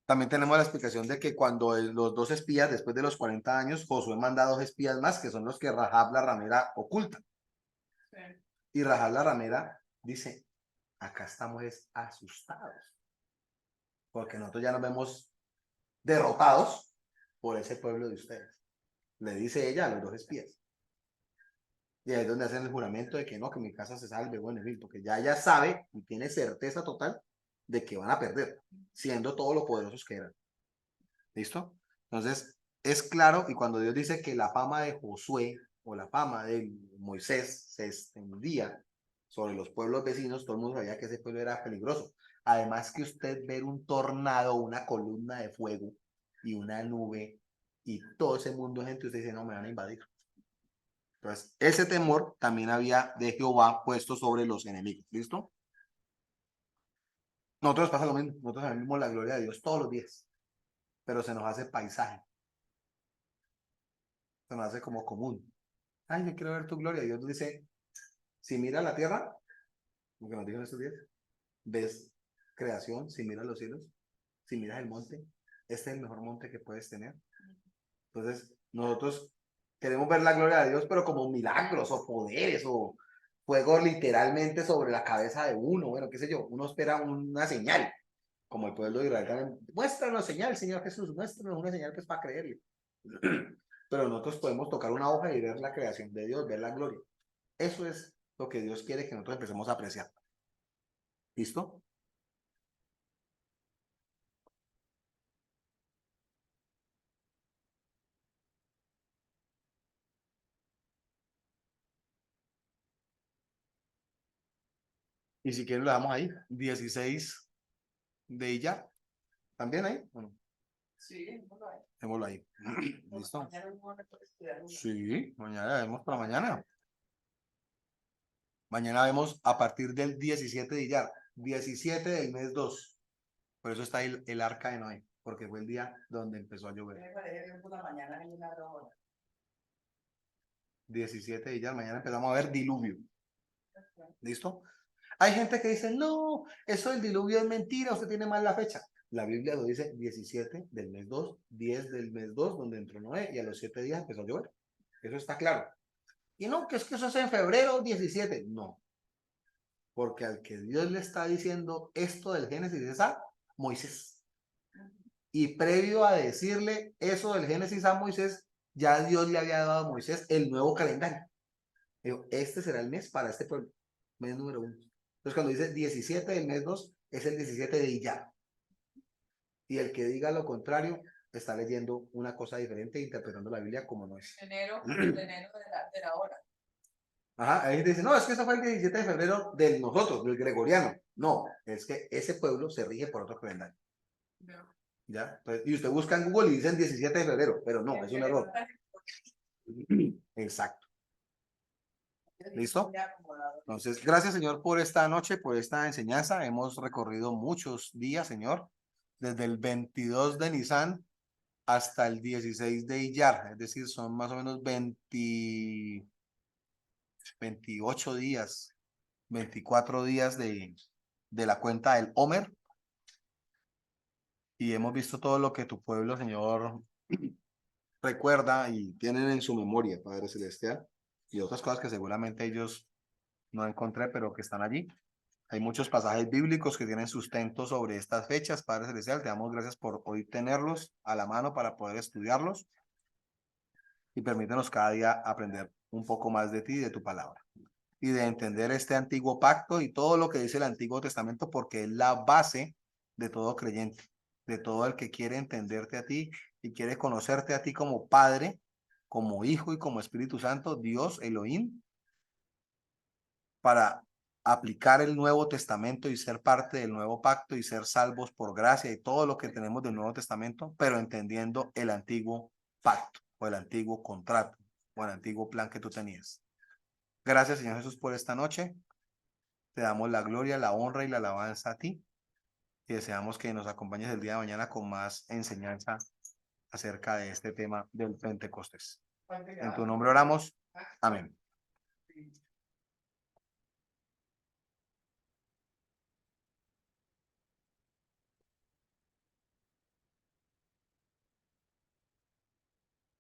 También tenemos la explicación de que cuando los dos espías, después de los 40 años, Josué manda 2 espías más, que son los que Rahab la ramera oculta. Sí. Y Rahab la ramera dice, acá estamos asustados, porque nosotros ya nos vemos derrotados por ese pueblo de ustedes. Le dice ella a los 2 espías. Y ahí es donde hacen el juramento de que no, que mi casa se salve, bueno, en fin, porque ya ella sabe y tiene certeza total de que van a perder, siendo todos los poderosos que eran. ¿Listo? Entonces, es claro, y cuando Dios dice que la fama de Josué o la fama de Moisés se extendía sobre los pueblos vecinos, todo el mundo sabía que ese pueblo era peligroso. Además que usted ver un tornado, una columna de fuego y una nube y todo ese mundo de gente, usted dice, no, me van a invadir. Entonces, ese temor también había de Jehová puesto sobre los enemigos. ¿Listo? Nosotros pasa lo mismo. Nosotros vemos la gloria de Dios todos los días, pero se nos hace paisaje. Se nos hace como común. Ay, yo quiero ver tu gloria. Dios dice, si miras la tierra, lo que nos dijo en estos días, ves creación, si miras los cielos, si miras el monte, este es el mejor monte que puedes tener. Entonces, nosotros queremos ver la gloria de Dios, pero como milagros o poderes o fuego literalmente sobre la cabeza de uno. Bueno, qué sé yo, uno espera una señal, como el pueblo de Israel también. Muéstranos señal, Señor Jesús, muéstranos una señal que es para creerle. Pero nosotros podemos tocar una hoja y ver la creación de Dios, ver la gloria. Eso es lo que Dios quiere que nosotros empecemos a apreciar. ¿Listo? Y si quieren lo damos ahí, 16 de ella. ¿También ahí? Bueno, sí, démoslo ahí. ¿Listo? Mañana no van a poder estudiar uno. Sí, mañana vemos por la mañana. Mañana vemos a partir del 17 de Iyar, 17 del mes 2. Por eso está el arca de Noé, porque fue el día donde empezó a llover. Me parece bien por la mañana en una hora. 17 de Iyar, mañana empezamos a ver diluvio. ¿Listo? Hay gente que dice, no, eso del diluvio es mentira, usted tiene mal la fecha. La Biblia lo dice 17 del mes 2, 10 del mes 2, donde entró Noé, y a los 7 días empezó a llover. Eso está claro. Y no, que es que eso es en febrero 17. No, porque al que Dios le está diciendo esto del Génesis es a Moisés. Y previo a decirle eso del Génesis a Moisés, ya Dios le había dado a Moisés el nuevo calendario. Digo, este será el mes para este pueblo, mes número 1. Entonces, cuando dice 17 del mes 2, es el 17 de Iyar. Y el que diga lo contrario está leyendo una cosa diferente e interpretando la Biblia como no es. Enero de la hora. Ajá, ahí dice, no, es que eso fue el 17 de febrero de nosotros, del gregoriano. No, es que ese pueblo se rige por otro calendario. No. ¿Ya? Entonces, y usted busca en Google y dicen 17 de febrero, pero no, es un error. Exacto. ¿Listo? Entonces, gracias, Señor, por esta noche, por esta enseñanza. Hemos recorrido muchos días, Señor, desde el 22 de Nisan hasta el 16 de Iyar, es decir, son más o menos 28 días, 24 días de la cuenta del Homer, y hemos visto todo lo que tu pueblo, Señor, recuerda y tienen en su memoria, Padre Celestial, y otras cosas que seguramente ellos no encontré, pero que están allí. Hay muchos pasajes bíblicos que tienen sustento sobre estas fechas, Padre Celestial. Te damos gracias por hoy tenerlos a la mano para poder estudiarlos y permítenos cada día aprender un poco más de ti y de tu palabra y de entender este antiguo pacto y todo lo que dice el Antiguo Testamento, porque es la base de todo creyente, de todo el que quiere entenderte a ti y quiere conocerte a ti como Padre, como Hijo y como Espíritu Santo, Dios, Elohim, para aplicar el Nuevo Testamento y ser parte del nuevo pacto y ser salvos por gracia y todo lo que tenemos del Nuevo Testamento, pero entendiendo el antiguo pacto o el antiguo contrato o el antiguo plan que tú tenías. Gracias, Señor Jesús, por esta noche. Te damos la gloria, la honra y la alabanza a ti y deseamos que nos acompañes el día de mañana con más enseñanza acerca de este tema del Pentecostés. En tu nombre oramos. Amén.